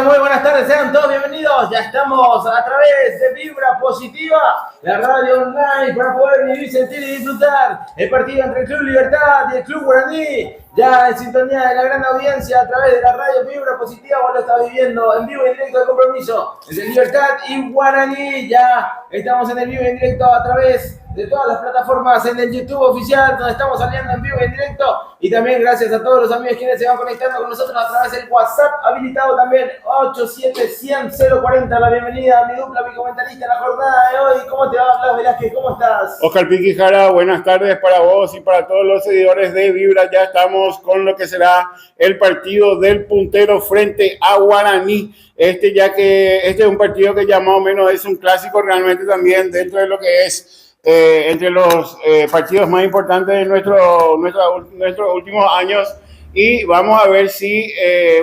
Muy buenas tardes, sean todos bienvenidos. Ya estamos a través de Vibra Positiva, la radio online, para poder vivir, sentir y disfrutar el partido entre el Club Libertad y el Club Guaraní. Ya en sintonía de la gran audiencia a través de la radio Vibra Positiva, vos lo estás viviendo en vivo y en directo de compromiso entre Libertad y Guaraní. Ya estamos en el vivo y en directo a través de todas las plataformas en el YouTube oficial, donde estamos saliendo en vivo y en directo, y también gracias a todos los amigos quienes se van conectando con nosotros a través del WhatsApp habilitado también 87-100-040. La bienvenida a mi dupla, mi comentarista en la jornada de hoy. ¿Cómo te va, Blas Velázquez? ¿Cómo estás? Oscar Piquijara, buenas tardes para vos y para todos los seguidores de Vibra. Ya estamos con lo que será el partido del puntero frente a Guaraní. Ya que este es un partido que ya más o menos es un clásico realmente también dentro de lo que es entre los partidos más importantes de nuestros últimos años, y vamos a ver si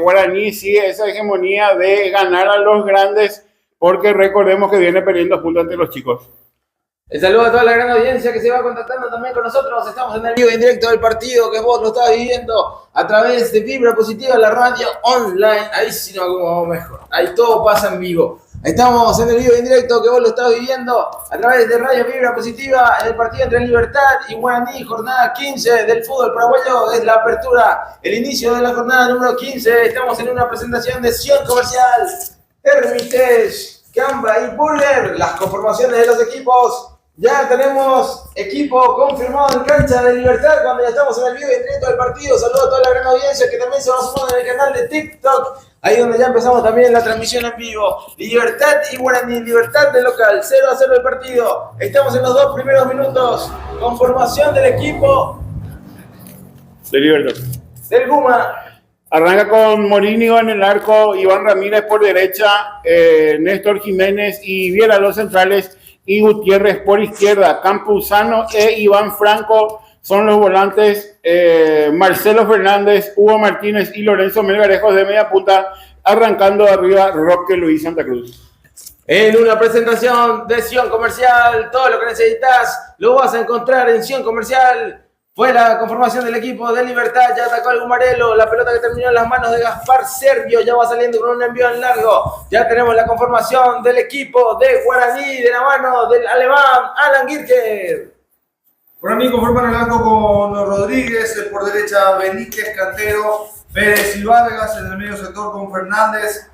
Guaraní sigue esa hegemonía de ganar a los grandes, porque recordemos que viene perdiendo puntos ante los chicos. El saludo a toda la gran audiencia que se va contactando también con nosotros. Estamos en el vivo en directo del partido que vos lo estás viviendo a través de Vibra Positiva, la radio online. Ahí sí no como mejor. Ahí todo pasa en vivo. Estamos en el vivo en directo que vos lo estás viviendo a través de Radio Vibra Positiva en el partido entre Libertad y Guaraní, jornada 15 del fútbol paraguayo. Es la apertura, el inicio de la jornada número 15. Estamos en una presentación de Sion Comercial, Hermitage, Gamba y Burger. Las conformaciones de los equipos. Ya tenemos equipo confirmado en cancha de Libertad cuando ya estamos en el vivo y en directo del partido. Saludos a toda la gran audiencia que también se va sumando en el canal de TikTok. Ahí donde ya empezamos también la transmisión en vivo. Libertad y Guaraní, Libertad de local, 0-0 el partido. Estamos en los 2 primeros minutos. Conformación del equipo de Libertad. Del Guma. Arranca con Morínigo en el arco, Iván Ramírez por derecha, Néstor Jiménez y Viera los centrales, y Gutiérrez por izquierda. Campuzano e Iván Franco son los volantes, Marcelo Fernández, Hugo Martínez y Lorenzo Melgarejos de media punta, arrancando arriba Roque Luis Santa Cruz. En una presentación de Sion Comercial, todo lo que necesitas lo vas a encontrar en Sion Comercial. Fue la conformación del equipo de Libertad, ya atacó el Gumarelo, la pelota que terminó en las manos de Gaspar Servio, ya va saliendo con un envío en largo. Ya tenemos la conformación del equipo de Guaraní, de la mano del alemán Alan Girker. Guaraní conforman el arco con Rodríguez, por derecha Benítez, Cantero, Pérez y Vargas, en el medio sector con Fernández,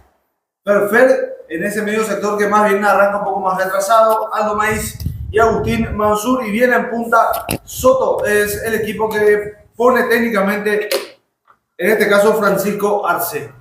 Perfer, en ese medio sector que más bien arranca un poco más retrasado, Aldo Maíz y Agustín Mansur, y viene en punta Soto. Es el equipo que pone técnicamente, en este caso, Francisco Arce.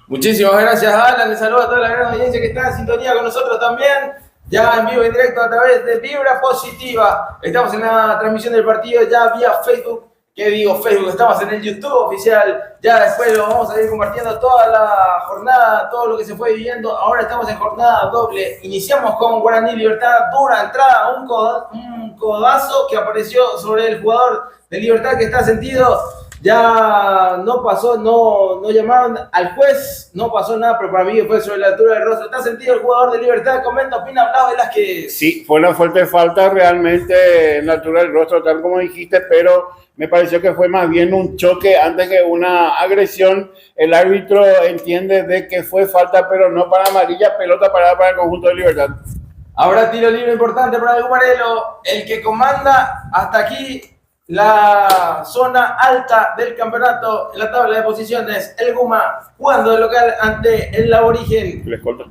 Muchísimas gracias, Alan. Les saludo a toda la gran audiencia que está en sintonía con nosotros también. Ya en vivo y en directo a través de Vibra Positiva. Estamos en la transmisión del partido ya vía Facebook. ¿Qué digo Facebook? Estamos en el YouTube oficial. Ya después lo vamos a ir compartiendo toda la jornada, todo lo que se fue viviendo. Ahora estamos en jornada doble. Iniciamos con Guaraní Libertad, dura entrada, un codazo que apareció sobre el jugador de Libertad que está sentido. Ya no pasó, no llamaron al juez, no pasó nada, pero para mí fue sobre la altura del rostro. ¿Está sentido el jugador de Libertad? Comenta, opina Blas Velázquez. Sí, fue una fuerte falta realmente en la altura del rostro, tal como dijiste, pero me pareció que fue más bien un choque antes que una agresión. El árbitro entiende de que fue falta, pero no para amarilla, pelota parada para el conjunto de Libertad. Ahora tiro libre importante para el Gumarelo, el que comanda hasta aquí la zona alta del campeonato en la tabla de posiciones. El Guma jugando de local ante el Aborigen.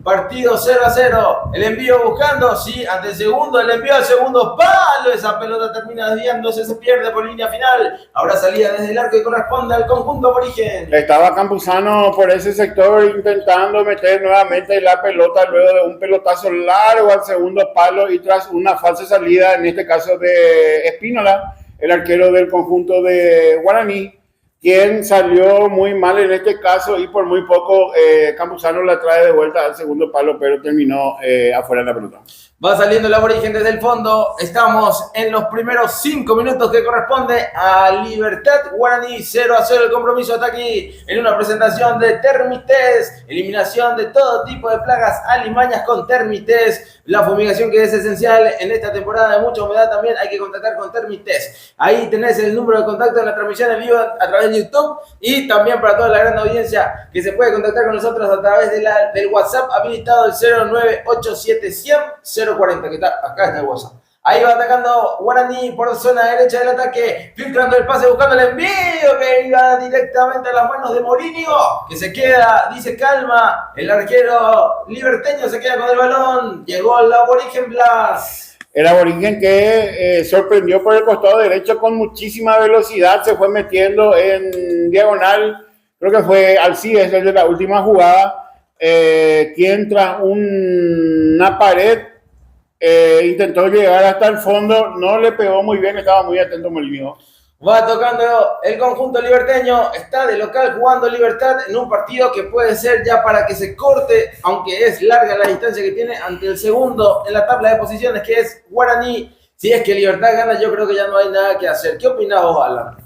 Partido 0-0. El envío buscando, sí, ante el segundo. El envío al segundo palo. Esa pelota termina desviándose, se pierde por línea final. Ahora salida desde el arco y corresponde al conjunto Aborigen. Estaba Campuzano por ese sector intentando meter nuevamente la pelota luego de un pelotazo largo al segundo palo y tras una falsa salida, en este caso de Espínola, el arquero del conjunto de Guaraní, quien salió muy mal en este caso y por muy poco Campuzano la trae de vuelta al segundo palo, pero terminó afuera de la pelota. Va saliendo el aborigen desde el fondo. Estamos en los primeros 5 minutos que corresponde a Libertad Guaraní. 0-0 el compromiso hasta aquí en una presentación de Termitest. Eliminación de todo tipo de plagas alimañas con Termitest. La fumigación que es esencial en esta temporada de mucha humedad también hay que contactar con Termitest. Ahí tenés el número de contacto en la transmisión en vivo a través de YouTube y también para toda la gran audiencia que se puede contactar con nosotros a través del WhatsApp habilitado el 0987040, que está acá en el WhatsApp. Ahí va atacando Guaraní por zona derecha del ataque, filtrando el pase, buscando el envío que iba directamente a las manos de Mourinho, que se queda, dice calma, el arquero liberteño se queda con el balón, llegó el aborigen Blas. El aborigen que sorprendió por el costado derecho con muchísima velocidad, se fue metiendo en diagonal, creo que fue Alcides, el de la última jugada, quien tras una pared intentó llegar hasta el fondo, no le pegó muy bien, estaba muy atento Mourinho. Va tocando el conjunto liberteño, está de local jugando Libertad en un partido que puede ser ya para que se corte, aunque es larga la distancia que tiene ante el segundo en la tabla de posiciones, que es Guaraní. Si es que Libertad gana, yo creo que ya no hay nada que hacer. ¿Qué opinás vos, Alan?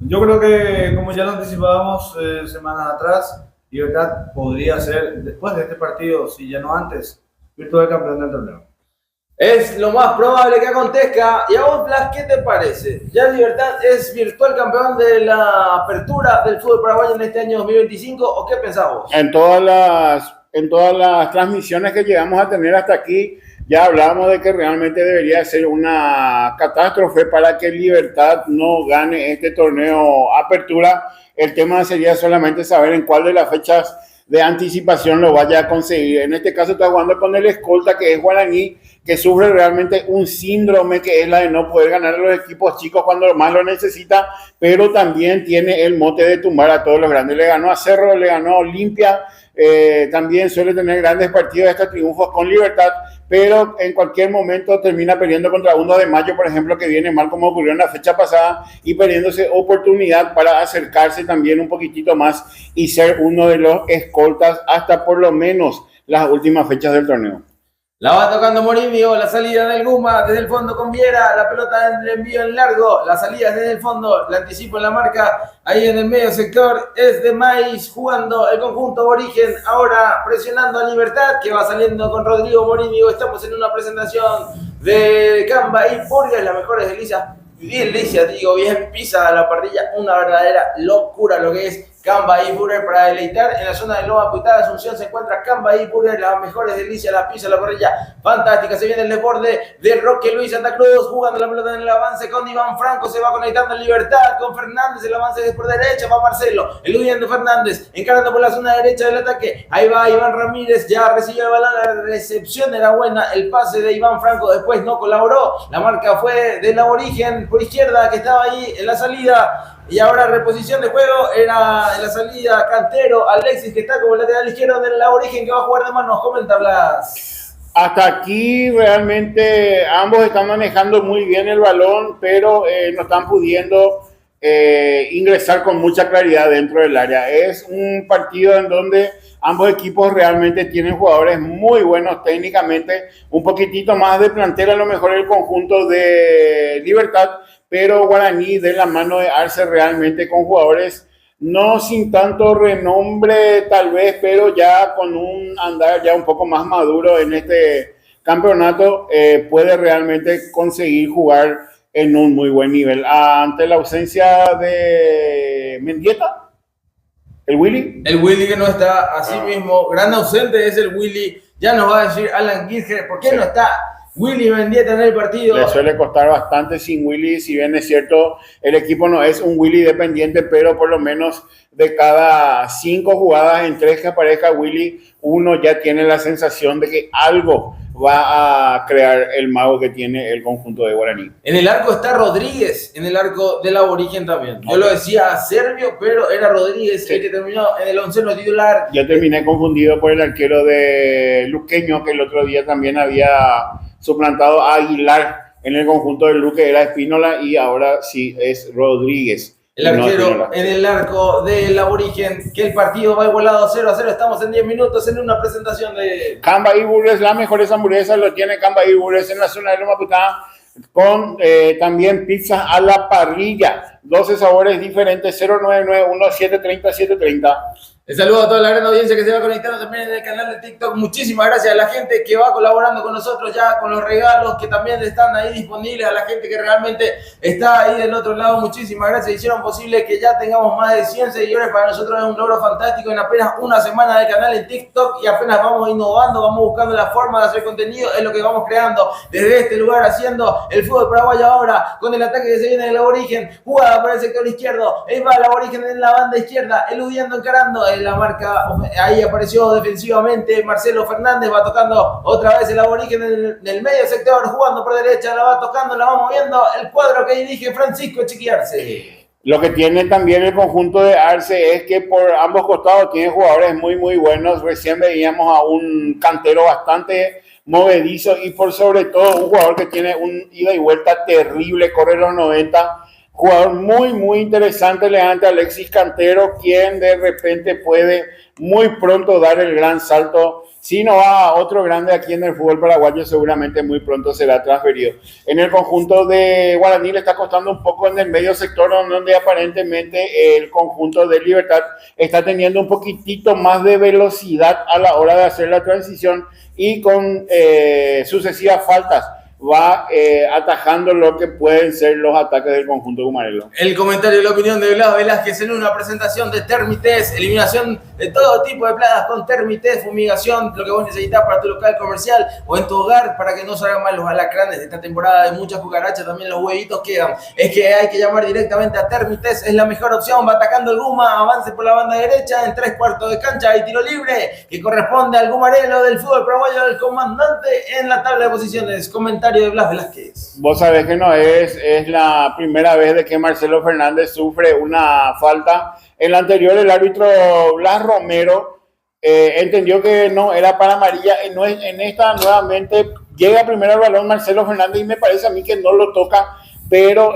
Yo creo que, como ya lo anticipábamos semanas atrás, Libertad podría ser, después de este partido, si ya no antes, virtual campeón del torneo. Es lo más probable que acontezca. Y a vos, Blas, ¿qué te parece? ¿Ya Libertad es virtual campeón de la apertura del fútbol paraguayo en este año 2025 o qué pensás vos? En todas las transmisiones que llegamos a tener hasta aquí, ya hablábamos de que realmente debería ser una catástrofe para que Libertad no gane este torneo apertura. El tema sería solamente saber en cuál de las fechas de anticipación lo vaya a conseguir. En este caso está jugando con el escolta, que es Guaraní, que sufre realmente un síndrome que es la de no poder ganar a los equipos chicos cuando más lo necesita, pero también tiene el mote de tumbar a todos los grandes. Le ganó a Cerro, le ganó a Olimpia, también suele tener grandes partidos, estos triunfos con Libertad, pero en cualquier momento termina perdiendo contra 1 de mayo, por ejemplo, que viene mal como ocurrió en la fecha pasada, y perdiéndose oportunidad para acercarse también un poquitito más y ser uno de los escoltas hasta por lo menos las últimas fechas del torneo. La va tocando Mourinho, la salida del Guma desde el fondo con Viera, la pelota del envío en largo, la salida desde el fondo, la anticipo en la marca, ahí en el medio sector es de Mais jugando el conjunto aborigen, ahora presionando a Libertad que va saliendo con Rodrigo Mourinho. Estamos en una presentación de Camba y Purgas, las mejores delicias, digo, bien pisa a la parrilla, una verdadera locura lo que es Camba y Burger para deleitar. En la zona de Loma Puitá de Asunción se encuentra Camba y Burger, las mejores delicias, la pizza, la parrilla fantástica. Se viene el desborde de Roque Luis Santa Cruz, jugando la pelota en el avance con Iván Franco, se va conectando en Libertad con Fernández, el avance es por derecha, va Marcelo, eludiendo Fernández, encarando por la zona derecha del ataque, ahí va Iván Ramírez, ya recibió el balón, la recepción era buena, el pase de Iván Franco después no colaboró, la marca fue del aborigen por izquierda que estaba ahí en la salida. Y ahora reposición de juego era en la salida Cantero, Alexis que está como lateral izquierdo del aborigen que va a jugar de manos. Comenta, Blas. Hasta aquí realmente ambos están manejando muy bien el balón, pero no están pudiendo ingresar con mucha claridad dentro del área. Es un partido en donde ambos equipos realmente tienen jugadores muy buenos técnicamente, un poquitito más de plantel a lo mejor el conjunto de Libertad, pero Guaraní de la mano de Arce realmente con jugadores no sin tanto renombre tal vez, pero ya con un andar ya un poco más maduro en este campeonato, puede realmente conseguir jugar en un muy buen nivel. Ante la ausencia de Mendieta, el Willy que no está, así mismo, gran ausente es el Willy. Ya nos va a decir Alan Kirchner, ¿por qué no está Willy Mendieta en el partido? Le suele costar bastante sin Willy, si bien es cierto, el equipo no es un Willy dependiente, pero por lo menos de cada 5 jugadas en 3 que aparezca Willy, uno ya tiene la sensación de que algo va a crear el mago que tiene el conjunto de Guaraní. En el arco está Rodríguez, en el arco del aborigen también. Yo lo decía Servio, pero era Rodríguez el que terminó en el onceno titular. Yo terminé confundido por el arquero de Luqueño, que el otro día también había suplantado a Aguilar en el conjunto del Luque, era Espínola y ahora sí es Rodríguez El arquero en el arco del Aborigen, que el partido va igualado 0-0. Estamos en 10 minutos en una presentación de Camba y Burles. Las mejores hamburguesas lo tiene Camba y Burles en la zona de Loma Putá, con también pizzas a la parrilla, 12 sabores diferentes. 099-1730-730. El saludo a toda la gran audiencia que se va conectando también en el canal de TikTok. Muchísimas gracias a la gente que va colaborando con nosotros ya con los regalos que también están ahí disponibles, a la gente que realmente está ahí del otro lado. Muchísimas gracias. Hicieron posible que ya tengamos más de 100 seguidores. Para nosotros es un logro fantástico en apenas una semana de canal en TikTok, y apenas vamos innovando, vamos buscando la forma de hacer contenido. Es lo que vamos creando desde este lugar, haciendo el fútbol paraguayo ahora con el ataque que se viene del Aborigen. Jugada por el sector izquierdo. Ahí va el Aborigen en la banda izquierda, eludiendo, encarando. La marca, ahí apareció defensivamente Marcelo Fernández, va tocando otra vez el Aborigen en el medio sector, jugando por derecha, la va tocando, la va moviendo el cuadro que dirige Francisco Chiqui Arce. Lo que tiene también el conjunto de Arce es que por ambos costados tiene jugadores muy buenos. Recién veíamos a un cantero bastante movedizo y por sobre todo un jugador que tiene un ida y vuelta terrible, corre los 90. Jugador muy interesante, Leandro Alexis Cantero, quien de repente puede muy pronto dar el gran salto. Si no va a otro grande aquí en el fútbol paraguayo, seguramente muy pronto será transferido. En el conjunto de Guaraní le está costando un poco en el medio sector, donde aparentemente el conjunto de Libertad está teniendo un poquitito más de velocidad a la hora de hacer la transición, y con sucesivas faltas va atajando lo que pueden ser los ataques del conjunto gumarelo. El comentario y la opinión de Blas Velázquez en una presentación de Termites, eliminación de todo tipo de plagas con Termites, fumigación, lo que vos necesitas para tu local comercial o en tu hogar para que no salgan mal los alacranes de esta temporada de muchas cucarachas, también los huevitos quedan. Es que hay que llamar directamente a Termites, es la mejor opción. Va atacando el Guma, avance por la banda derecha, en 3/4 de cancha y tiro libre que corresponde al gumarelo del fútbol paraguayo, del comandante en la tabla de posiciones. Comentario de Blas Velázquez. Vos sabés que no es la primera vez de que Marcelo Fernández sufre una falta. En la anterior, el árbitro Blas Romero entendió que no era para amarilla. En esta nuevamente llega primero el balón Marcelo Fernández y me parece a mí que no lo toca, pero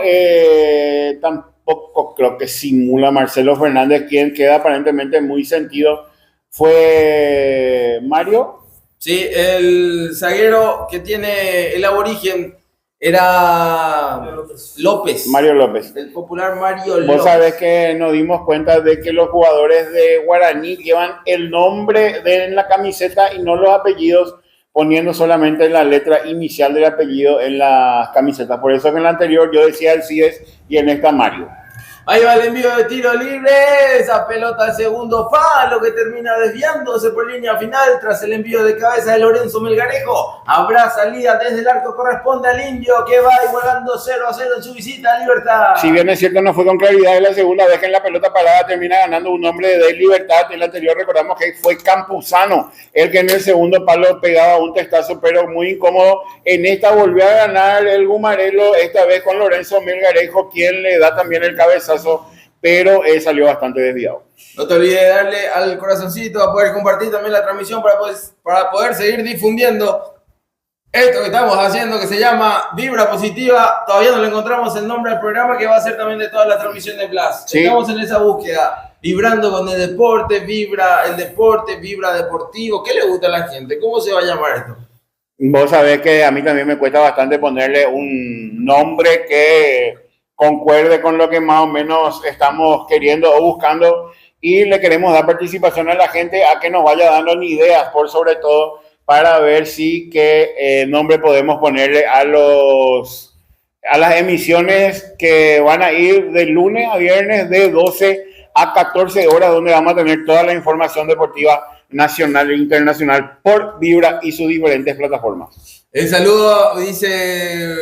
tampoco creo que simula Marcelo Fernández. Quien queda aparentemente muy sentido fue Mario. Sí, el zaguero que tiene el Aborigen era López. Mario López. El popular Mario López. Vos sabés que nos dimos cuenta de que los jugadores de Guaraní llevan el nombre en la camiseta y no los apellidos, poniendo solamente la letra inicial del apellido en las camisetas. Por eso que en la anterior yo decía Alcides y en esta Mario. Ahí va el envío de tiro libre, esa pelota al segundo palo que termina desviándose por línea final tras el envío de cabeza de Lorenzo Melgarejo. Habrá salida desde el arco, corresponde al Indio que va igualando 0-0 en su visita a Libertad. Si bien es cierto no fue con claridad, es la segunda vez que en la pelota parada termina ganando un hombre de Libertad. En el anterior recordamos que fue Campuzano el que en el segundo palo pegaba un testazo pero muy incómodo. En esta volvió a ganar el gumarelo, esta vez con Lorenzo Melgarejo, quien le da también el cabezazo, pero salió bastante desviado. No te olvides de darle al corazoncito, a poder compartir también la transmisión para poder seguir difundiendo esto que estamos haciendo, que se llama Vibra Positiva. Todavía no le encontramos el nombre del programa, que va a ser también de toda la transmisión de Blas. Sí. Estamos en esa búsqueda, vibrando con el deporte, vibra deportivo. ¿Qué le gusta a la gente? ¿Cómo se va a llamar esto? Vos sabés que a mí también me cuesta bastante ponerle un nombre que concuerde con lo que más o menos estamos queriendo o buscando, y le queremos dar participación a la gente a que nos vaya dando ideas, por sobre todo para ver si qué nombre podemos ponerle a las emisiones que van a ir de lunes a viernes de 12 a 14 horas, donde vamos a tener toda la información deportiva nacional e internacional por Vibra y sus diferentes plataformas. El saludo dice: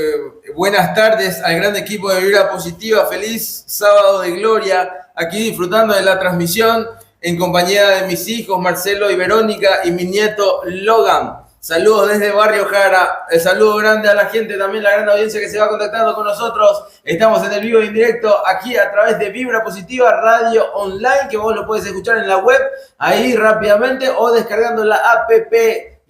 buenas tardes al gran equipo de Vibra Positiva, feliz sábado de gloria, aquí disfrutando de la transmisión en compañía de mis hijos Marcelo y Verónica y mi nieto Logan. Saludos desde Barrio Jara. El saludo grande a la gente, también la gran audiencia que se va contactando con nosotros. Estamos en el vivo en directo aquí a través de Vibra Positiva Radio Online, que vos lo puedes escuchar en la web ahí rápidamente o descargando la app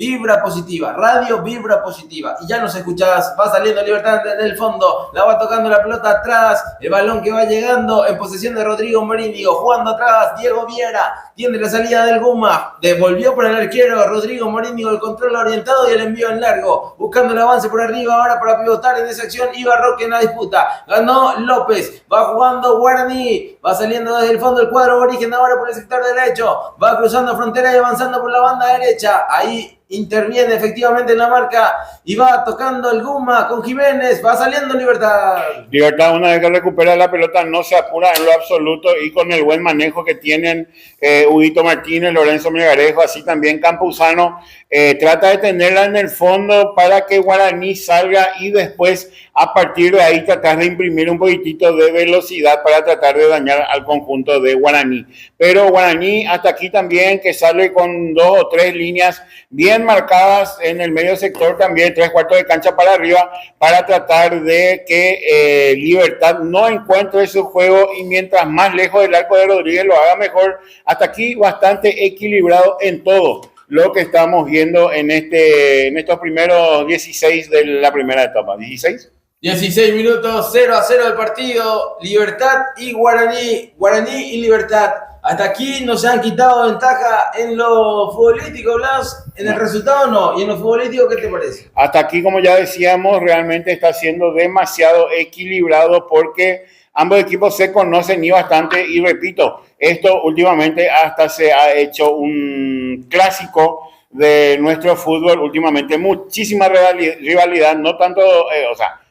Vibra Positiva, Radio Vibra Positiva. Y ya nos escuchás, va saliendo Libertad en el fondo, la va tocando la pelota atrás, el balón que va llegando en posesión de Rodrigo Morínigo, jugando atrás, Diego Viera, tiene la salida del Guma, devolvió por el arquero Rodrigo Morínigo el control orientado y el envío en largo, buscando el avance por arriba ahora para pivotar en esa acción, Iba Roque en la disputa, ganó López, va jugando Guaraní, va saliendo desde el fondo el cuadro Origen ahora por el sector derecho, va cruzando frontera y avanzando por la banda derecha, ahí interviene efectivamente en la marca y va tocando el Guma con Jiménez, va saliendo Libertad. Libertad, una vez que recupera la pelota, no se apura en lo absoluto y con el buen manejo que tienen Huguito Martínez, Lorenzo Melgarejo, así también Campuzano, trata de tenerla en el fondo para que Guaraní salga y después a partir de ahí tratar de imprimir un poquitito de velocidad para tratar de dañar al conjunto de Guaraní. Pero Guaraní hasta aquí también que sale con 2 o 3 líneas bien marcadas en el medio sector, también 3/4 de cancha para arriba, para tratar de que Libertad no encuentre su juego y mientras más lejos del arco de Rodríguez lo haga mejor. Hasta aquí bastante equilibrado en todo lo que estamos viendo en estos primeros 16 de la primera etapa. ¿16? 16 minutos, 0-0 el partido, Libertad y Guaraní, Guaraní y Libertad. Hasta aquí no se han quitado ventaja en lo futbolístico, Blas, en el resultado no, y en lo futbolístico, ¿qué te parece? Hasta aquí, como ya decíamos, realmente está siendo demasiado equilibrado porque ambos equipos se conocen y bastante, y repito, esto últimamente hasta se ha hecho un clásico de nuestro fútbol, últimamente muchísima rivalidad, no tanto,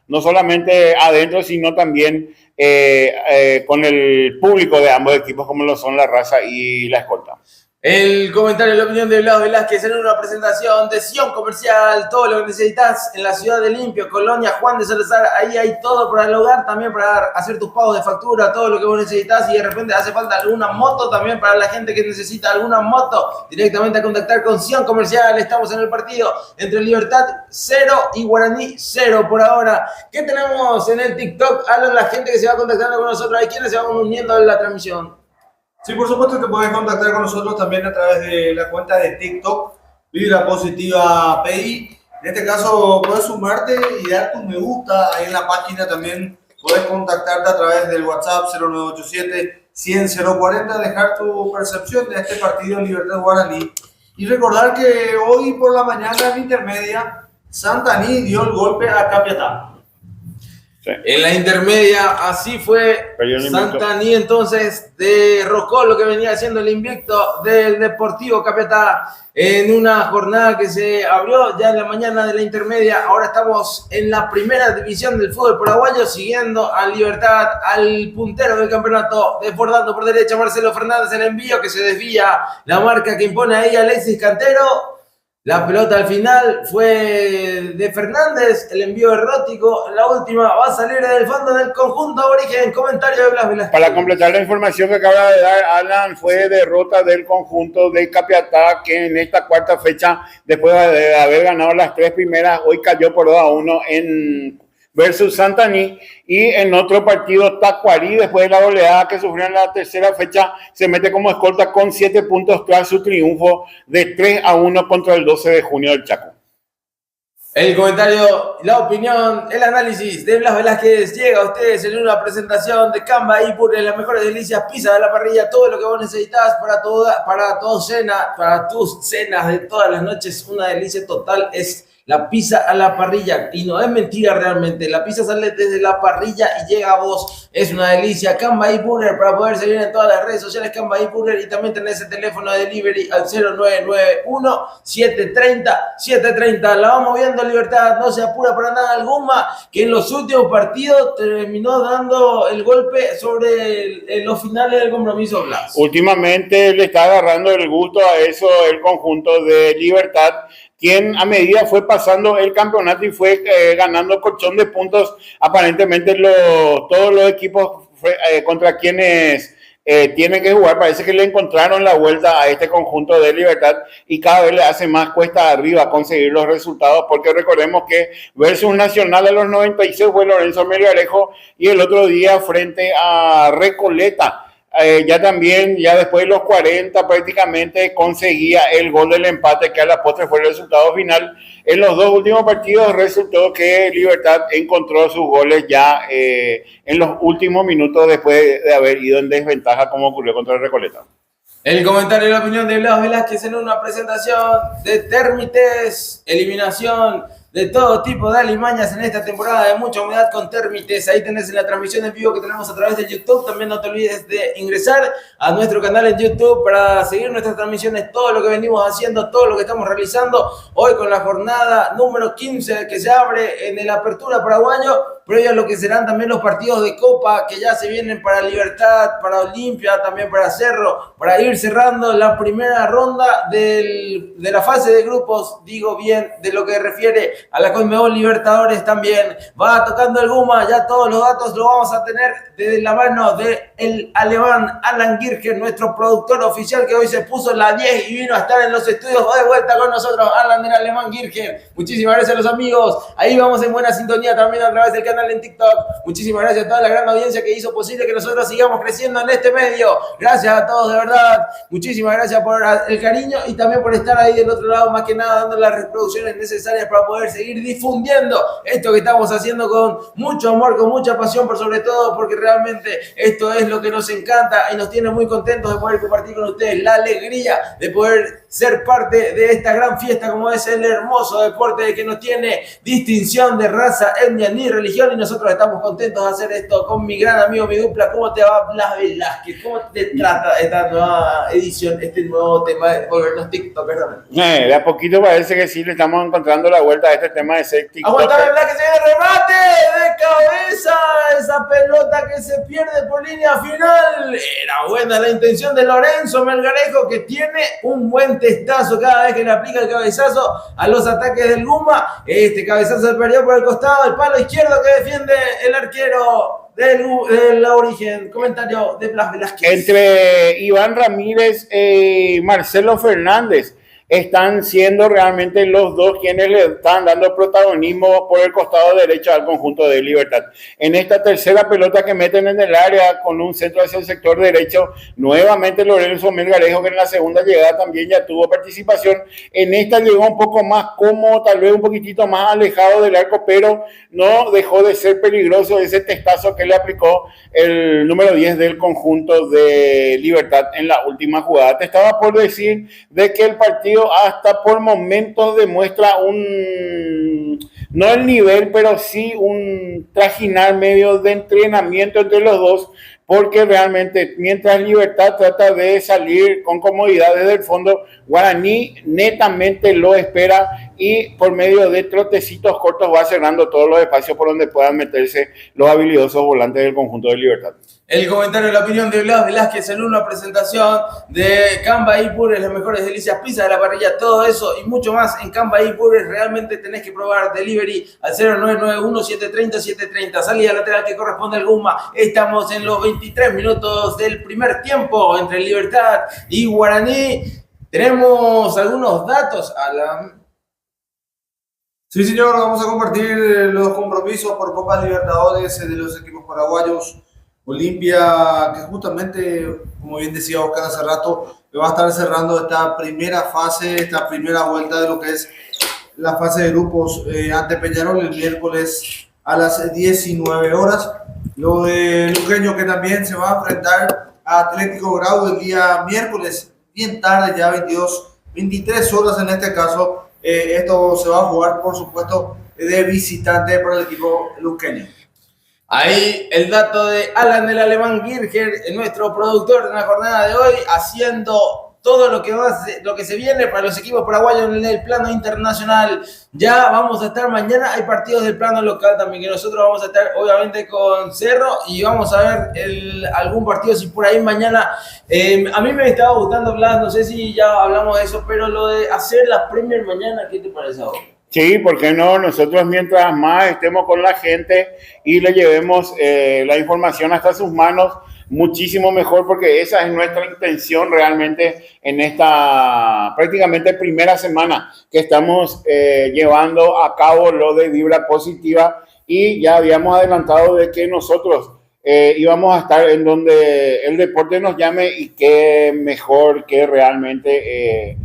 no solamente adentro, sino también con el público de ambos equipos, como lo son la Raza y la Escolta. El comentario y la opinión de Blas Velázquez en una presentación de Sion Comercial, todo lo que necesitas en la ciudad de Limpio, Colonia Juan de Salazar, ahí hay todo para el hogar, también para hacer tus pagos de factura, todo lo que vos necesitas, y de repente hace falta alguna moto también para la gente que necesita alguna moto, directamente a contactar con Sion Comercial. Estamos en el partido entre Libertad 0 y Guaraní 0 por ahora. ¿Qué tenemos en el TikTok? Alan, la gente que se va contactando con nosotros, ¿hay quienes se van uniendo a la transmisión? Sí, por supuesto, te puedes contactar con nosotros también a través de la cuenta de TikTok, Vibra Positiva PI. En este caso, puedes sumarte y dar tu me gusta ahí en la página. También puedes contactarte a través del WhatsApp 0987-100-040, dejar tu percepción de este partido Libertad Guaraní. Y recordar que hoy por la mañana en intermedia, Santaní dio el golpe a Capiatá. Sí. En la intermedia, así fue. Santaní entonces derrocó lo que venía haciendo el invicto del Deportivo Capiatá en una jornada que se abrió ya en la mañana de la intermedia. Ahora estamos en la primera división del fútbol paraguayo, siguiendo a Libertad, al puntero del campeonato, desbordando por derecha Marcelo Fernández, el envío que se desvía, la marca que impone ahí Alexis Cantero. La pelota al final fue de Fernández, el envío erótico, la última va a salir del fondo del conjunto Origen. Comentario de Blas Velázquez. Para completar la información que acaba de dar Alan, fue derrota del conjunto de Capiatá, que en esta cuarta fecha, después de haber ganado las 3 primeras, hoy cayó por 2-1 en versus Santaní, y en otro partido Tacuarí, después de la goleada que sufrió en la tercera fecha, se mete como escolta con 7 puntos tras su triunfo de 3-1 contra el 12 de junio del Chaco. El comentario, la opinión, el análisis de Blas Velázquez llega a ustedes en una presentación de Camba y Pure, las mejores delicias, pizza de la parrilla, todo lo que vos necesitas para tus cenas de todas las noches. Una delicia total es la pizza a la parrilla, y no es mentira realmente, la pizza sale desde la parrilla y llega a vos, es una delicia. Camba y Burger, para poder seguir en todas las redes sociales, Camba y Burger, y también tenés el teléfono de delivery al 0991-730-730. La vamos viendo, Libertad, no se apura para nada alguna, que en los últimos partidos terminó dando el golpe sobre los finales del compromiso, Blas. Últimamente le está agarrando el gusto a eso el conjunto de Libertad, quien a medida fue pasando el campeonato y fue ganando colchón de puntos, aparentemente todos los equipos contra quienes tienen que jugar, parece que le encontraron la vuelta a este conjunto de Libertad y cada vez le hace más cuesta arriba conseguir los resultados, porque recordemos que versus Nacional a los 96 fue Lorenzo Melgarejo y el otro día frente a Recoleta ya también, ya después de los 40 prácticamente conseguía el gol del empate que a la postre fue el resultado final. En los dos últimos partidos resultó que Libertad encontró sus goles ya en los últimos minutos después de haber ido en desventaja como ocurrió contra el Recoleta. El comentario y la opinión de Blas Velázquez en una presentación de Térmites, eliminación de todo tipo de alimañas en esta temporada de mucha humedad con Térmites. Ahí tenés en la transmisión en vivo que tenemos a través de YouTube. También no te olvides de ingresar a nuestro canal en YouTube para seguir nuestras transmisiones, todo lo que venimos haciendo, todo lo que estamos realizando. Hoy con la jornada número 15 que se abre en el Apertura Paraguayo, previo a lo que serán también los partidos de Copa que ya se vienen para Libertad, para Olimpia, también para Cerro, para ir cerrando la primera ronda de la fase de grupos, digo bien, de lo que refiere a la Conmebol Libertadores también. Va tocando el Guma, ya todos los datos los vamos a tener de la mano del alemán Alan Girger, nuestro productor oficial que hoy se puso la 10 y vino a estar en los estudios de vuelta con nosotros, Alan del alemán Girger. Muchísimas gracias a los amigos, ahí vamos en buena sintonía también a través del canal en TikTok. Muchísimas gracias a toda la gran audiencia que hizo posible que nosotros sigamos creciendo en este medio. Gracias a todos, de verdad. Muchísimas gracias por el cariño y también por estar ahí del otro lado, más que nada dando las reproducciones necesarias para poder seguir difundiendo esto que estamos haciendo con mucho amor, con mucha pasión, por sobre todo porque realmente esto es lo que nos encanta y nos tiene muy contentos de poder compartir con ustedes la alegría de poder ser parte de esta gran fiesta como es el hermoso deporte que no tiene distinción de raza, etnia ni religión, y nosotros estamos contentos de hacer esto con mi gran amigo, mi dupla. ¿Cómo te va, Blas Velázquez? ¿Cómo te trata esta nueva edición, este nuevo tema de volvernos TikTokers? De a poquito parece que sí le estamos encontrando la vuelta a este tema de ser TikTok. Aguantame, Blas, que se viene remate de cabeza, esa pelota que se pierde por línea final. Era buena la intención de Lorenzo Melgarejo, que tiene un buen testazo cada vez que le aplica el cabezazo a los ataques del Guma. Este cabezazo se perdió por el costado, el palo izquierdo que defiende el arquero del Origen. Comentario de Blas Velázquez. Entre Iván Ramírez y Marcelo Fernández están siendo realmente los dos quienes le están dando protagonismo por el costado derecho al conjunto de Libertad. En esta tercera pelota que meten en el área con un centro hacia el sector derecho, nuevamente Lorenzo Melgarejo, que en la segunda llegada también ya tuvo participación. En esta llegó un poco más cómodo, tal vez un poquitito más alejado del arco, pero no dejó de ser peligroso ese testazo que le aplicó el número 10 del conjunto de Libertad en la última jugada. Te estaba por decir de que el partido hasta por momentos demuestra no el nivel, pero sí un trajinar medio de entrenamiento entre los dos, porque realmente mientras Libertad trata de salir con comodidad desde el fondo, Guaraní netamente lo espera y por medio de trotecitos cortos va cerrando todos los espacios por donde puedan meterse los habilidosos volantes del conjunto de Libertad. El comentario y la opinión de Blas Velázquez en una presentación de Camba y Pures, las mejores delicias, pizza de la parrilla, todo eso y mucho más en Camba y Pures. Realmente tenés que probar delivery al 0991-730-730. Salida lateral que corresponde al Guma. Estamos en los 23 minutos del primer tiempo entre Libertad y Guaraní. Tenemos algunos datos, Alan. Sí, señor, vamos a compartir los compromisos por Copa Libertadores de los equipos paraguayos. Olimpia, que justamente, como bien decía Oscar hace rato, va a estar cerrando esta primera fase, esta primera vuelta de lo que es la fase de grupos ante Peñarol el miércoles a las 19 horas. Lo de Luqueño, que también se va a enfrentar a Atlético Grau el día miércoles, bien tarde, ya 23 horas en este caso. Esto se va a jugar, por supuesto, de visitante para el equipo luqueño. Ahí el dato de Alan del alemán Girger, nuestro productor de la jornada de hoy, haciendo todo lo que se viene para los equipos paraguayos en el plano internacional. Ya vamos a estar mañana, hay partidos del plano local también, que nosotros vamos a estar obviamente con Cerro y vamos a ver algún partido si por ahí mañana. A mí me estaba gustando, Blas, no sé si ya hablamos de eso, pero lo de hacer las Premier mañana, ¿qué te parece a vos? Sí, ¿por qué no? Nosotros mientras más estemos con la gente y le llevemos la información hasta sus manos, muchísimo mejor, porque esa es nuestra intención realmente en esta prácticamente primera semana que estamos llevando a cabo lo de Vibra Positiva, y ya habíamos adelantado de que nosotros íbamos a estar en donde el deporte nos llame y qué mejor que realmente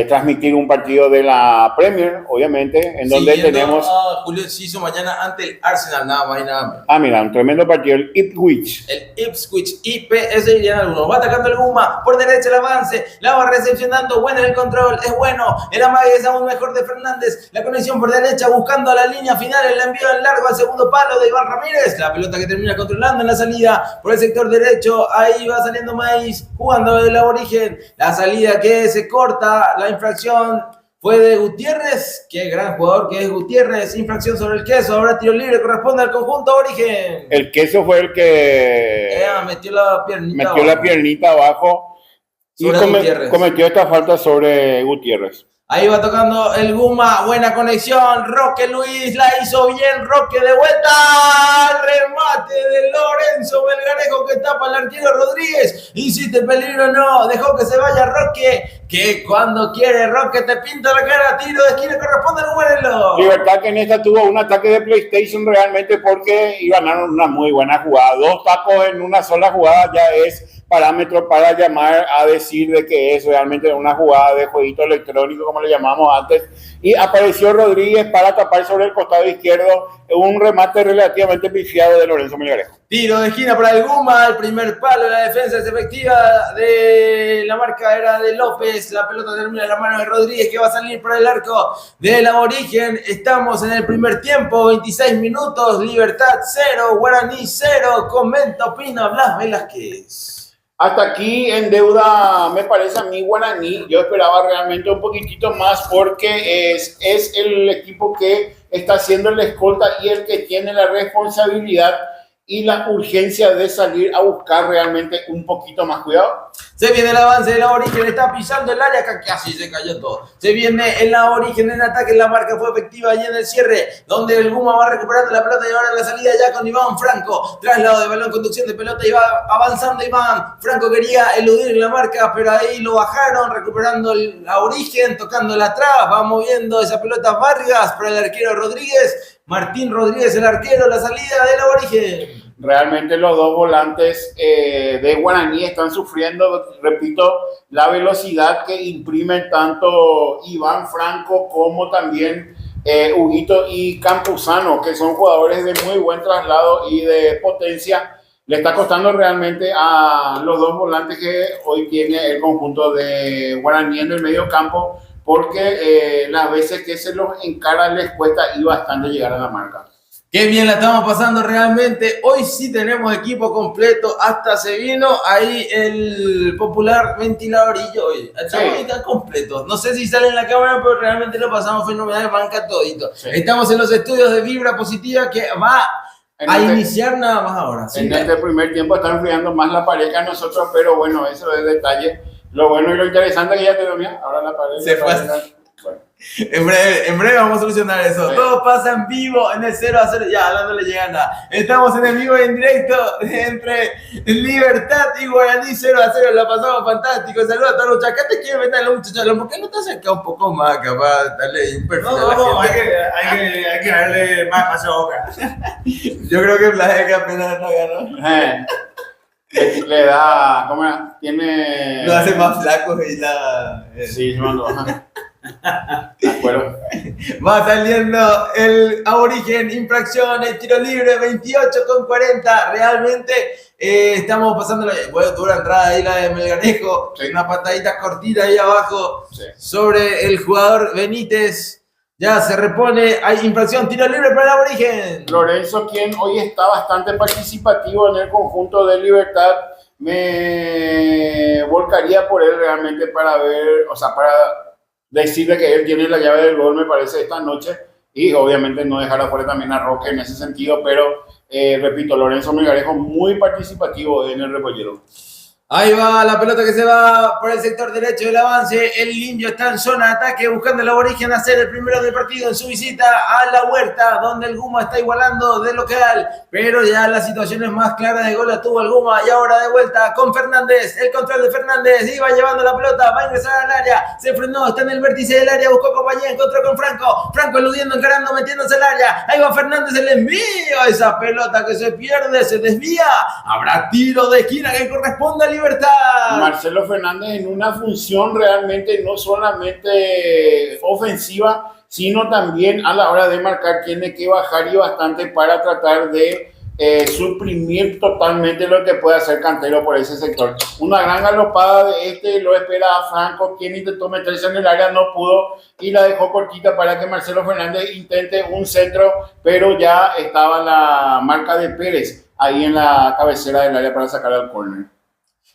transmitir un partido de la Premier, obviamente, en donde tenemos a Julio Enciso mañana ante el Arsenal, nada más y nada menos. Mira, un tremendo partido, el Ipswich. El Ipswich, IPS dirían algunos. Va atacando el Guma, por derecha el avance, la va recepcionando, bueno en el control, es bueno. El amague es aún mejor de Fernández. La conexión por derecha, buscando a la línea final, el envío en largo al segundo palo de Iván Ramírez. La pelota que termina controlando en la salida por el sector derecho. Ahí va saliendo Maíz, jugando el aborigen. La salida que se corta. La infracción fue de Gutiérrez. Qué gran jugador que es Gutiérrez. Infracción sobre el queso. Ahora tiro libre. Corresponde al conjunto Origen. El queso fue el que metió la piernita abajo y cometió esta falta sobre Gutiérrez. Ahí va tocando el Guma, buena conexión, Roque Luis, la hizo bien, Roque de vuelta, remate de Lorenzo Melgarejo que tapa al arquero Rodríguez, insiste el peligro, no, dejó que se vaya Roque, que cuando quiere Roque te pinta la cara, tiro de esquina, corresponde al Guarelo. Libertad que en esta tuvo un ataque de PlayStation realmente porque ganaron una muy buena jugada, 2 tacos en una sola jugada ya es parámetro para llamar a decir de que es realmente una jugada de jueguito electrónico como le llamamos antes, y apareció Rodríguez para tapar sobre el costado izquierdo un remate relativamente pifiado de Lorenzo Melgarejo. Tiro de esquina para el Guma, el primer palo de la defensa es efectiva de la marca era de López, la pelota termina en la mano de Rodríguez que va a salir por el arco del aborigen. Estamos en el primer tiempo, 26 minutos, Libertad 0, Guaraní 0, comenta, opina Blas Velázquez. Hasta aquí en deuda me parece a mí Guaraní, yo esperaba realmente un poquitito más porque es el equipo que está haciendo la escolta y el que tiene la responsabilidad y la urgencia de salir a buscar realmente un poquito más cuidado. Se viene el avance de la Origen, está pisando el área, casi se cayó todo. Se viene en la Origen en ataque, la marca fue efectiva allí en el cierre, donde el Guma va recuperando la pelota y ahora en la salida ya con Iván Franco. Traslado de balón, conducción de pelota y va avanzando Iván. Franco quería eludir la marca, pero ahí lo bajaron, recuperando la Origen, tocándola atrás, va moviendo esa pelota Vargas para el arquero Rodríguez. Martín Rodríguez, el arquero, la salida de la Origen. Realmente los dos volantes de Guaraní están sufriendo, repito, la velocidad que imprimen tanto Iván Franco como también Huguito y Campuzano, que son jugadores de muy buen traslado y de potencia. Le está costando realmente a los dos volantes que hoy tiene el conjunto de Guaraní en el medio campo, porque las veces que se los encara les cuesta y bastante llegar a la marca. Qué bien la estamos pasando realmente. Hoy sí tenemos equipo completo. Hasta se vino ahí el popular ventiladorillo. Están completos. No sé si sale en la cámara, pero realmente lo pasamos fenomenal. Banca todito. Sí. Estamos en los estudios de Vibra Positiva que va a iniciar nada más ahora. En este primer tiempo están enfriando más la pared que a nosotros, pero bueno, eso es detalle. Lo bueno y lo interesante que ya te dormía. Ahora la pared se fue. Bueno. En breve vamos a solucionar eso. Sí. Todo pasa en vivo en el 0-0. Ya, no le llega nada. Estamos en el vivo y en directo entre Libertad y Guaraní 0-0. La pasamos fantástico. Saludos a todos los chacates. Quiero ver a los muchachos. ¿Por qué no te acercas un poco más, capaz? Darle un perfil a la gente. Hay que darle más a boca. Yo creo que Blaje que apenas no ganó. Le da, ¿cómo era? Tiene... Lo hace más flaco y la... Sí, no. De acuerdo. Va saliendo el aborigen, infracción, el tiro libre, 28-40. Realmente estamos pasando dura entrada ahí la de Melgarejo. Sí. Una patadita cortita ahí abajo, sí, sobre el jugador Benítez. Ya se repone, hay infracción, tiro libre para el aborigen. Lorenzo, quien hoy está bastante participativo en el conjunto de Libertad, me volcaría por él realmente para ver, o sea, para decirle que él tiene la llave del gol, me parece, esta noche, y obviamente no dejar afuera también a Roque en ese sentido, pero repito, Lorenzo Melgarejo muy participativo en el Repollero. Ahí va la pelota que se va por el sector derecho del avance. El indio está en zona de ataque buscando el aborigen hacer el primero del partido en su visita a la Huerta, donde el Guma está igualando de local. Pero ya la situación es más clara de gol la tuvo el Guma. Y ahora de vuelta con Fernández. El control de Fernández. Iba llevando la pelota. Va a ingresar al área. Se frenó. Está en el vértice del área. Buscó compañía. Encontró con Franco. Franco eludiendo, encarando, metiéndose al área. Ahí va Fernández. El envío. Esa pelota que se pierde. Se desvía. Habrá tiro de esquina que corresponde a Libertad. Marcelo Fernández en una función realmente no solamente ofensiva, sino también a la hora de marcar tiene que bajar y bastante para tratar de suprimir totalmente lo que puede hacer Cantero por ese sector. Una gran galopada de lo espera a Franco, quien intentó meterse en el área, no pudo y la dejó cortita para que Marcelo Fernández intente un centro, pero ya estaba la marca de Pérez ahí en la cabecera del área para sacar al córner.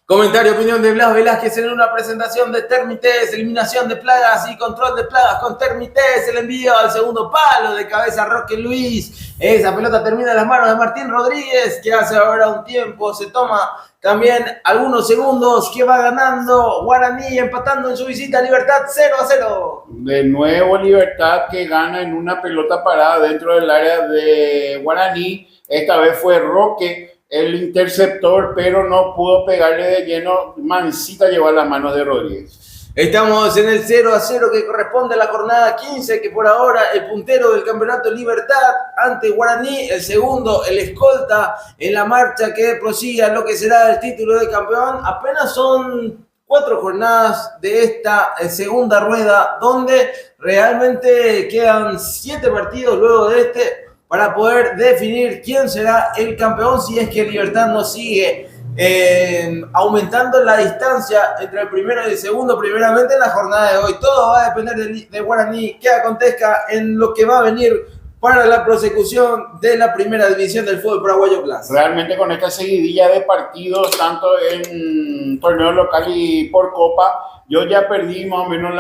Comentario, opinión de Blas Velázquez en una presentación de Termites, eliminación de plagas y control de plagas con Termites, el envío al segundo palo de cabeza Roque Luis. Esa pelota termina en las manos de Martín Rodríguez, que hace ahora un tiempo se toma también algunos segundos, que va ganando Guaraní, empatando en su visita a Libertad 0-0. De nuevo Libertad que gana en una pelota parada dentro del área de Guaraní. Esta vez fue Roque el interceptor, pero no pudo pegarle de lleno. Mancita llevó a las manos de Rodríguez. Estamos en el 0-0 que corresponde a la jornada 15, que por ahora el puntero del campeonato Libertad ante Guaraní, el segundo, el escolta en la marcha que prosigue a lo que será el título de campeón. Apenas son 4 jornadas de esta segunda rueda, donde realmente quedan 7 partidos luego de este para poder definir quién será el campeón, si es que Libertad no sigue aumentando la distancia entre el primero y el segundo, primeramente en la jornada de hoy. Todo va a depender de Guaraní, qué acontezca en lo que va a venir para la prosecución de la primera división del fútbol paraguayo Plus. Realmente con esta seguidilla de partidos, tanto en torneo local y por Copa, yo ya perdí más o menos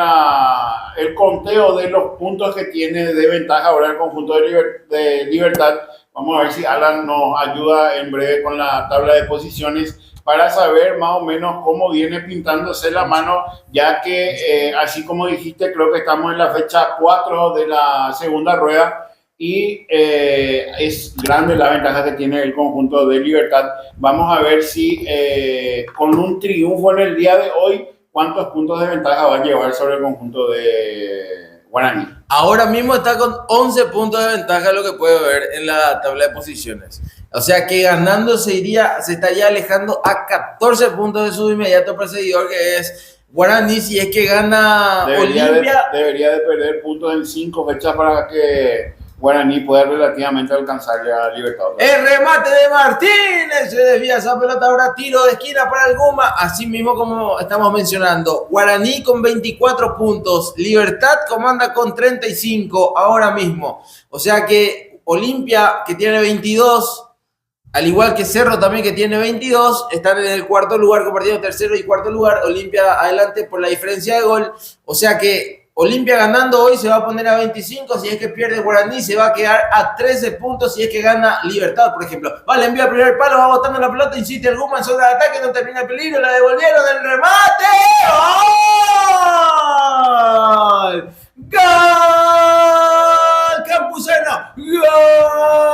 el conteo de los puntos que tiene de ventaja ahora el conjunto de Libertad. Vamos a ver si Alan nos ayuda en breve con la tabla de posiciones para saber más o menos cómo viene pintándose la mano, ya que así como dijiste, creo que estamos en la fecha 4 de la segunda rueda. Y es grande la ventaja que tiene el conjunto de Libertad. Vamos a ver si con un triunfo en el día de hoy, cuántos puntos de ventaja va a llevar sobre el conjunto de Guaraní. Ahora mismo está con 11 puntos de ventaja, lo que puede ver en la tabla de posiciones. O sea que ganando se estaría alejando a 14 puntos de su inmediato perseguidor, que es Guaraní. Si es que gana Olimpia, debería de perder puntos en 5 fechas para que Guaraní puede relativamente alcanzarle a Libertad. El remate de Martínez, se desvía esa pelota, ahora tiro de esquina para el Guma, así mismo como estamos mencionando. Guaraní con 24 puntos, Libertad comanda con 35 ahora mismo. O sea que Olimpia, que tiene 22, al igual que Cerro también, que tiene 22, están en el cuarto lugar, compartiendo tercero y cuarto lugar. Olimpia adelante por la diferencia de gol. O sea que Olimpia ganando hoy se va a poner a 25, si es que pierde Guaraní se va a quedar a 13 puntos si es que gana Libertad, por ejemplo. Vale, envía al primer palo, va botando la pelota, insiste el Guma en zona de ataque, no termina el peligro, la devolvieron, el remate. ¡Gol! ¡Gol! Campuzano, ¡gol!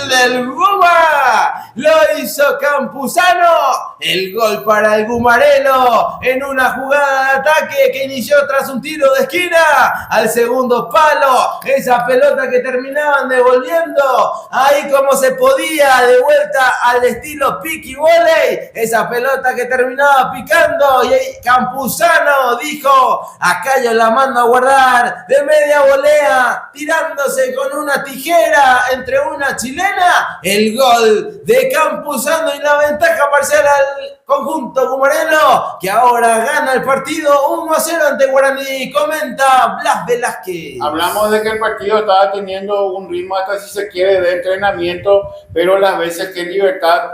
Del Guma, lo hizo Campuzano, el gol para el Gumarelo en una jugada de ataque que inició tras un tiro de esquina al segundo palo, esa pelota que terminaban devolviendo ahí como se podía, de vuelta al estilo piqui voley, esa pelota que terminaba picando y Campuzano dijo, acá yo la mando a guardar, de media volea, tirándose con una tijera entre una chilena, el gol de Campuzano y la ventaja parcial al conjunto gumarelo, que ahora gana el partido 1-0 ante Guaraní. Comenta Blas Velázquez. Hablamos de que el partido estaba teniendo un ritmo, hasta si se quiere, de entrenamiento, pero las veces que Libertad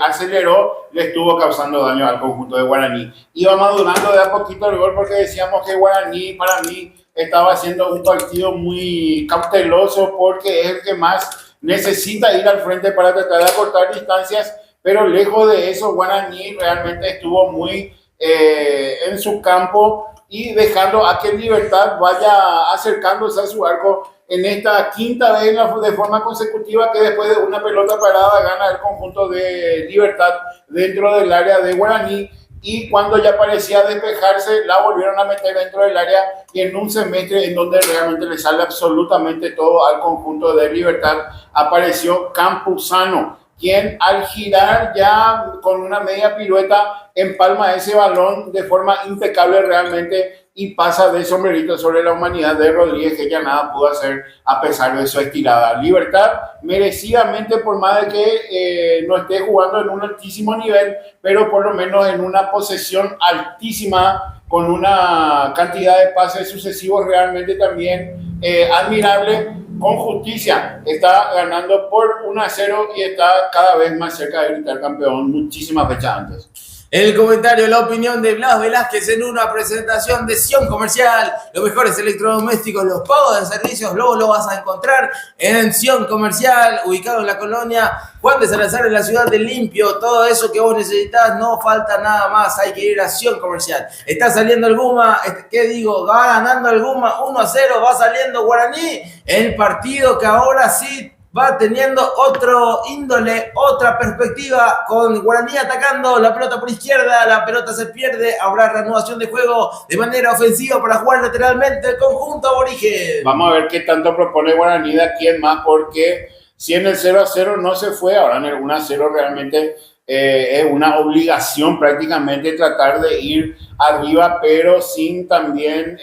aceleró, le estuvo causando daño al conjunto de Guaraní. Iba madurando de a poquito el gol, porque decíamos que Guaraní, para mí, estaba haciendo un partido muy cauteloso, porque es el que más necesita ir al frente para tratar de acortar distancias, pero lejos de eso, Guaraní realmente estuvo muy en su campo y dejando a que Libertad vaya acercándose a su arco en esta quinta vez de forma consecutiva que después de una pelota parada gana el conjunto de Libertad dentro del área de Guaraní, y cuando ya parecía despejarse la volvieron a meter dentro del área, y en un semestre en donde realmente le sale absolutamente todo al conjunto de Libertad apareció Campuzano, quien al girar ya con una media pirueta empalma ese balón de forma impecable realmente y pasa de sombrerito sobre la humanidad de Rodríguez, que ya nada pudo hacer a pesar de su estirada. Libertad merecidamente, por más de que no esté jugando en un altísimo nivel, pero por lo menos en una posesión altísima, con una cantidad de pases sucesivos realmente también admirable. Con justicia está ganando por 1-0 y está cada vez más cerca de gritar campeón muchísimas fechas antes. El comentario, la opinión de Blas Velázquez en una presentación de Sion Comercial. Los mejores electrodomésticos, los pagos de servicios, luego lo vas a encontrar en Sion Comercial, ubicado en la colonia Juan de Salazar, en la ciudad de Limpio. Todo eso que vos necesitas, no falta nada más. Hay que ir a Sion Comercial. Está saliendo el Guma, ¿qué digo? Va ganando el Guma 1-0, va saliendo Guaraní. El partido que ahora sí va teniendo otro índole, otra perspectiva, con Guaraní atacando la pelota por izquierda, la pelota se pierde, habrá reanudación de juego de manera ofensiva para jugar lateralmente el conjunto aborigen. Vamos a ver qué tanto propone Guaraní de aquí en más, porque si en el 0-0 no se fue, ahora en el 1-0 realmente es una obligación prácticamente tratar de ir arriba, pero sin también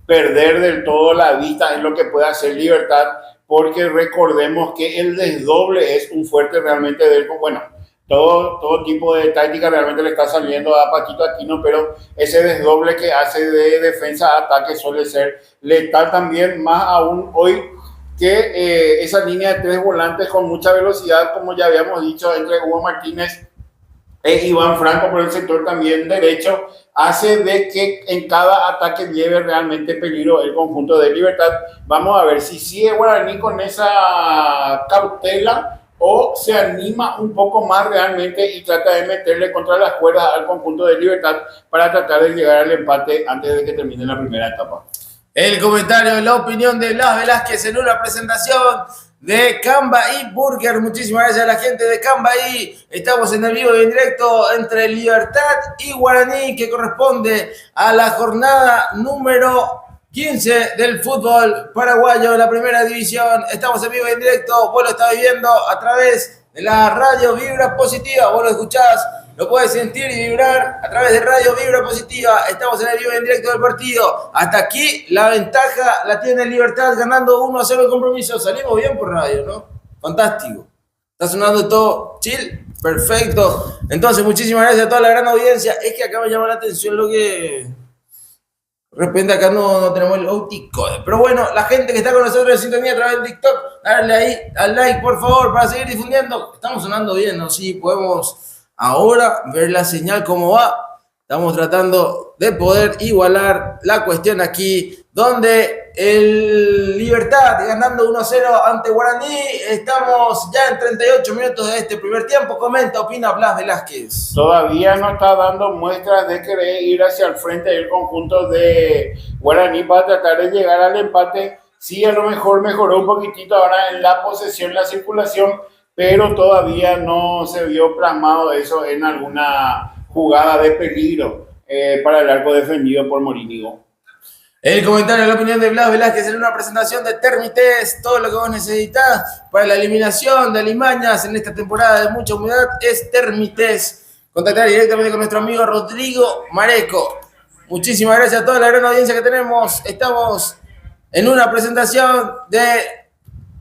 perder del todo la vista en lo que puede hacer Libertad, porque recordemos que el desdoble es un fuerte realmente de él. Bueno, todo tipo de táctica realmente le está saliendo a Paquito Aquino, pero ese desdoble que hace de defensa a ataque suele ser letal también, más aún hoy que esa línea de 3 volantes con mucha velocidad, como ya habíamos dicho, entre Hugo Martínez e Iván Franco por el sector también derecho, hace de que en cada ataque lleve realmente peligro el conjunto de Libertad. Vamos a ver si sigue Guaraní con esa cautela o se anima un poco más realmente y trata de meterle contra las cuerdas al conjunto de Libertad para tratar de llegar al empate antes de que termine la primera etapa. El comentario, la opinión de Blas Velázquez en una presentación de Cambaí Burger. Muchísimas gracias a la gente de Cambaí. Estamos en el vivo y en directo entre Libertad y Guaraní, que corresponde a la jornada número 15 del fútbol paraguayo de la primera división. Estamos en vivo y en directo. Vos lo estás viviendo a través de la radio Vibra Positiva. Vos lo escuchás, lo puedes sentir y vibrar a través de Radio Vibra Positiva. Estamos en el vivo y en directo del partido. Hasta aquí la ventaja la tiene Libertad, ganando 1-0 el compromiso. Salimos bien por radio, ¿no? Fantástico. Está sonando todo chill, perfecto. Entonces, muchísimas gracias a toda la gran audiencia. Es que acá me llama la atención lo que... De repente acá no tenemos el OT-code. Pero bueno, la gente que está con nosotros en sintonía a través del TikTok, darle ahí al like, por favor, para seguir difundiendo. Estamos sonando bien, ¿no? Sí, podemos ahora ver la señal cómo va. Estamos tratando de poder igualar la cuestión aquí, donde el Libertad ganando 1-0 ante Guaraní. Estamos ya en 38 minutos de este primer tiempo. Comenta, opina Blas Velázquez. Todavía no está dando muestras de querer ir hacia el frente del conjunto de Guaraní para tratar de llegar al empate. Sí, a lo mejor mejoró un poquitito ahora en la posesión, la circulación, pero todavía no se vio plasmado eso en alguna jugada de peligro para el arco defendido por Morínigo. El comentario, la opinión de Blas Velázquez en una presentación de Termitest. Todo lo que vos necesitas para la eliminación de alimañas en esta temporada de mucha humedad es Termitest. Contactar directamente con nuestro amigo Rodrigo Mareco. Muchísimas gracias a toda la gran audiencia que tenemos. Estamos en una presentación de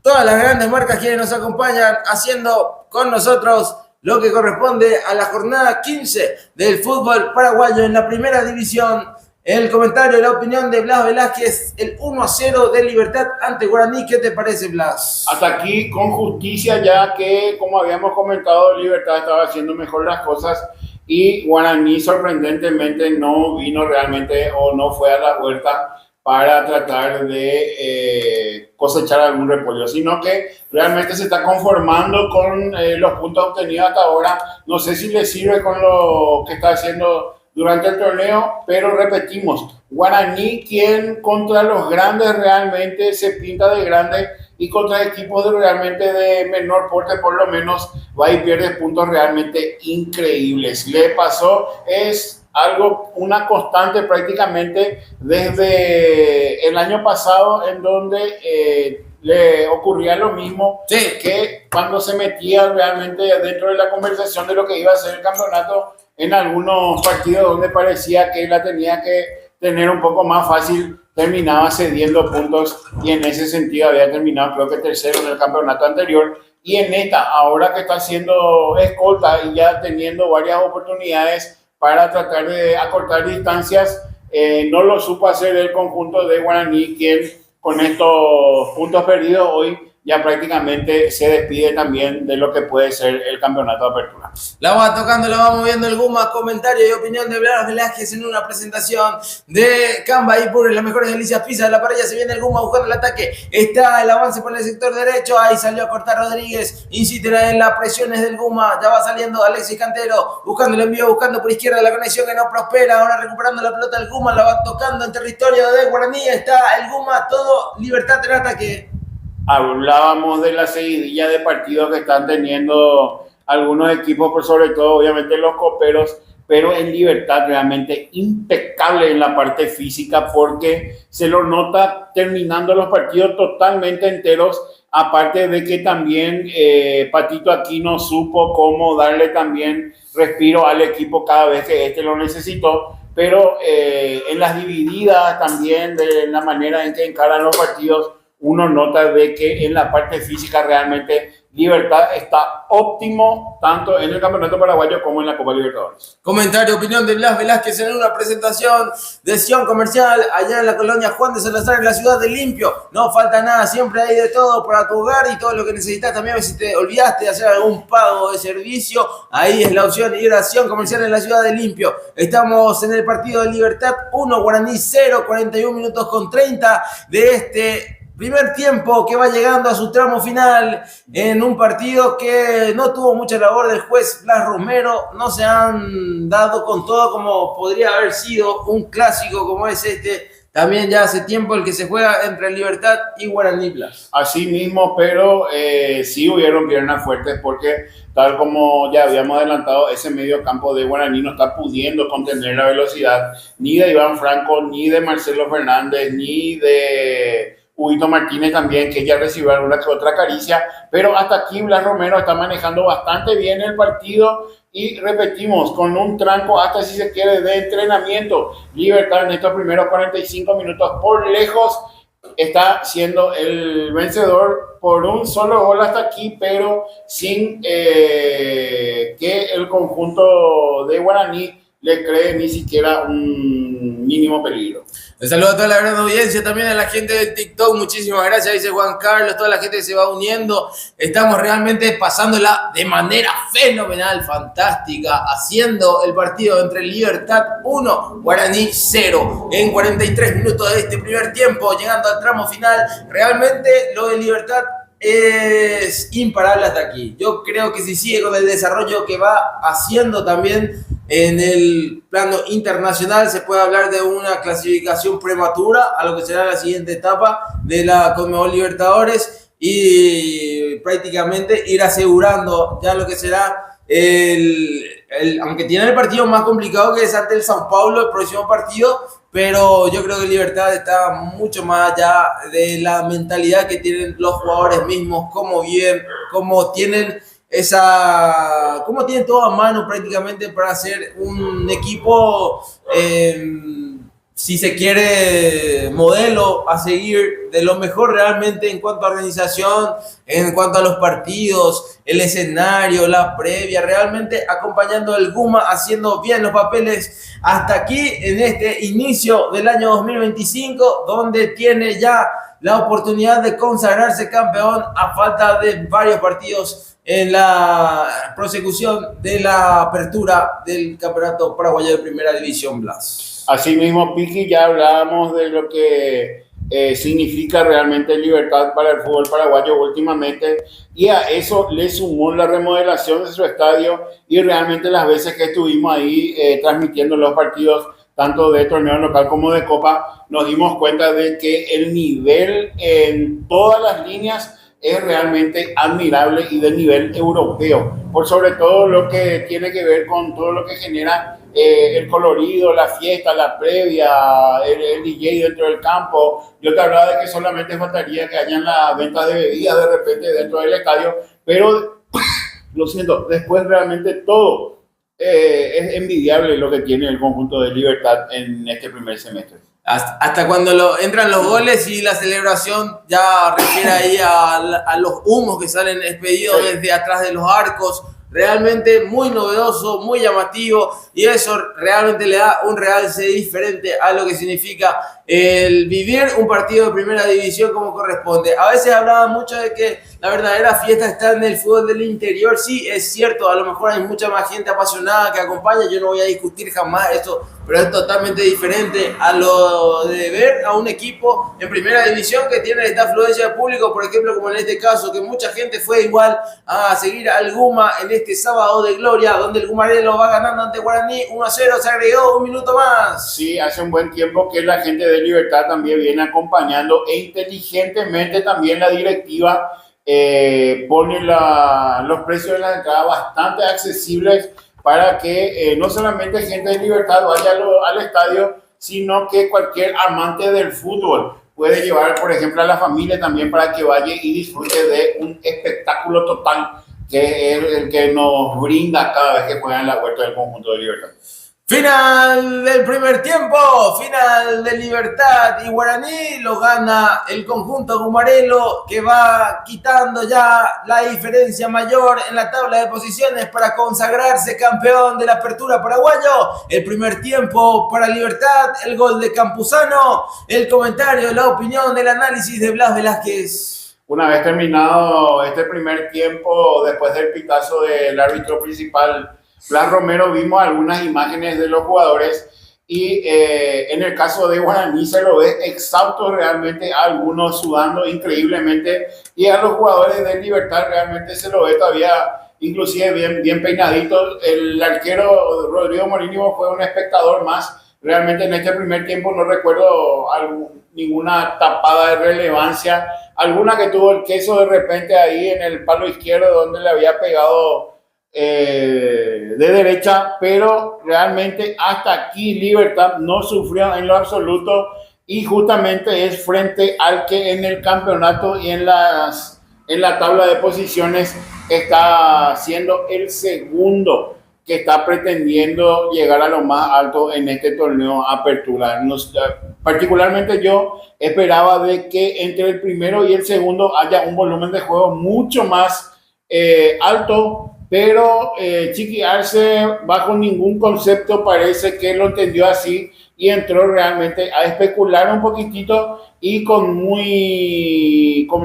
todas las grandes marcas quienes nos acompañan haciendo con nosotros lo que corresponde a la jornada 15 del fútbol paraguayo en la primera división. El comentario y la opinión de Blas Velázquez, el 1-0 de Libertad ante Guaraní. ¿Qué te parece, Blas? Hasta aquí con justicia, ya que, como habíamos comentado, Libertad estaba haciendo mejor las cosas y Guaraní sorprendentemente no vino realmente o no fue a la vuelta para tratar de cosechar algún repollo, sino que realmente se está conformando con los puntos obtenidos hasta ahora. No sé si le sirve con lo que está haciendo durante el torneo, pero repetimos, Guaraní, quien contra los grandes realmente se pinta de grande, y contra equipos realmente de menor porte por lo menos va y pierde puntos realmente increíbles. Le pasó, es algo, una constante prácticamente desde el año pasado, en donde le ocurría lo mismo, Sí. que cuando se metía realmente dentro de la conversación de lo que iba a ser el campeonato, en algunos partidos donde parecía que la tenía que tener un poco más fácil, terminaba cediendo puntos, y en ese sentido había terminado creo que tercero en el campeonato anterior, y en esta, ahora que está haciendo escolta y ya teniendo varias oportunidades para tratar de acortar distancias, no lo supo hacer el conjunto de Guaraní, quien con estos puntos perdidos hoy ya prácticamente se despide también de lo que puede ser el campeonato de apertura. La va tocando, la vamos viendo el Guma. Comentario y opinión de Blas Velázquez en una presentación de Camba y por las mejores delicias pizza de la parrilla. Se viene el Guma buscando el ataque. Está el avance por el sector derecho. Ahí salió a cortar Rodríguez. Insisten en las presiones del Guma. Ya va saliendo Alexis Cantero. Buscando el envío, buscando por izquierda la conexión que no prospera. Ahora recuperando la pelota del Guma. La va tocando en territorio de Guaraní. Está el Guma. Todo libertad en ataque. Hablábamos de la seguidilla de partidos que están teniendo algunos equipos, por sobre todo obviamente los coperos, pero en Libertad realmente impecable en la parte física, porque se lo nota terminando los partidos totalmente enteros, aparte de que también Patito Aquino supo cómo darle también respiro al equipo cada vez que este lo necesitó, pero en las divididas también, de la manera en que encaran los partidos, uno nota de que en la parte física realmente Libertad está óptimo, tanto en el Campeonato Paraguayo como en la Copa Libertadores. Comentario, opinión de Blas Velázquez en una presentación de Sion Comercial allá en la colonia Juan de Salazar, en la ciudad de Limpio. No falta nada, siempre hay de todo para tu hogar y todo lo que necesitas. También si te olvidaste de hacer algún pago de servicio, ahí es la opción, ir a Sion Comercial en la ciudad de Limpio. Estamos en el partido de Libertad 1, Guaraní 0, 41 minutos con 30 de este primer tiempo, que va llegando a su tramo final en un partido que no tuvo mucha labor del juez Blas Romero. No se han dado con todo como podría haber sido un clásico como es este. También ya hace tiempo el que se juega entre Libertad y Guaraní Blas. Así mismo, pero sí hubieron piernas fuertes, porque tal como ya habíamos adelantado, ese medio campo de Guaraní no está pudiendo contener la velocidad ni de Iván Franco, ni de Marcelo Fernández, ni de Huito Martínez también, que ya recibió alguna que otra caricia, pero hasta aquí Blas Romero está manejando bastante bien el partido, y repetimos, con un tranco hasta, si se quiere, de entrenamiento. Libertad en estos primeros 45 minutos por lejos está siendo el vencedor por un solo gol hasta aquí, pero sin que el conjunto de Guaraní le cree ni siquiera un mínimo peligro. Un saludo a toda la gran audiencia, también a la gente de TikTok, muchísimas gracias, dice Juan Carlos, toda la gente que se va uniendo. Estamos realmente pasándola de manera fenomenal, fantástica, haciendo el partido entre Libertad 1, Guaraní 0, en 43 minutos de este primer tiempo, llegando al tramo final. Realmente lo de Libertad es imparable hasta aquí. Yo creo que si sigue con el desarrollo que va haciendo también en el plano internacional, se puede hablar de una clasificación prematura a lo que será la siguiente etapa de la Conmebol Libertadores, y prácticamente ir asegurando ya lo que será aunque tiene el partido más complicado, que es ante el São Paulo el próximo partido, pero yo creo que Libertad está mucho más allá de la mentalidad que tienen los jugadores mismos, cómo tienen todo a mano prácticamente para hacer un equipo, si se quiere, modelo a seguir, de lo mejor realmente en cuanto a organización, en cuanto a los partidos, el escenario, la previa, realmente acompañando al Guma, haciendo bien los papeles hasta aquí en este inicio del año 2025, donde tiene ya la oportunidad de consagrarse campeón a falta de varios partidos en la prosecución de la apertura del Campeonato Paraguayo de Primera División, Blas. Asimismo, Piqui, ya hablábamos de lo que significa realmente Libertad para el fútbol paraguayo últimamente, y a eso le sumó la remodelación de su estadio y realmente las veces que estuvimos ahí transmitiendo los partidos tanto de torneo local como de copa, nos dimos cuenta de que el nivel en todas las líneas es realmente admirable y de nivel europeo, por sobre todo lo que tiene que ver con todo lo que genera el colorido, la fiesta, la previa, el DJ dentro del campo. Yo te hablaba de que solamente faltaría que hayan las ventas de bebidas de repente dentro del estadio, pero lo siento, después realmente todo es envidiable lo que tiene el conjunto de Libertad en este primer semestre. Hasta cuando entran los goles y la celebración ya refiere ahí a los humos que salen expedidos desde atrás de los arcos. Realmente muy novedoso, muy llamativo, y eso realmente le da un realce diferente a lo que significa el vivir un partido de primera división como corresponde. A veces hablaba mucho de que la verdadera fiesta está en el fútbol del interior. Sí, es cierto, a lo mejor hay mucha más gente apasionada que acompaña, yo no voy a discutir jamás eso, pero es totalmente diferente a lo de ver a un equipo en primera división que tiene esta afluencia de público, por ejemplo, como en este caso, que mucha gente fue igual a seguir al Guma en este sábado de gloria, donde el Gumarelo va ganando ante Guaraní 1-0, se agregó un minuto más. Sí, hace un buen tiempo que la gente de Libertad también viene acompañando, e inteligentemente también la directiva pone los precios de la entrada bastante accesibles para que no solamente gente de Libertad vaya al estadio, sino que cualquier amante del fútbol puede llevar, por ejemplo, a la familia también para que vaya y disfrute de un espectáculo total que es el que nos brinda cada vez que juegan la vuelta del conjunto de Libertad. Final del primer tiempo, final de Libertad y Guaraní, lo gana el conjunto Gumarelo, que va quitando ya la diferencia mayor en la tabla de posiciones para consagrarse campeón de la Apertura Paraguayo. El primer tiempo para Libertad, el gol de Campuzano, el comentario, la opinión, el análisis de Blas Velázquez. Una vez terminado este primer tiempo, después del pitazo del árbitro principal Blas Romero, vimos algunas imágenes de los jugadores y en el caso de Guaraní se lo ve exhausto realmente, a algunos sudando increíblemente, y a los jugadores de Libertad realmente se lo ve todavía inclusive bien peinadito. El arquero Rodrigo Morínigo fue un espectador más. Realmente en este primer tiempo no recuerdo ninguna tapada de relevancia, alguna que tuvo el queso de repente ahí en el palo izquierdo donde le había pegado de derecha, pero realmente hasta aquí Libertad no sufrió en lo absoluto, y justamente es frente al que en el campeonato y en la tabla de posiciones está siendo el segundo que está pretendiendo llegar a lo más alto en este torneo Apertura. Particularmente yo esperaba de que entre el primero y el segundo haya un volumen de juego mucho más alto, pero Chiqui Arce bajo ningún concepto parece que lo entendió así y entró realmente a especular un poquitito y con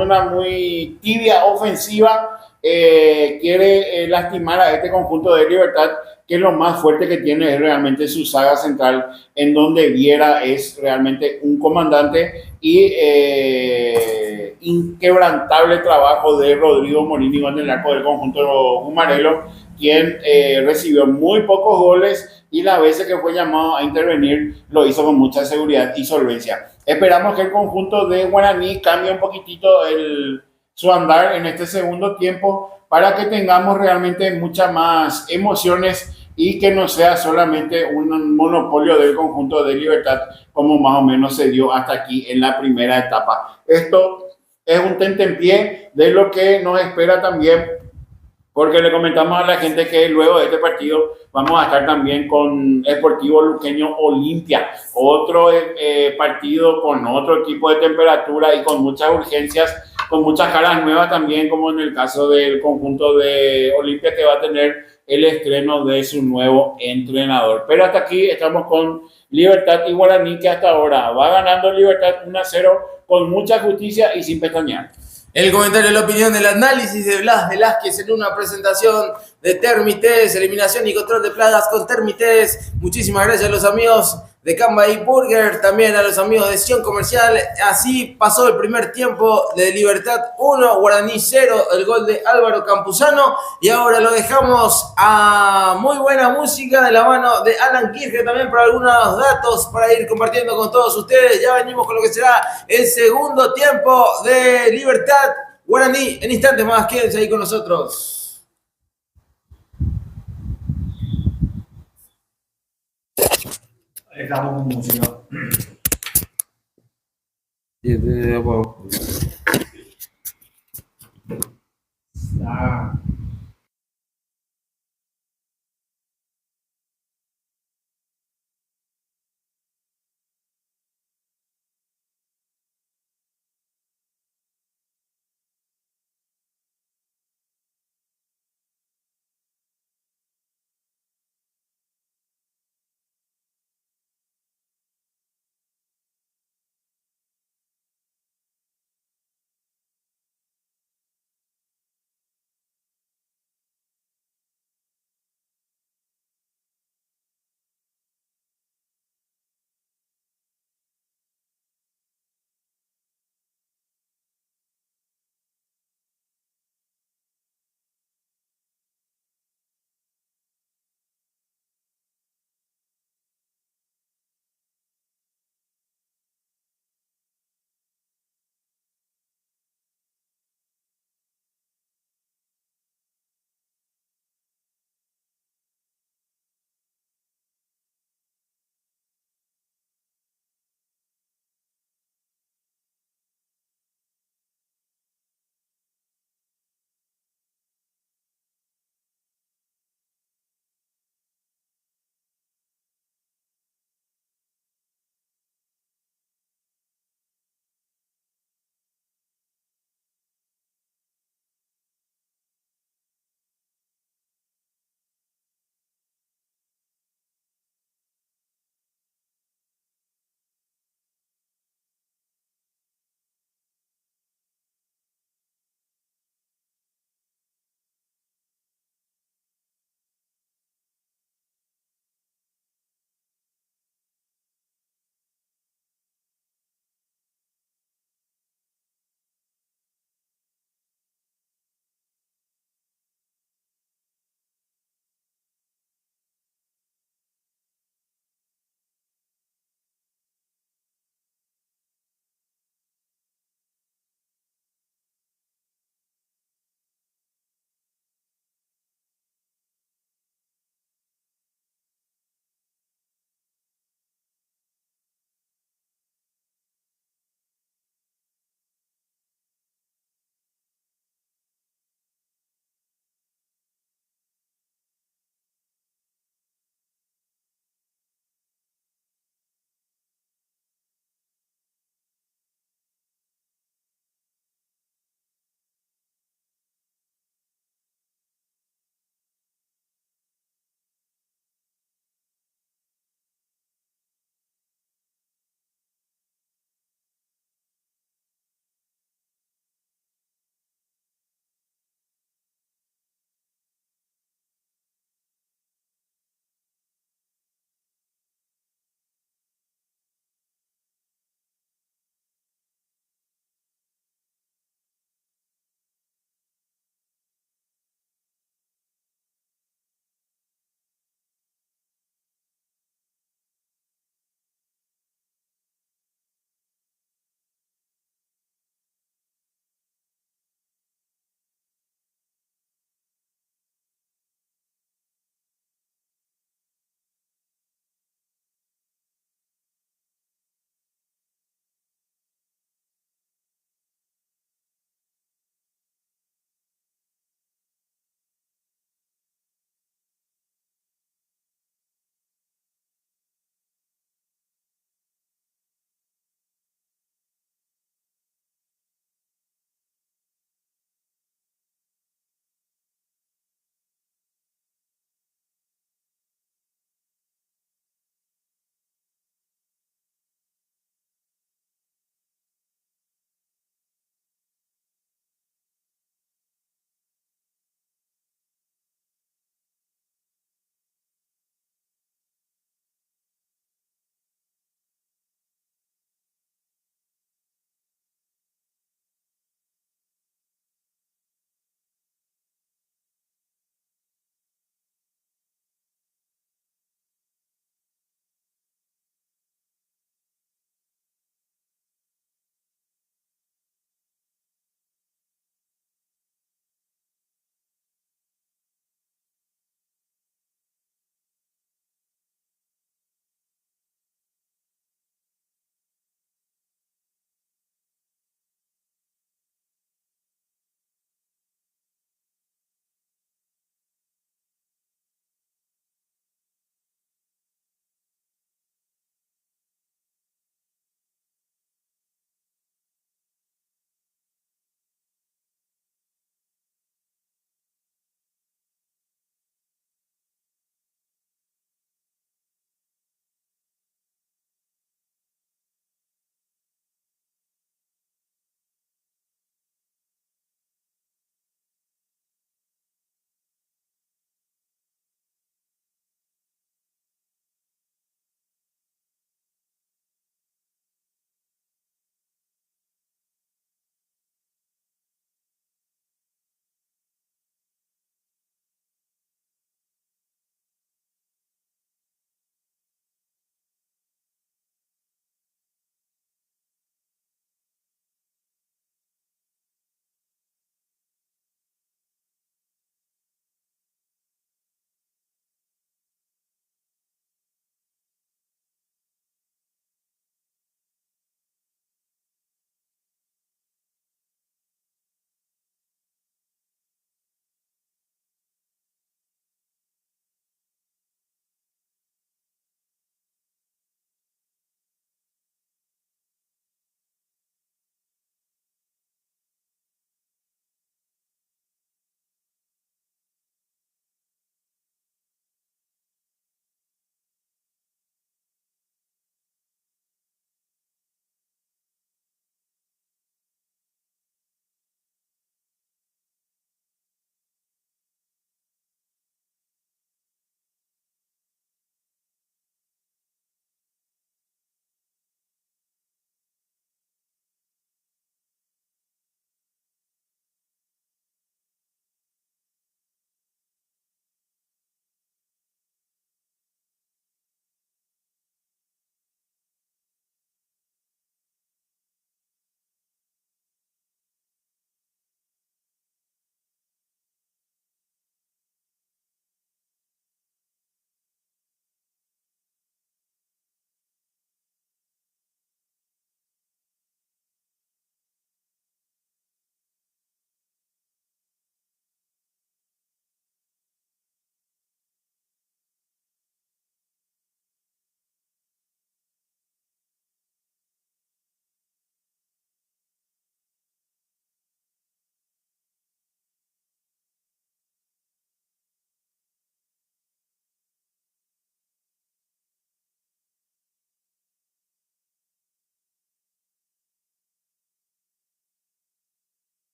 una muy tibia ofensiva quiere lastimar a este conjunto de Libertad, que lo más fuerte que tiene es realmente su saga central, en donde Viera es realmente un comandante, y inquebrantable trabajo de Rodrigo Morínigo en el arco del conjunto Gumarelo, quien recibió muy pocos goles y las veces que fue llamado a intervenir lo hizo con mucha seguridad y solvencia. Esperamos que el conjunto de Guaraní cambie un poquitito su andar en este segundo tiempo para que tengamos realmente muchas más emociones y que no sea solamente un monopolio del conjunto de Libertad como más o menos se dio hasta aquí en la primera etapa. Esto es un tentempié de lo que nos espera también, porque le comentamos a la gente que luego de este partido vamos a estar también con Sportivo Luqueño Olimpia, otro partido con otro tipo de temperatura y con muchas urgencias, con muchas caras nuevas también, como en el caso del conjunto de Olimpia, que va a tener el estreno de su nuevo entrenador. Pero hasta aquí estamos con Libertad y Guaraní, que hasta ahora va ganando Libertad 1-0 con mucha justicia y sin pestañear. El comentario, la opinión, el análisis de Blas Velázquez en una presentación de Termites, eliminación y control de plagas con Termites. Muchísimas gracias a los amigos de Cambay Burger, también a los amigos de Sion Comercial. Así pasó el primer tiempo de Libertad 1, Guaraní 0, el gol de Álvaro Campuzano. Y ahora lo dejamos a muy buena música de la mano de Alan Kirke también para algunos datos para ir compartiendo con todos ustedes. Ya venimos con lo que será el segundo tiempo de Libertad Guaraní. En instantes más, quédense ahí con nosotros. Estamos con música.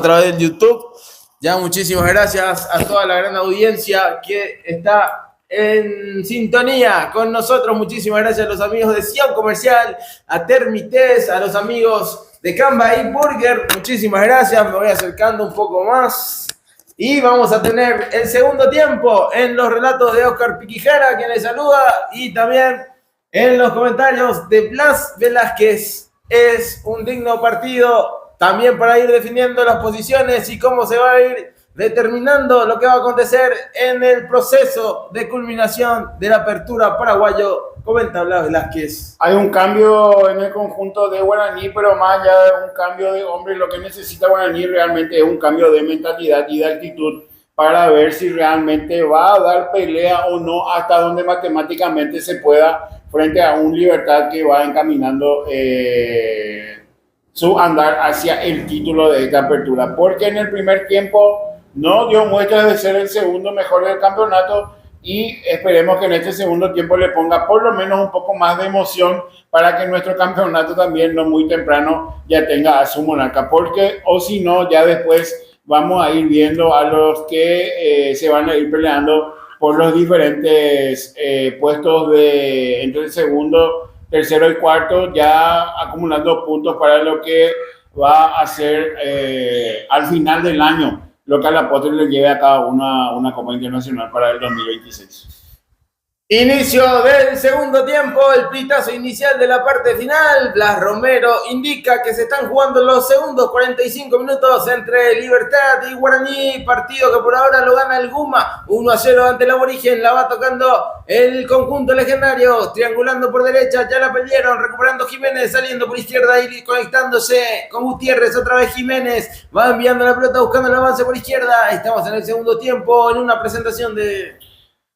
a través del YouTube. Ya muchísimas gracias a toda la gran audiencia que está en sintonía con nosotros. Muchísimas gracias a los amigos de Sion Comercial, a Termites, a los amigos de Cambay Burger. Muchísimas gracias. Me voy acercando un poco más. Y vamos a tener el segundo tiempo en los relatos de Oscar Piquijara, quien les saluda, y también en los comentarios de Blas Velázquez. Es un digno partido también para ir definiendo las posiciones y cómo se va a ir determinando lo que va a acontecer en el proceso de culminación de la apertura paraguayo. Comenta Blas Velázquez. Hay un cambio en el conjunto de Guaraní, pero más allá de un cambio de hombre, lo que necesita Guaraní realmente es un cambio de mentalidad y de actitud para ver si realmente va a dar pelea o no hasta donde matemáticamente se pueda frente a un Libertad que va encaminando su andar hacia el título de esta apertura, porque en el primer tiempo no dio muestras de ser el segundo mejor del campeonato y esperemos que en este segundo tiempo le ponga por lo menos un poco más de emoción para que nuestro campeonato también no muy temprano ya tenga a su monarca, porque o si no ya después vamos a ir viendo a los que se van a ir peleando por los diferentes puestos de entre el segundo, tercero y cuarto, ya acumulando puntos para lo que va a ser al final del año, lo que a la postre le lleve a cada una Copa Internacional para el 2026. Inicio del segundo tiempo, el pitazo inicial de la parte final. Blas Romero indica que se están jugando los segundos 45 minutos entre Libertad y Guaraní, partido que por ahora lo gana el Guma 1-0 ante el Aborigen. La va tocando el conjunto legendario, triangulando por derecha, ya la perdieron, recuperando Jiménez, saliendo por izquierda y conectándose con Gutiérrez, otra vez Jiménez, va enviando la pelota buscando el avance por izquierda. Estamos en el segundo tiempo en una presentación de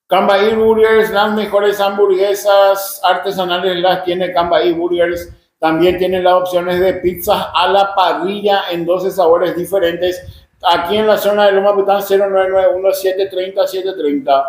Cambay Burgers, las mejores hamburguesas artesanales las tiene Cambay Burgers. También tiene las opciones de pizzas a la parrilla en 12 sabores diferentes. Aquí en la zona de Loma Pután, 0991-730-730.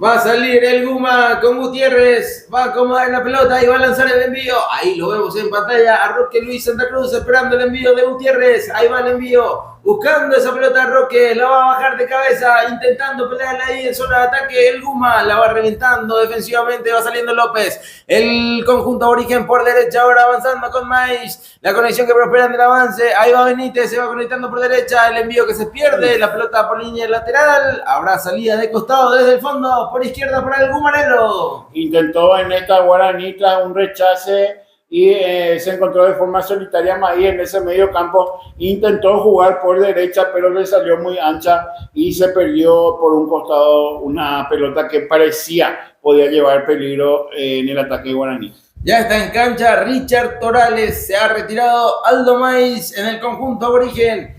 Va a salir el Guma con Gutiérrez, va a acomodar la pelota y va a lanzar el envío. Ahí lo vemos en pantalla a Roque Luis Santa Cruz esperando el envío de Gutiérrez. Ahí va el envío, buscando esa pelota Roque, la va a bajar de cabeza, intentando pelearla ahí en zona de ataque. El Guma la va reventando defensivamente, va saliendo López. El conjunto Aborigen por derecha, ahora avanzando con Mais. La conexión que prosperan del avance, ahí va Benítez, se va conectando por derecha. El envío que se pierde, la pelota por línea lateral. Habrá salida de costado desde el fondo. Por izquierda para el Gumarelo. Intentó en esta Guaraní tras un rechace y se encontró de forma solitaria Maí en ese medio campo. Intentó jugar por derecha, pero le salió muy ancha y se perdió por un costado una pelota que parecía podía llevar peligro en el ataque de Guaraní. Ya está en cancha Richard Torales, se ha retirado Aldo Maiz en el conjunto Aborigen.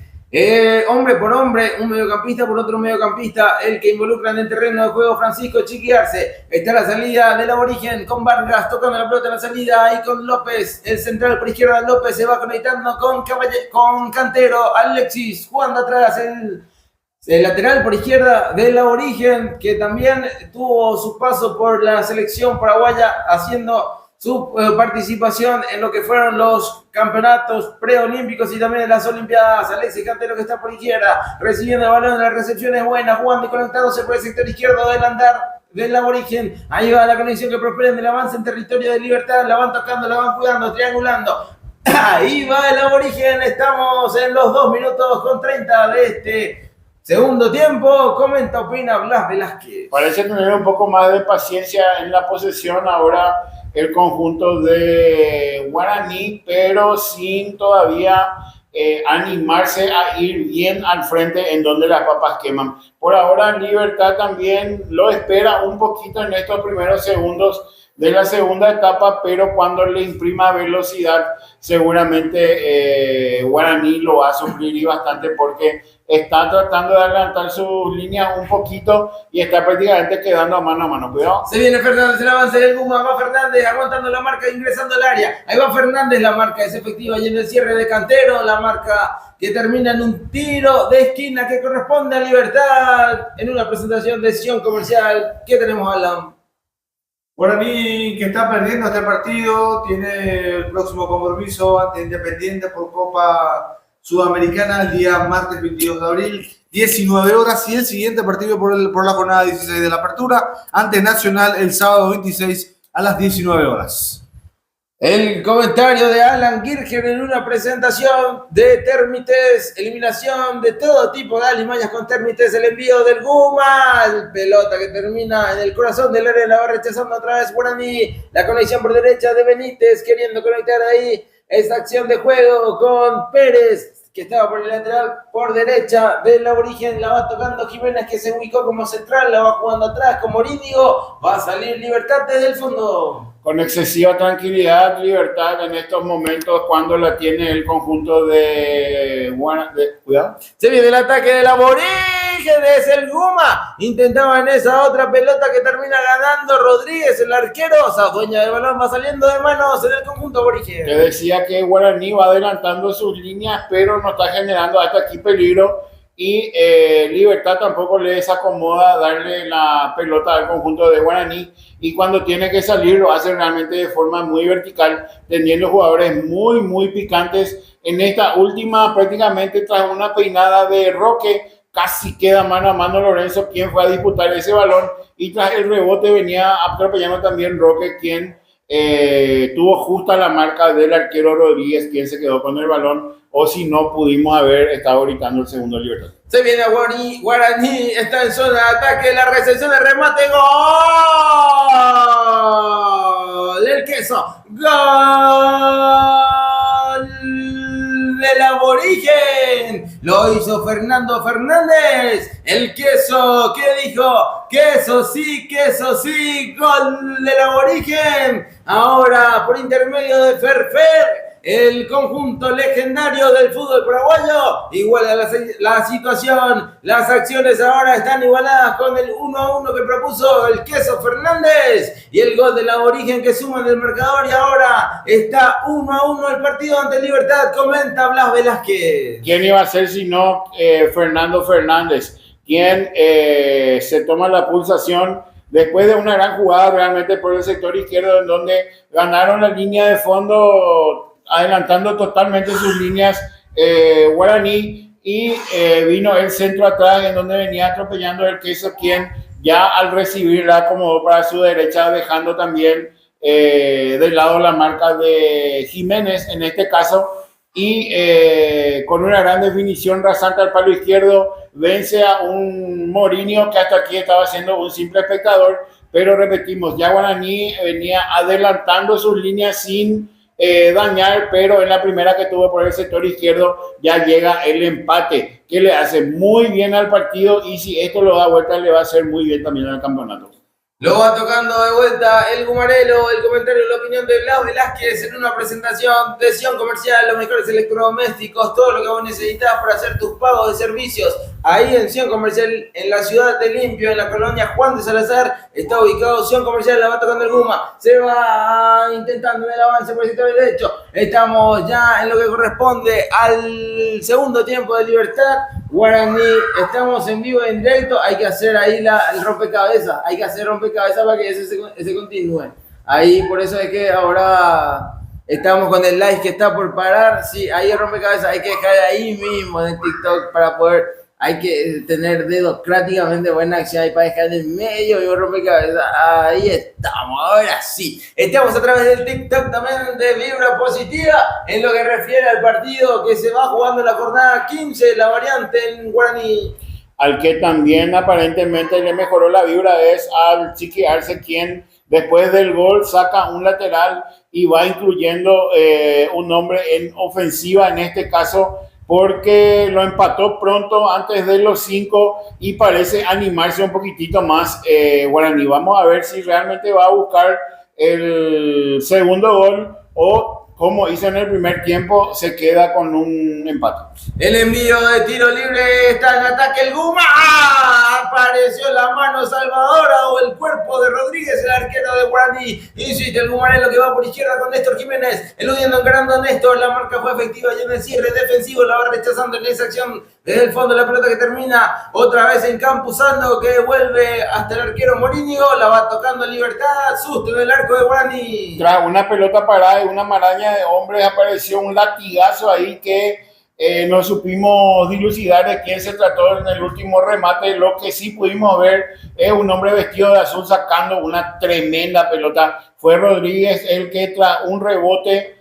Hombre por hombre, un mediocampista por otro mediocampista, el que involucra en el terreno de juego Francisco Chiquiarse. Está la salida del Aborigen con Vargas tocando la pelota en la salida, ahí con López, el central por izquierda. López se va conectando con Cantero, Alexis jugando atrás, el lateral por izquierda del Aborigen, que también tuvo su paso por la selección paraguaya haciendo su participación en lo que fueron los campeonatos preolímpicos y también en las olimpiadas. Alexis Cantero, que está por izquierda, recibiendo el balón, la recepción es buena, jugando y conectándose por el sector izquierdo del andar del Aborigen. Ahí va la conexión que prospera en el avance en territorio de Libertad, la van tocando, la van cuidando, triangulando. Ahí va el Aborigen, estamos en los 2 minutos con 30 de este segundo tiempo. Comenta, opina Blas Velázquez. Parece tener un poco más de paciencia en la posesión ahora el conjunto de Guaraní, pero sin todavía animarse a ir bien al frente en donde las papas queman. Por ahora Libertad también lo espera un poquito en estos primeros segundos de la segunda etapa, pero cuando le imprima velocidad seguramente Guaraní lo va a sufrir y bastante, porque está tratando de adelantar sus líneas un poquito y está prácticamente quedando a mano. Cuidado. Se viene Fernández, el avance del Guma, va Fernández aguantando la marca, ingresando al área. Ahí va Fernández, la marca es efectiva y en el cierre de Cantero, la marca que termina en un tiro de esquina que corresponde a Libertad en una presentación de Sion Comercial. ¿Qué tenemos, Alan? Guaraní, que está perdiendo este partido, tiene el próximo compromiso ante Independiente por Copa Sudamericana el día martes 22 de abril, 19 horas, y el siguiente partido por la jornada 16 de la apertura ante Nacional el sábado 26 a las 19 horas. El comentario de Alan Kircher en una presentación de Térmites, eliminación de todo tipo de alimañas con Térmites, el envío del Guma, el pelota que termina en el corazón del área, la va rechazando otra vez Guaraní, la conexión por derecha de Benítez, queriendo conectar ahí esta acción de juego con Pérez, que estaba por el lateral por derecha del Aborigen, la va tocando Jiménez, que se ubicó como central, la va jugando atrás como Morínigo, va a salir Libertad desde el fondo. Con excesiva tranquilidad, Libertad en estos momentos cuando la tiene el conjunto de cuidado. Se viene el ataque del Aborigen, es el Guma. Intentaba en esa otra pelota que termina ganando Rodríguez, el arquero. Se adueña del balón, va saliendo de manos en el conjunto Aborigen. Te decía que Guaraní va adelantando sus líneas, pero no está generando hasta aquí peligro. Y Libertad tampoco le desacomoda darle la pelota al conjunto de Guaraní, y cuando tiene que salir lo hace realmente de forma muy vertical, teniendo jugadores muy picantes. En esta última, prácticamente tras una peinada de Roque, casi queda mano a mano Lorenzo, quien fue a disputar ese balón, y tras el rebote venía atropellando también Roque, quien tuvo justa la marca del arquero Rodríguez, quien se quedó con el balón, o si no pudimos haber estado gritando el segundo Libertad. Se viene Guaraní, está en zona de ataque, la recepción de remate, gol del Queso, gol del Aborigen, lo hizo Fernando Fernández, el Queso, ¿qué dijo? Queso sí, gol del Aborigen, ahora por intermedio de Ferfer, el conjunto legendario del fútbol paraguayo iguala la situación. Las acciones ahora están igualadas con el 1-1 que propuso el Queso Fernández y el gol del Aborigen que suma en el marcador, y ahora está 1-1 el partido ante Libertad. Comenta Blas Velázquez. ¿Quién iba a ser si no Fernando Fernández, quien se toma la pulsación después de una gran jugada realmente por el sector izquierdo, en donde ganaron la línea de fondo, adelantando totalmente sus líneas Guaraní, y vino el centro atrás, en donde venía atropellando el Queso, quien ya al recibir la acomodó para su derecha, dejando también de lado la marca de Jiménez en este caso, y con una gran definición rasante al palo izquierdo vence a un Morínigo que hasta aquí estaba siendo un simple espectador. Pero repetimos, ya Guaraní venía adelantando sus líneas sin dañar, pero en la primera que tuvo por el sector izquierdo ya llega el empate, que le hace muy bien al partido, y si esto lo da vuelta le va a hacer muy bien también al campeonato. Lo va tocando de vuelta el Gumarelo, el comentario y la opinión de Blas Velázquez en una presentación de Sion Comercial, los mejores electrodomésticos, todo lo que vos necesitas para hacer tus pagos de servicios. Ahí en Sion Comercial, en la ciudad de Limpio, en la colonia Juan de Salazar, está ubicado Sion Comercial, la va tocando el Guma. Se va intentando en el avance por el sector derecho. Estamos ya en lo que corresponde al segundo tiempo de Libertad. Guaraní, estamos en vivo, en directo. Hay que hacer ahí el rompecabezas. Hay que hacer rompecabezas para que ese continúe. Ahí, por eso es que ahora estamos con el live que está por parar. Sí, ahí el rompecabezas hay que dejar ahí mismo en el TikTok para poder. Hay que tener dedos prácticamente buena acción ahí para dejar en el medio y un rompecabezas. Ahí estamos, ahora sí. Estamos a través del TikTok también de Vibra Positiva en lo que refiere al partido que se va jugando en la jornada 15, la variante en Guaraní. Al que también aparentemente le mejoró la vibra es al Chiqui Arce, quien después del gol saca un lateral y va incluyendo un hombre en ofensiva, en este caso, porque lo empató pronto antes de los 5 y parece animarse un poquitito más Guaraní. Vamos a ver si realmente va a buscar el segundo gol o, como hizo en el primer tiempo, se queda con un empate. El envío de tiro libre, está en ataque el Guma. Apareció la mano salvadora o el cuerpo de Rodríguez, el arquero de Guaraní. Insiste el Gumarelo que va por izquierda con Néstor Jiménez. Eludiendo, encarando a Néstor. La marca fue efectiva y en el cierre defensivo la va rechazando en esa acción. Desde el fondo la pelota que termina otra vez en Campuzano, que vuelve hasta el arquero Morínigo. La va tocando en Libertad. Susto en el arco de Guaraní. Tras una pelota parada y una maraña de hombres apareció un latigazo ahí que no supimos dilucidar de quién se trató en el último remate. Lo que sí pudimos ver es un hombre vestido de azul sacando una tremenda pelota. Fue Rodríguez el que tras un rebote,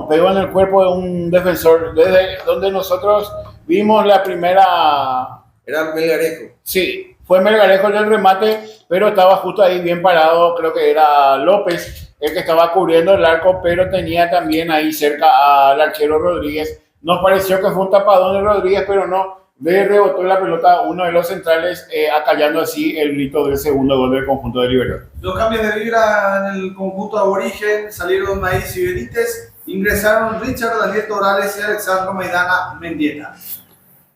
pegó en el cuerpo de un defensor, desde donde nosotros vimos la primera... Era Melgarejo. Sí, fue Melgarejo el remate, pero estaba justo ahí bien parado, creo que era López el que estaba cubriendo el arco, pero tenía también ahí cerca al arquero Rodríguez. Nos pareció que fue un tapadón de Rodríguez, pero no, le rebotó la pelota a uno de los centrales, acallando así el grito del segundo gol del conjunto de Libertad. Los cambios de vibra en el conjunto aborigen salieron Maíz y Benítez, ingresaron Richard Daniel Torales y Alexandro Maidana Mendieta.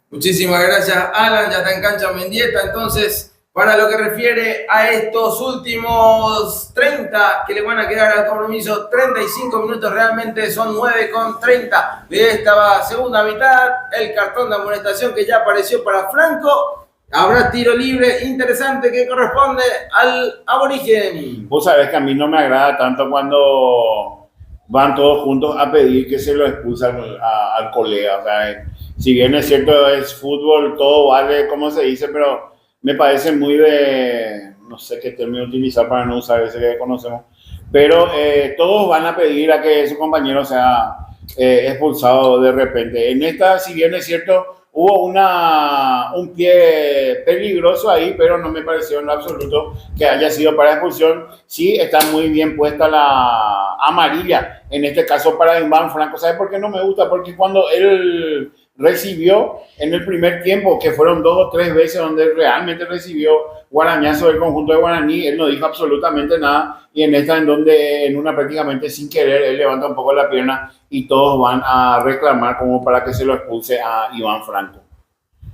Muchísimas gracias, Alan. Ya está en cancha Mendieta. Entonces, para lo que refiere a estos últimos 30 que le van a quedar al compromiso, 35 minutos realmente, son 9:30 de esta segunda mitad. El cartón de amonestación que ya apareció para Franco. Habrá tiro libre interesante que corresponde al aborigen. Vos sabés que a mí no me agrada tanto cuando van todos juntos a pedir que se lo expulsen al colega. O sea, si bien es cierto, es fútbol, todo vale, como se dice, pero me parece muy de, no sé qué término utilizar para no usar ese que conocemos, pero todos van a pedir a que su compañero sea expulsado de repente. En esta, si bien es cierto, hubo un pie peligroso ahí, pero no me pareció en lo absoluto que haya sido para expulsión. Sí, está muy bien puesta la amarilla, en este caso para Iván Franco. ¿Sabe por qué no me gusta? Porque cuando él recibió en el primer tiempo, que fueron 2 o 3 veces donde realmente recibió guarañazo del conjunto de Guaraní, él no dijo absolutamente nada, y en esta, en una prácticamente sin querer, él levanta un poco la pierna y todos van a reclamar como para que se lo expulse a Iván Franco.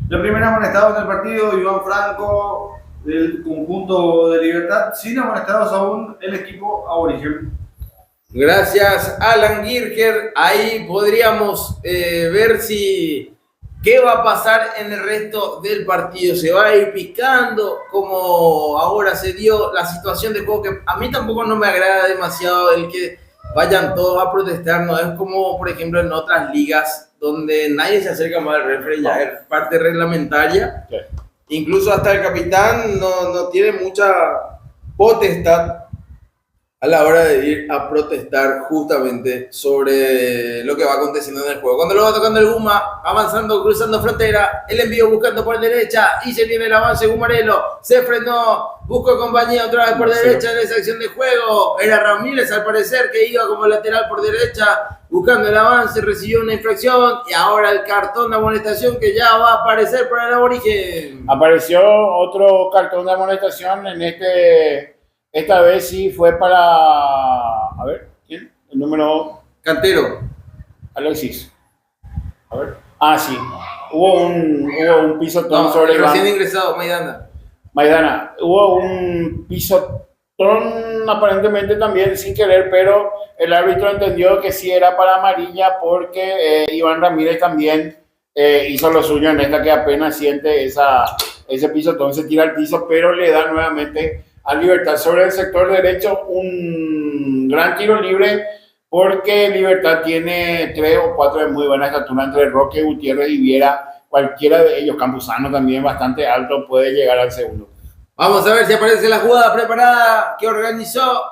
El primer amonestado en el partido, Iván Franco, del conjunto de Libertad, sin amonestados aún el equipo aborigen. Gracias, Alan Girger. Ahí podríamos ver qué va a pasar en el resto del partido. Se va a ir picando como ahora se dio la situación de juego, que a mí tampoco no me agrada demasiado el que vayan todos a protestar. No es como, por ejemplo, en otras ligas donde nadie se acerca más al referee, ya es parte reglamentaria. Sí. Incluso hasta el capitán no tiene mucha potestad a la hora de ir a protestar justamente sobre lo que va aconteciendo en el juego. Cuando lo va tocando el Guma, avanzando, cruzando frontera, el envío buscando por derecha, y se viene el avance Gumarelo, se frenó, buscó compañía otra vez por derecha en esa acción de juego. Era Ramírez al parecer que iba como lateral por derecha, buscando el avance, recibió una infracción, y ahora el cartón de amonestación que ya va a aparecer para el aborigen. Apareció otro cartón de amonestación esta vez sí fue para, a ver, ¿quién? El número... Cantero. Alexis. A ver. Sí. Hubo un pisotón sobre el recién ingresado, Maidana. Hubo un pisotón aparentemente también sin querer, pero el árbitro entendió que sí era para amarilla porque Iván Ramírez también hizo lo suyo en esta, que apenas siente ese pisotón, se tira al piso, pero le da nuevamente a Libertad sobre el sector derecho un gran tiro libre, porque Libertad tiene 3 o 4 de muy buena estatura entre Roque, Gutiérrez y Viera. Cualquiera de ellos, Campuzano también bastante alto, puede llegar al segundo. Vamos a ver si aparece la jugada preparada que organizó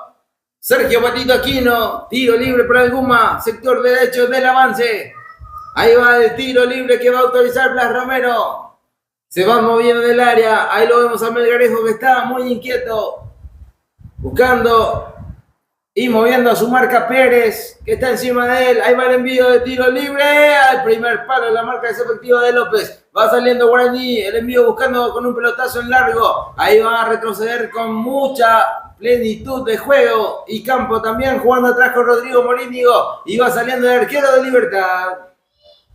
Sergio Patito Aquino. Tiro libre para el Guma, sector derecho del avance. Ahí va el tiro libre que va a autorizar Blas Romero. Se va moviendo del área, ahí lo vemos a Melgarejo que está muy inquieto, buscando y moviendo a su marca Pérez, que está encima de él. Ahí va el envío de tiro libre al primer palo de la marca desefectiva de López. Va saliendo Guaraní, el envío buscando con un pelotazo en largo. Ahí va a retroceder con mucha plenitud de juego y campo también, jugando atrás con Rodrigo Morínigo. Y va saliendo el arquero de Libertad.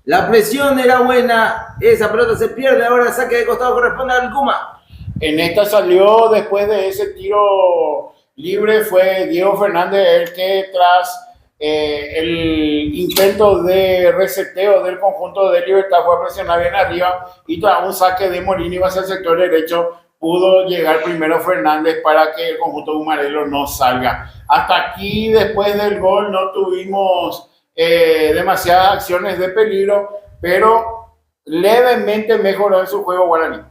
La presión era buena, esa pelota se pierde, ahora saque de costado corresponde al Guma. En esta salió, después de ese tiro libre, fue Diego Fernández el que tras el intento de reseteo del conjunto de Libertad fue a presionar bien arriba, y tras un saque de Morini hacia el sector derecho pudo llegar primero Fernández para que el conjunto Gumarelo no salga. Hasta aquí, después del gol, no tuvimos demasiadas acciones de peligro, pero levemente mejoró en su juego Guaraní.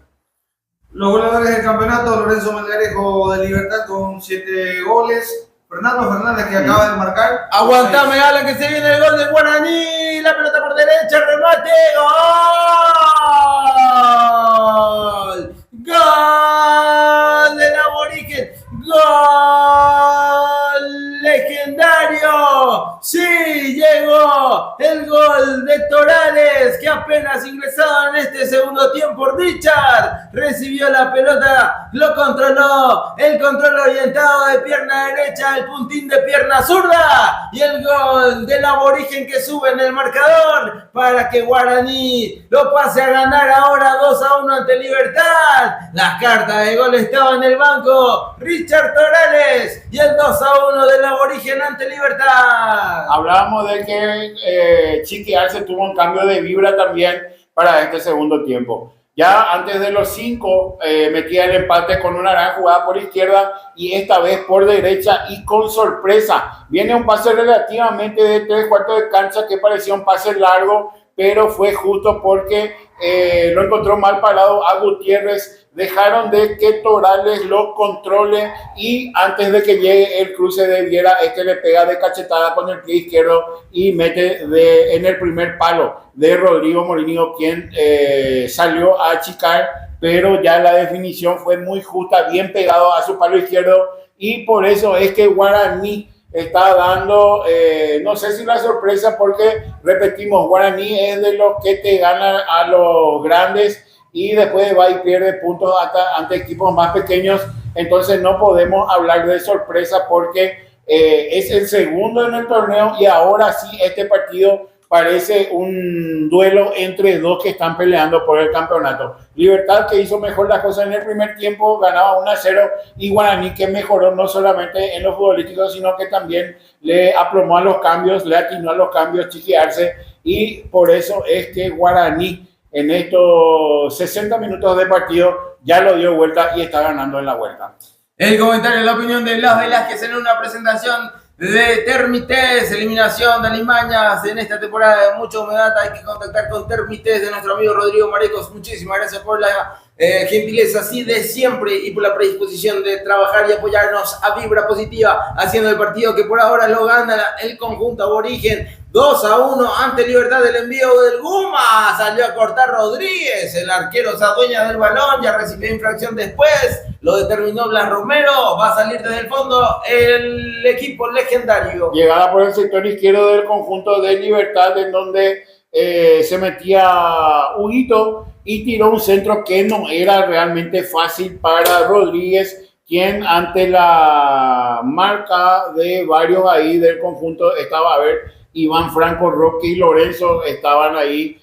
Los goleadores del campeonato: Lorenzo Melgarejo de Libertad con 7 goles. Fernando Fernández, que acaba de marcar. Aguantame, Alan, que se viene el gol del Guaraní. La pelota por derecha, remate. ¡Gol! ¡Gol del Aborigen! ¡Gol legendario! ¡Sí! Llegó el gol de Torales, que apenas ingresado en este segundo tiempo. Richard recibió la pelota, lo controló, el control orientado de pierna derecha, el puntín de pierna zurda, y el gol del Aborigen que sube en el marcador para que Guaraní lo pase a ganar ahora 2-1 ante Libertad. Las cartas de gol estaban en el banco. Richard Torales y el 2-1 del Aborigen ante Libertad. Hablábamos de que Chiqui Arce tuvo un cambio de vibra también para este segundo tiempo. Ya antes de los 5 metía el empate con una gran jugada por izquierda y esta vez por derecha y con sorpresa. Viene un pase relativamente de 3/4 de cancha que parecía un pase largo, pero fue justo porque lo encontró mal parado a Gutiérrez. Dejaron de que Torales lo controle y antes de que llegue el cruce de Viera, le pega de cachetada con el pie izquierdo y mete en el primer palo de Rodrigo Morinho, quien salió a achicar, pero ya la definición fue muy justa, bien pegado a su palo izquierdo, y por eso es que Guaraní está dando, no sé si la sorpresa, porque repetimos, Guaraní es de los que te ganan a los grandes y después va y pierde puntos ante equipos más pequeños. Entonces no podemos hablar de sorpresa porque es el segundo en el torneo y ahora sí este partido parece un duelo entre dos que están peleando por el campeonato. Libertad, que hizo mejor las cosas en el primer tiempo, ganaba 1-0, y Guaraní, que mejoró no solamente en lo futbolístico, sino que también le aplomó a los cambios, le atinó a los cambios Chiqui Arce, y por eso es que Guaraní en estos 60 minutos de partido ya lo dio vuelta y está ganando en la vuelta. El comentario, la opinión de Blas Velázquez en una presentación de Termites, eliminación de Alimañas en esta temporada de mucha humedad. Hay que contactar con Termites de nuestro amigo Rodrigo Marecos. Muchísimas gracias por la gentileza, así de siempre, y por la predisposición de trabajar y apoyarnos a Vibra Positiva, haciendo el partido que por ahora lo gana el conjunto Aborigen 2-1 ante Libertad. Del envío del Guma salió a cortar Rodríguez, el arquero se adueña del balón, ya recibió infracción después, lo determinó Blas Romero, va a salir desde el fondo el equipo legendario. Llegada por el sector izquierdo del conjunto de Libertad, en donde se metía Huguito y tiró un centro que no era realmente fácil para Rodríguez, quien ante la marca de varios ahí del conjunto estaba, a ver, Iván Franco, Roque y Lorenzo estaban ahí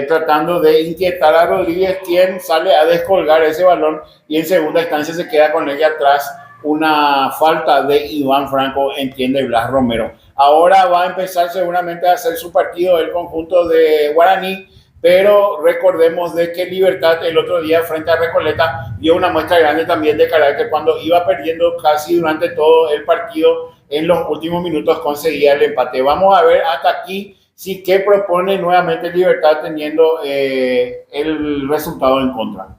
tratando de inquietar a Rodríguez, quien sale a descolgar ese balón y en segunda instancia se queda con ella atrás. Una falta de Iván Franco, entiende Blas Romero. Ahora va a empezar seguramente a hacer su partido el conjunto de Guaraní, pero recordemos de que Libertad el otro día frente a Recoleta dio una muestra grande también de carácter cuando iba perdiendo casi durante todo el partido. En los últimos minutos conseguía el empate. Vamos a ver hasta aquí si qué propone nuevamente Libertad teniendo el resultado en contra.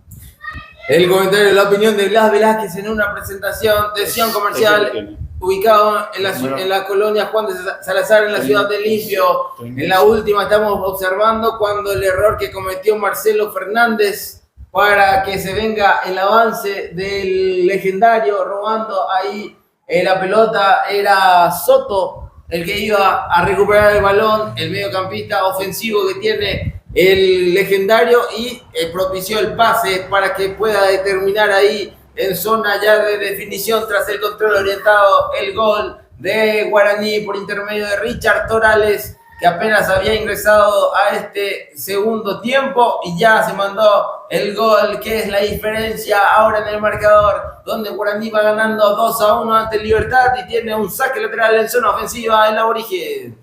El comentario, la opinión de Blas Velázquez en una presentación de Sion Comercial, ubicado en la colonia Juan de Salazar, en la ciudad de Limpio. En la última estamos observando cuando el error que cometió Marcelo Fernández para que se venga el avance del legendario robando ahí la pelota, era Soto el que iba a recuperar el balón, el mediocampista ofensivo que tiene el legendario, y propició el pase para que pueda determinar ahí en zona ya de definición, tras el control orientado, el gol de Guaraní por intermedio de Richard Torales, que apenas había ingresado a este segundo tiempo y ya se mandó el gol, que es la diferencia ahora en el marcador, donde Guaraní va ganando 2-1 ante Libertad y tiene un saque lateral en zona ofensiva en la Aborigen.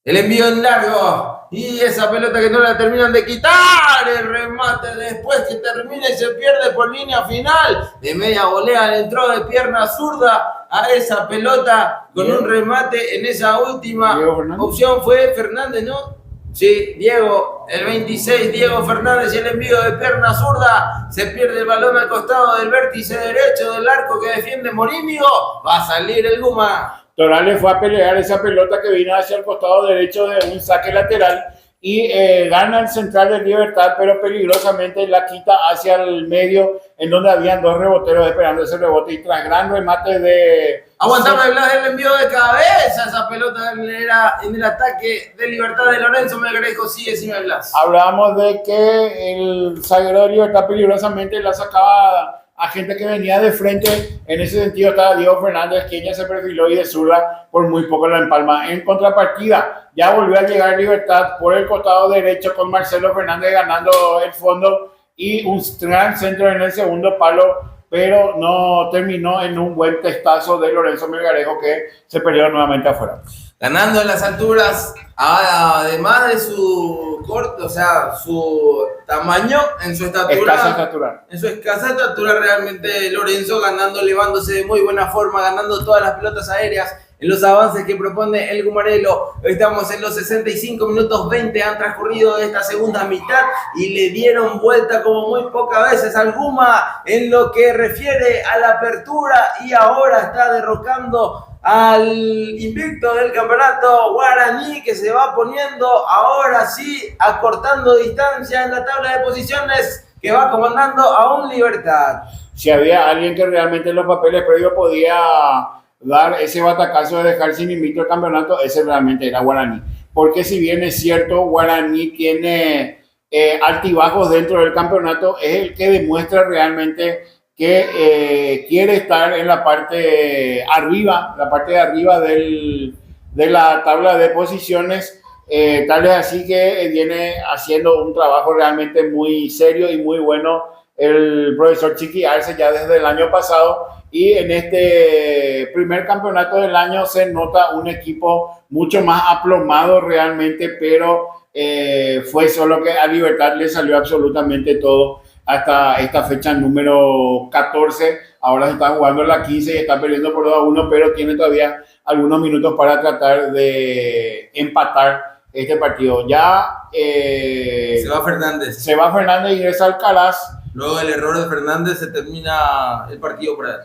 El envío en largo y esa pelota que no la terminan de quitar, el remate después que termina y se pierde por línea final. De media volea le entró de pierna zurda a esa pelota con un remate en esa última opción. Fue Fernández, ¿no? Sí, Diego, el 26, Diego Fernández y el envío de pierna zurda. Se pierde el balón al costado del vértice derecho del arco que defiende Morínigo. Va a salir el Guma. Torales fue a pelear esa pelota que vino hacia el costado derecho de un saque lateral y gana el central de Libertad, pero peligrosamente la quita hacia el medio, en donde habían dos reboteros esperando ese rebote, y tras gran remate de... Aguantame, Blas, el envío de cabeza. Esa pelota era en el ataque de Libertad de Lorenzo Melgarejo. Sigue sin Blas. Hablábamos de que el zaguero de Libertad peligrosamente la sacaba a gente que venía de frente. En ese sentido estaba Diego Fernández, quien ya se perfiló y de zurda por muy poco la empalma. En contrapartida, ya volvió a llegar Libertad por el costado derecho con Marcelo Fernández ganando el fondo y un gran centro en el segundo palo, pero no terminó en un buen testazo de Lorenzo Melgarejo, que se perdió nuevamente afuera. Ganando en las alturas, además de su corto, o sea, su tamaño, en su estatura. Escasa estatura. En su escasa estatura, realmente Lorenzo ganando, elevándose de muy buena forma, ganando todas las pelotas aéreas en los avances que propone el Gumarelo. Estamos en los 65 minutos 20, han transcurrido de esta segunda mitad y le dieron vuelta como muy pocas veces al Guma en lo que refiere a la apertura, y ahora está derrocando al invicto del campeonato Guaraní, que se va poniendo ahora sí acortando distancia en la tabla de posiciones, que va comandando a un Libertad. Si había alguien que realmente en los papeles previos podía dar ese batacazo de dejar sin invicto el campeonato, ese realmente era Guaraní. Porque si bien es cierto, Guaraní tiene altibajos dentro del campeonato, es el que demuestra realmente que quiere estar en la parte de arriba de la tabla de posiciones. Tal vez así que viene haciendo un trabajo realmente muy serio y muy bueno el profesor Chiqui Arce ya desde el año pasado, y en este primer campeonato del año se nota un equipo mucho más aplomado realmente, pero fue solo que a Libertad le salió absolutamente todo hasta esta fecha número 14. Ahora se está jugando la 15 y está perdiendo por 2-1, pero tiene todavía algunos minutos para tratar de empatar este partido. Ya se va Fernández, ingresa Alcaraz. Luego del error de Fernández se termina el partido por ahí.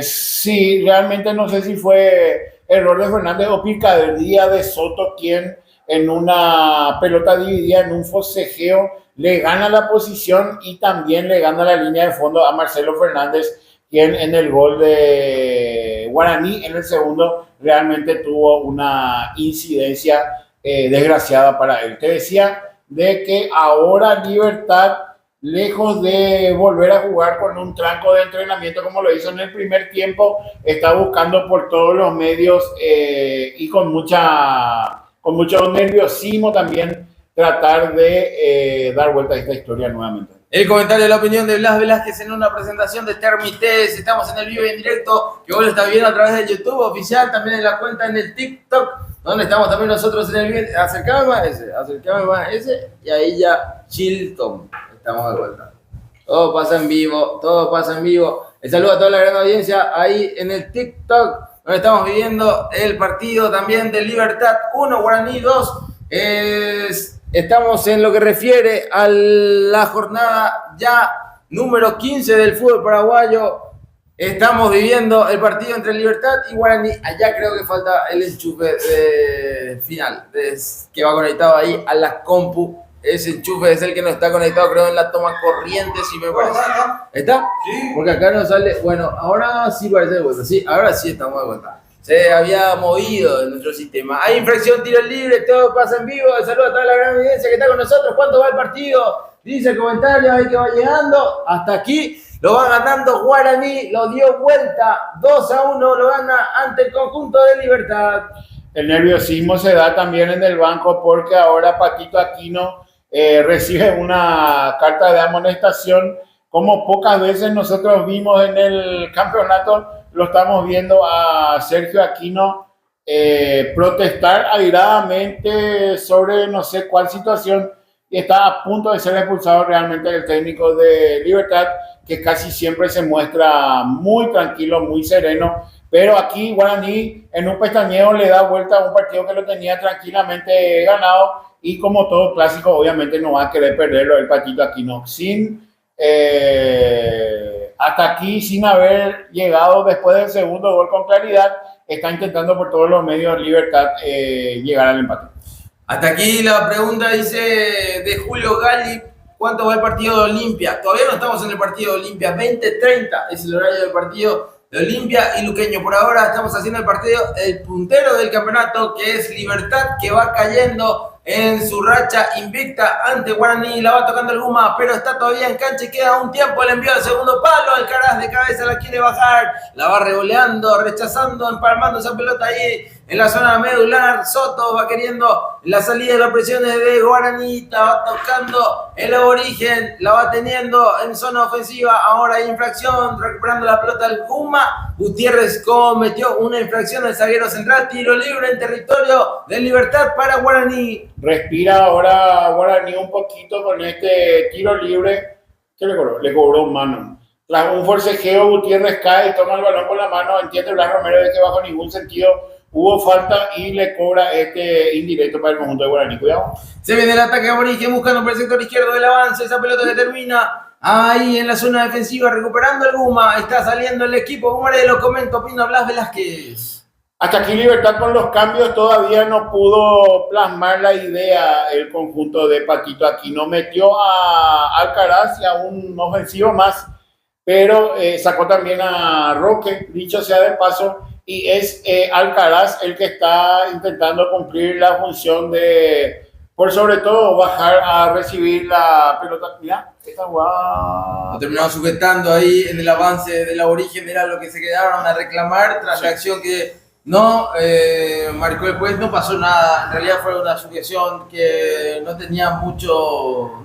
Sí, realmente no sé si fue error de Fernández o picardía de Soto, quien en una pelota dividida, en un forcejeo, le gana la posición y también le gana la línea de fondo a Marcelo Fernández, quien en el gol de Guaraní, en el segundo, realmente tuvo una incidencia desgraciada para él. Te decía de que ahora Libertad, lejos de volver a jugar con un tranco de entrenamiento como lo hizo en el primer tiempo, está buscando por todos los medios y con mucho nerviosismo también tratar de dar vuelta a esta historia nuevamente. El comentario de la opinión de Blas Velázquez en una presentación de Termites. Estamos en el vivo y en directo, que vos lo estás viendo a través de YouTube oficial, también en la cuenta en el TikTok, donde estamos también nosotros en el vivo. Acercame más ese, y ahí ya Chilton. Estamos de vuelta. Todo pasa en vivo. El saludo a toda la gran audiencia ahí en el TikTok, donde estamos viviendo el partido también de Libertad 1, Guaraní 2. Estamos en lo que refiere a la jornada ya número 15 del fútbol paraguayo. Estamos viviendo el partido entre Libertad y Guaraní. Allá creo que falta el enchufe final, que va conectado ahí a la compu. Ese enchufe es el que no está conectado, creo, en la toma corriente, si me parece. ¿Está? Sí. Porque acá no sale. Bueno, ahora sí parece de vuelta. Sí, ahora sí estamos de vuelta. Se había movido en nuestro sistema. Hay infracción, tiro libre, todo pasa en vivo. Saludos a toda la gran audiencia que está con nosotros. ¿Cuánto va el partido? Dice el comentario ahí que va llegando. Hasta aquí lo va ganando Guaraní. Lo dio vuelta. 2-1 lo gana ante el conjunto de Libertad. El nerviosismo se da también en el banco, porque ahora Paquito Aquino recibe una carta de amonestación, como pocas veces nosotros vimos en el campeonato. Lo estamos viendo a Sergio Aquino protestar airadamente sobre no sé cuál situación, y está a punto de ser expulsado realmente el técnico de Libertad, que casi siempre se muestra muy tranquilo, muy sereno, pero aquí Guaraní en un pestañeo le da vuelta a un partido que lo tenía tranquilamente ganado, y como todo clásico obviamente no va a querer perderlo el Patito Aquino. Hasta aquí, sin haber llegado después del segundo gol con claridad, está intentando por todos los medios Libertad llegar al empate. Hasta aquí la pregunta dice de Julio Gali: ¿cuánto va el partido de Olimpia? Todavía no estamos en el partido de Olimpia, 20:30 es el horario del partido de Olimpia y Luqueño. Por ahora estamos haciendo el partido, el puntero del campeonato, que es Libertad, que va cayendo en su racha invicta ante Guaraní. La va tocando el Guma, pero está todavía en cancha y queda un tiempo. El envío al segundo palo, Alcaraz de cabeza la quiere bajar, la va revoleando, rechazando, empalmando esa pelota ahí en la zona medular. Soto va queriendo la salida de las presiones de Guaraní, la va tocando el Aborigen, la va teniendo en zona ofensiva. Ahora hay infracción, recuperando la pelota el Guma. Gutiérrez cometió una infracción al zaguero central, tiro libre en territorio de Libertad para Guaraní. Respira ahora Guaraní un poquito con este tiro libre que le cobró mano. Tras un forcejeo, Gutiérrez cae y toma el balón con la mano. Entiende Blas Romero de que bajo ningún sentido hubo falta y le cobra este indirecto para el conjunto de Guaraní. Cuidado. Se viene el ataque Aborigen buscando por el sector izquierdo del avance. Esa pelota que termina ahí en la zona defensiva, recuperando el Guma. Está saliendo el equipo. Lo comento, opina Blas Velázquez. Hasta aquí Libertad con los cambios todavía no pudo plasmar la idea el conjunto de Patito Aquino. Metió a Alcaraz y a un ofensivo más, pero sacó también a Roque, dicho sea de paso, y es Alcaraz el que está intentando cumplir la función de, por sobre todo, bajar a recibir la pelota. Mira, esta jugada... Lo terminaron sujetando ahí en el avance del Aborigen. Era lo que se quedaron a reclamar tras la acción que no marcó el juez. No pasó nada, en realidad fue una sujeción que no tenía mucho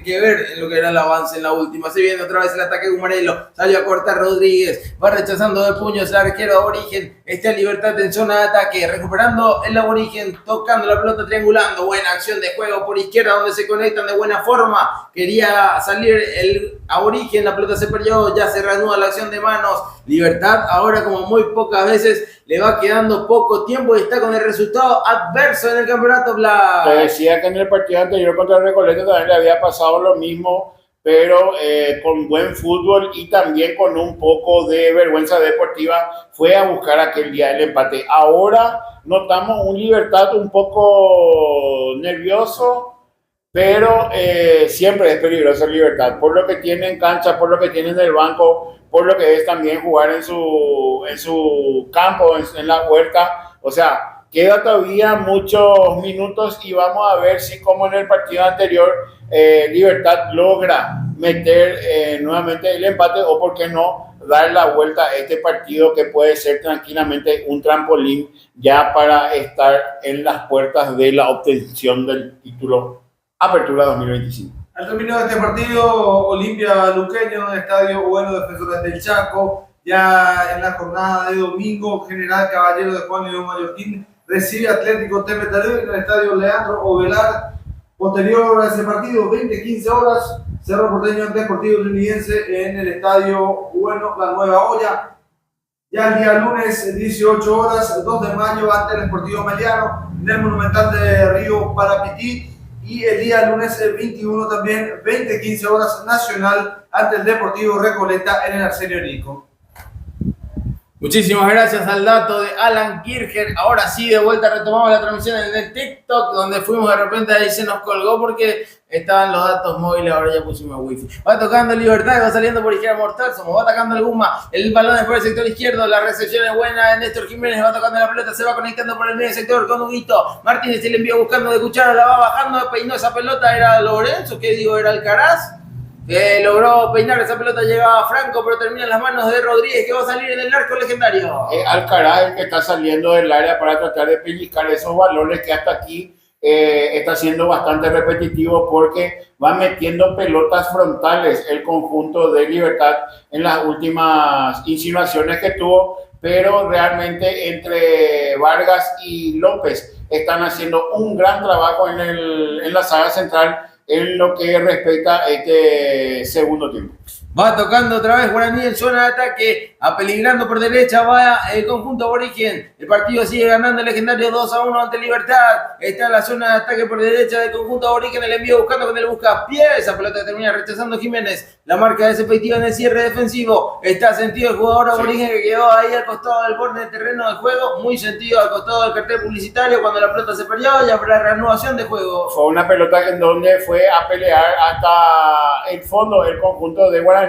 que ver en lo que era el avance en la última. Se viene otra vez el ataque de Gumarelo, salió a cortar Rodríguez, va rechazando de puños el arquero Aborigen. Está Libertad en zona de ataque, recuperando el Aborigen, tocando la pelota, triangulando. Buena acción de juego por izquierda, donde se conectan de buena forma. Quería salir el Aborigen, la pelota se perdió, ya se reanuda la acción de manos. Libertad ahora, como muy pocas veces, le va quedando poco tiempo y está con el resultado adverso en el campeonato. Te decía que en el partido anterior contra el Recoleta también le había pasado lo mismo, pero con buen fútbol y también con un poco de vergüenza deportiva fue a buscar aquel día el empate. Ahora notamos un Libertad un poco nervioso, pero siempre es peligroso el Libertad, por lo que tiene en cancha, por lo que tiene en el banco, por lo que es también jugar en su campo, en la huerta. O sea, queda todavía muchos minutos y vamos a ver si, como en el partido anterior, Libertad logra meter nuevamente el empate, o por qué no dar la vuelta a este partido, que puede ser tranquilamente un trampolín ya para estar en las puertas de la obtención del título Apertura 2025. Al término de este partido, Olimpia Luqueño, en el Estadio Bueno Defensores del Chaco, ya en la jornada de domingo, General Caballero de Juan León Mallorquín recibe Atlético Temetalú en el Estadio Leandro Ovelar. Posterior a ese partido, 20-15 horas, Cerro Porteño ante Deportivo Trinitense en el Estadio Bueno, la Nueva Olla. Ya el día lunes, 18 horas, 2 de mayo, ante el Sportivo Meliano en el Monumental de Río Parapití. Y el día lunes 21 también, 20-15 horas, Nacional ante el Deportivo Recoleta en el Arsenio Nico. Muchísimas gracias al dato de Alan Kircher. Ahora sí, de vuelta retomamos la transmisión en el TikTok, donde fuimos de repente, ahí se nos colgó porque estaban los datos móviles, ahora ya pusimos wifi. Va tocando Libertad, va saliendo por izquierda Mortal, va atacando el Guma, el balón es por el sector izquierdo, la recepción es buena de Néstor Jiménez, va tocando la pelota, se va conectando por el medio sector con Huguito Martínez, y le envía buscando de cuchara, la va bajando, peinó esa pelota, era Lorenzo, ¿qué digo? Era Alcaraz. Logró peinar esa pelota, llegaba Franco, pero termina en las manos de Rodríguez, que va a salir en el arco legendario. Alcaraz, el que está saliendo del área para tratar de pellizcar esos balones, que hasta aquí está siendo bastante repetitivo, porque va metiendo pelotas frontales el conjunto de Libertad en las últimas insinuaciones que tuvo, pero realmente entre Vargas y López están haciendo un gran trabajo en la saga central en lo que respecta a este segundo tiempo. Va tocando otra vez Guaraní en zona de ataque, apeligrando por derecha va el conjunto aborigen. El partido sigue ganando el legendario 2-1 ante Libertad. Está en la zona de ataque por derecha del conjunto aborigen. El envío buscando con el buscapié. Esa pelota termina rechazando Jiménez. La marca es efectiva en el cierre defensivo. Está sentido el jugador aborigen que quedó ahí al costado del borde del terreno de juego. Muy sentido al costado del cartel publicitario cuando la pelota se perdió y habrá reanudación de juego. Fue una pelota en donde fue a pelear hasta el fondo del conjunto de Guaraní.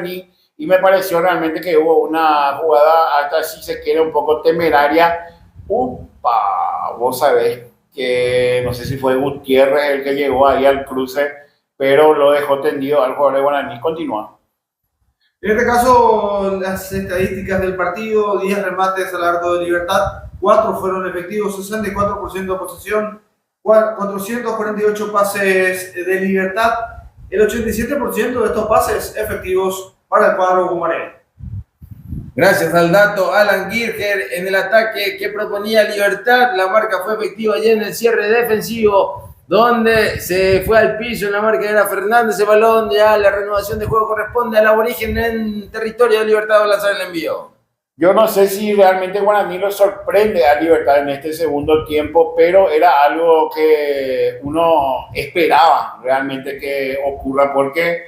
Y me pareció realmente que hubo una jugada, hasta si se quiere, un poco temeraria. ¡Upa! Vos sabés que no sé si fue Gutiérrez el que llegó ahí al cruce, pero lo dejó tendido al jugador de Guaraní. Continúa. En este caso, las estadísticas del partido: 10 remates al arco de Libertad, 4 fueron efectivos, 64% de posesión, 448 pases de Libertad. El 87% de estos pases efectivos para el cuadro gumareno. Gracias al dato, Alan Girger en el ataque que proponía Libertad. La marca fue efectiva ya en el cierre defensivo, donde se fue al piso en la marca era Fernández. El balón, ya la renovación de juego corresponde al aborigen en territorio de Libertad. Va a lanzar el envío. Yo no sé si realmente Guaraní lo sorprende a Libertad en este segundo tiempo, pero era algo que uno esperaba realmente que ocurra, porque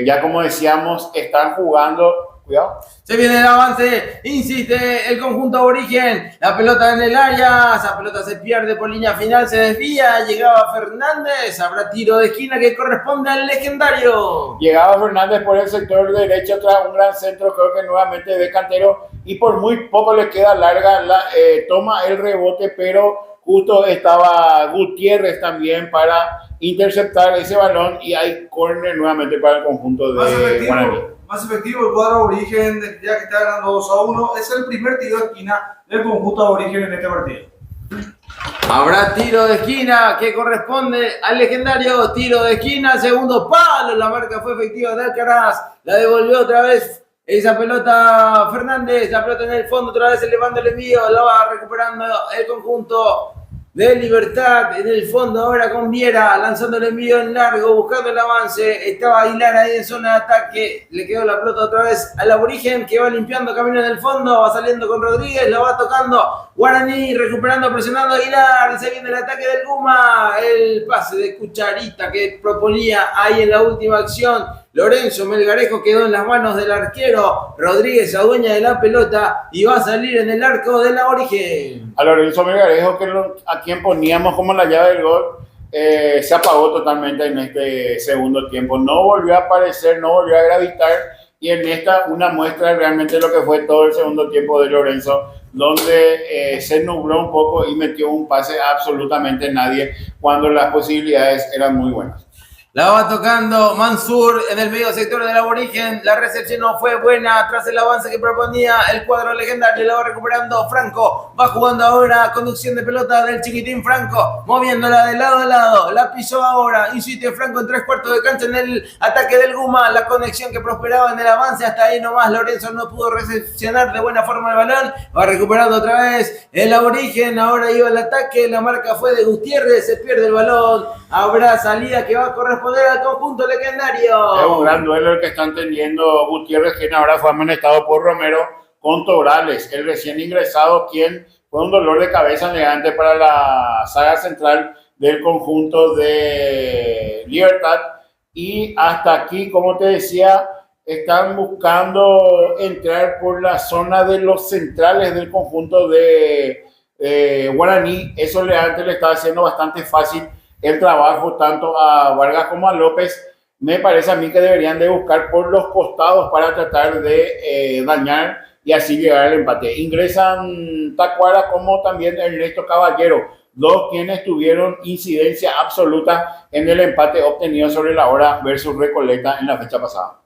ya como decíamos, están jugando. Cuidado. Se viene el avance, insiste el conjunto aborigen, la pelota en el área, esa pelota se pierde por línea final, se desvía, llegaba Fernández, habrá tiro de esquina que corresponde al legendario. Llegaba Fernández por el sector derecho tras un gran centro, creo que nuevamente de Cantero, y por muy poco le queda larga, toma el rebote, pero justo estaba Gutiérrez también para interceptar ese balón y hay córner nuevamente para el conjunto de Guaraní. Más efectivo el cuadro aborigen, ya que está ganando 2-1. Es el primer tiro de esquina del conjunto aborigen en este partido. Habrá tiro de esquina que corresponde al legendario. Tiro de esquina, segundo palo. La marca fue efectiva de Alcaraz. La devolvió otra vez esa pelota Fernández. La pelota en el fondo, otra vez elevando el envío. La va recuperando el conjunto de Libertad en el fondo ahora con Viera, lanzando el envío en largo, buscando el avance. Estaba Aguilar ahí en zona de ataque, le quedó la pelota otra vez al aborigen que va limpiando camino en el fondo, va saliendo con Rodríguez, la va tocando Guaraní, recuperando, presionando a Aguilar, y se viene el ataque del Guma, el pase de Cucharita que proponía ahí en la última acción. Lorenzo Melgarejo quedó en las manos del arquero. Rodríguez adueña de la pelota y va a salir en el arco del aborigen. A Lorenzo Melgarejo, a quien poníamos como la llave del gol, se apagó totalmente en este segundo tiempo. No volvió a aparecer, no volvió a gravitar. Y en esta, una muestra realmente de lo que fue todo el segundo tiempo de Lorenzo, donde se nubló un poco y metió un pase a absolutamente nadie cuando las posibilidades eran muy buenas. La va tocando Mansur en el medio sector del aborigen. La recepción no fue buena tras el avance que proponía el cuadro legendario. La va recuperando Franco. Va jugando ahora conducción de pelota del chiquitín Franco. Moviéndola de lado a lado. La pisó ahora. Insiste Franco en 3/4 de cancha en el ataque del Guma. La conexión que prosperaba en el avance. Hasta ahí nomás Lorenzo no pudo recepcionar de buena forma el balón. Va recuperando otra vez el aborigen. Ahora iba el ataque. La marca fue de Gutiérrez. Se pierde el balón. Habrá salida que va a corresponder al conjunto legendario. Es un gran duelo el que están teniendo Gutiérrez, quien ahora fue amonestado por Romero, con Torales, el recién ingresado, quien fue un dolor de cabeza negante para la saga central del conjunto de Libertad. Y hasta aquí, como te decía, están buscando entrar por la zona de los centrales del conjunto de Guaraní. Eso antes le estaba haciendo bastante fácil el trabajo tanto a Vargas como a López. Me parece a mí que deberían de buscar por los costados para tratar de dañar y así llegar al empate. Ingresan Tacuara como también Ernesto Caballero, dos quienes tuvieron incidencia absoluta en el empate obtenido sobre la hora versus Recoleta en la fecha pasada.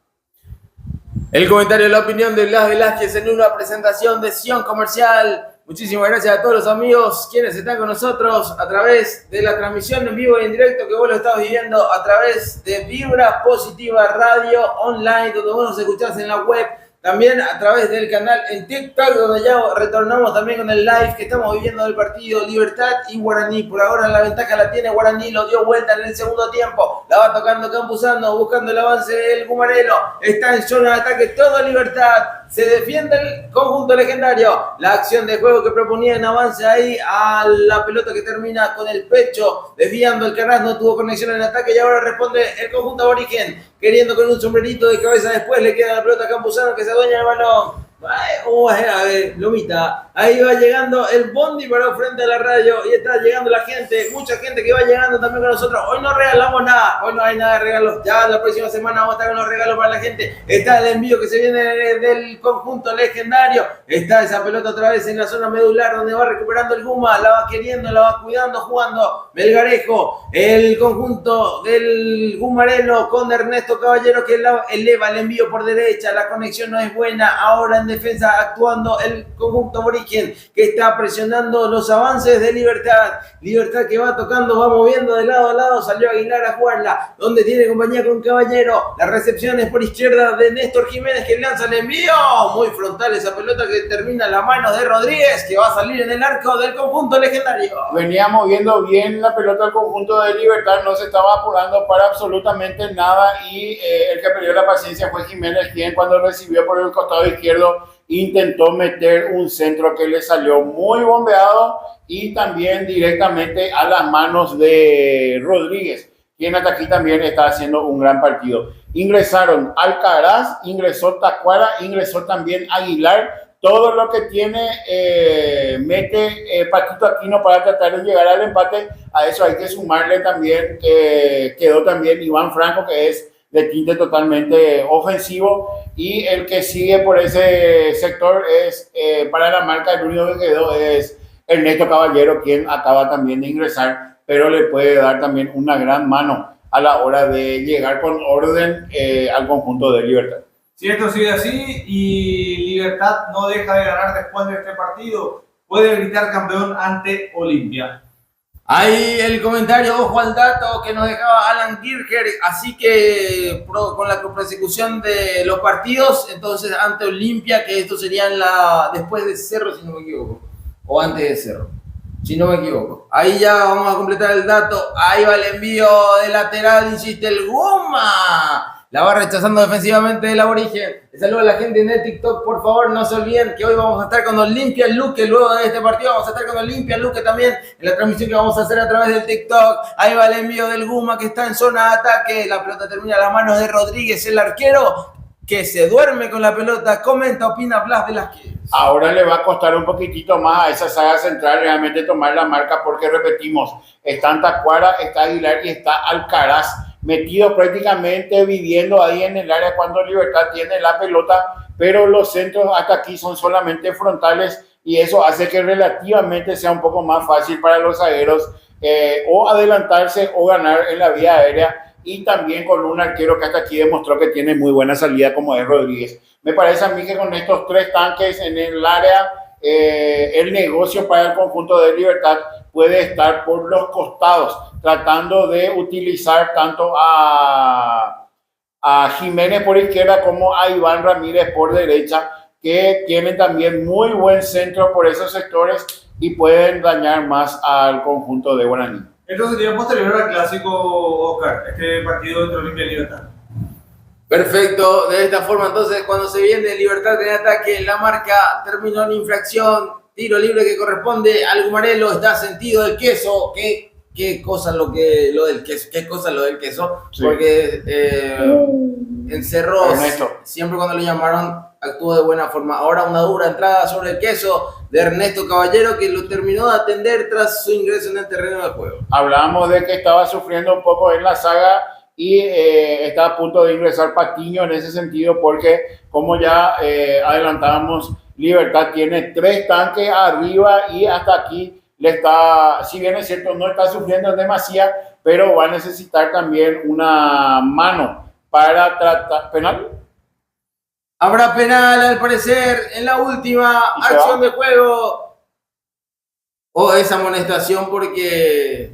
El comentario de la opinión de Blas Velázquez en una presentación de Sion Comercial. Muchísimas gracias a todos los amigos quienes están con nosotros a través de la transmisión en vivo y en directo que vos lo estás viviendo a través de Vibra Positiva Radio Online, donde vos nos escuchás en la web también a través del canal en TikTok, donde ya retornamos también con el live que estamos viviendo del partido Libertad y Guaraní. Por ahora la ventaja la tiene Guaraní, lo dio vuelta en el segundo tiempo, la va tocando Campuzano, buscando el avance del Gumarelo, está en zona de ataque todo Libertad, se defiende el conjunto legendario, la acción de juego que proponía en avance ahí a la pelota que termina con el pecho, desviando el Caraz, no tuvo conexión en el ataque y ahora responde el conjunto aborigen, queriendo con un sombrerito de cabeza, después le queda la pelota a Campuzano que se adueña del balón. A ver, Lomita, ahí va llegando el bondi para frente a la radio y está llegando la gente, mucha gente que va llegando también con nosotros. Hoy no regalamos nada, hoy no hay nada de regalos, ya la próxima semana vamos a estar con los regalos para la gente. Está el envío que se viene del conjunto legendario, está esa pelota otra vez en la zona medular donde va recuperando el Guma, la va queriendo, la va cuidando, jugando Melgarejo, el conjunto del Gumarelo con Ernesto Caballero que eleva el envío por derecha, la conexión no es buena, ahora en defensa actuando el conjunto aborigen que está presionando los avances de Libertad. Libertad que va tocando, va moviendo de lado a lado, salió Aguilar a jugarla, donde tiene compañía con Caballero, la recepción es por izquierda de Néstor Jiménez que lanza el envío, muy frontal esa pelota que termina en la mano de Rodríguez que va a salir en el arco del conjunto legendario. Venía moviendo bien la pelota del conjunto de Libertad, no se estaba apurando para absolutamente nada y el que perdió la paciencia fue Jiménez, quien cuando recibió por el costado izquierdo intentó meter un centro que le salió muy bombeado y también directamente a las manos de Rodríguez, quien hasta aquí también está haciendo un gran partido. Ingresaron Alcaraz, ingresó Tacuara, ingresó también Aguilar. Todo lo que tiene mete Paquito Aquino para tratar de llegar al empate. A eso hay que sumarle también, quedó también Iván Franco, que es de tinte totalmente ofensivo, y el que sigue por ese sector es, para la marca, el único que quedó es Ernesto Caballero, quien acaba también de ingresar, pero le puede dar también una gran mano a la hora de llegar con orden al conjunto de Libertad. Si esto sigue así y Libertad no deja de ganar después de este partido, puede gritar campeón ante Olimpia. Ahí el comentario, ojo al dato que nos dejaba Alan Kircher, así que con la persecución de los partidos, entonces ante Olimpia, que esto sería después de Cerro, si no me equivoco, o antes de Cerro, si no me equivoco. Ahí ya vamos a completar el dato, ahí va el envío de lateral, insiste el Goma. La va rechazando defensivamente el aborigen. Saludo a la gente en el TikTok, por favor, no se olviden que hoy vamos a estar con Olimpia Luque, luego de este partido vamos a estar con Olimpia Luque también en la transmisión que vamos a hacer a través del TikTok. Ahí va el envío del Guma que está en zona de ataque, la pelota termina a las manos de Rodríguez, el arquero que se duerme con la pelota. Comenta, opina Blas Velázquez. Ahora le va a costar un poquitito más a esa saga central realmente tomar la marca, porque repetimos, está Tacuara, está Aguilar y está Alcaraz, metidos prácticamente viviendo ahí en el área cuando Libertad tiene la pelota, pero los centros hasta aquí son solamente frontales y eso hace que relativamente sea un poco más fácil para los zagueros o adelantarse o ganar en la vía aérea, y también con un arquero que hasta aquí demostró que tiene muy buena salida como es Rodríguez. Me parece a mí que con estos tres tanques en el área, el negocio para el conjunto de Libertad puede estar por los costados, tratando de utilizar tanto a Jiménez por izquierda como a Iván Ramírez por derecha, que tienen también muy buen centro por esos sectores y pueden dañar más al conjunto de Guaraní. Esto sería posterior al clásico, Oscar, este partido entre Olimpia y Libertad. Perfecto, de esta forma entonces cuando se viene Libertad en ataque, la marca terminó en infracción, tiro libre que corresponde al Gumarelo, está sentido el queso, qué cosa lo del queso, sí. Porque en Cerro siempre cuando le llamaron actuó de buena forma. Ahora una dura entrada sobre el queso de Ernesto Caballero, que lo terminó de atender tras su ingreso en el terreno de juego. Hablábamos de que estaba sufriendo un poco en la saga y está a punto de ingresar Patiño en ese sentido, porque como ya adelantábamos, Libertad tiene 3 tanques arriba y hasta aquí le está, si bien es cierto, no está sufriendo en demasía, pero va a necesitar también una mano para tratar. ¿Penal? Habrá penal al parecer en la última acción de juego. O esa amonestación porque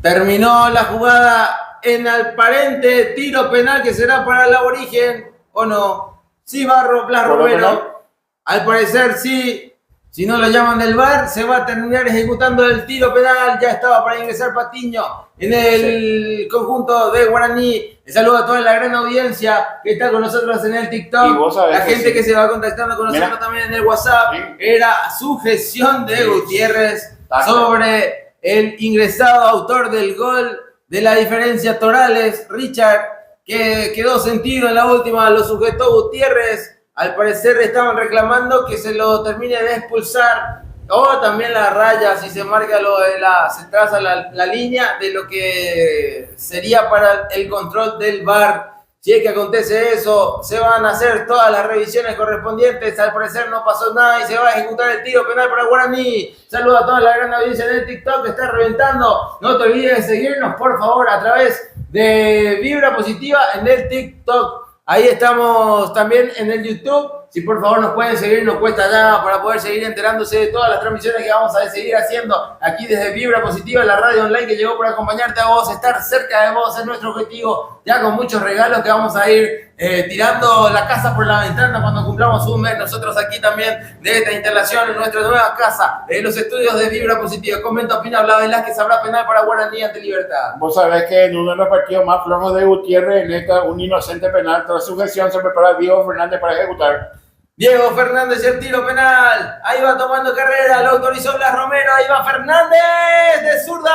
terminó la jugada en aparente tiro penal que será para el aborigen, ¿o no? Sí, Barro, Blas ¿Por lo penal? Romero. Al parecer, sí. Si no lo llaman del VAR, se va a terminar ejecutando el tiro penal. Ya estaba para ingresar Patiño en el conjunto de Guaraní. Saludo a toda la gran audiencia que está con nosotros en el TikTok. Y vos sabés La que gente sí. que se va contactando con nosotros también en el WhatsApp. Sí. Era sujeción de Gutiérrez Taca. sobre el ingresado autor del gol de la diferencia Torales, Richard, que quedó sentido en la última, lo sujetó Gutiérrez. Al parecer estaban reclamando que se lo termine de expulsar, o también la raya, si se marca lo de se traza la línea de lo que sería para el control del VAR. Si es que acontece eso, se van a hacer todas las revisiones correspondientes. Al parecer no pasó nada y se va a ejecutar el tiro penal para Guaraní. Saludos a toda la gran audiencia del TikTok que está reventando. No te olvides de seguirnos, por favor, a través de Vibra Positiva en el TikTok. Ahí estamos también en el YouTube. Si por favor nos pueden seguir, no cuesta nada para poder seguir enterándose de todas las transmisiones que vamos a seguir haciendo aquí desde Vibra Positiva, la radio online que llegó para acompañarte a vos, estar cerca de vos es nuestro objetivo, ya con muchos regalos que vamos a ir tirando la casa por la ventana cuando cumplamos un mes. Nosotros aquí también de esta instalación en nuestra nueva casa, de los estudios de Vibra Positiva. Comenta, opina, Blas Velázquez, habrá penal para Guaraní ante Libertad. Vos sabés que en uno de los partidos más flojos de Gutiérrez, en esta, un inocente penal tras sujeción, se prepara Diego Fernández para ejecutar. Diego Fernández, el tiro penal. Ahí va tomando carrera, lo autorizó Blas Romero. Ahí va Fernández de zurda.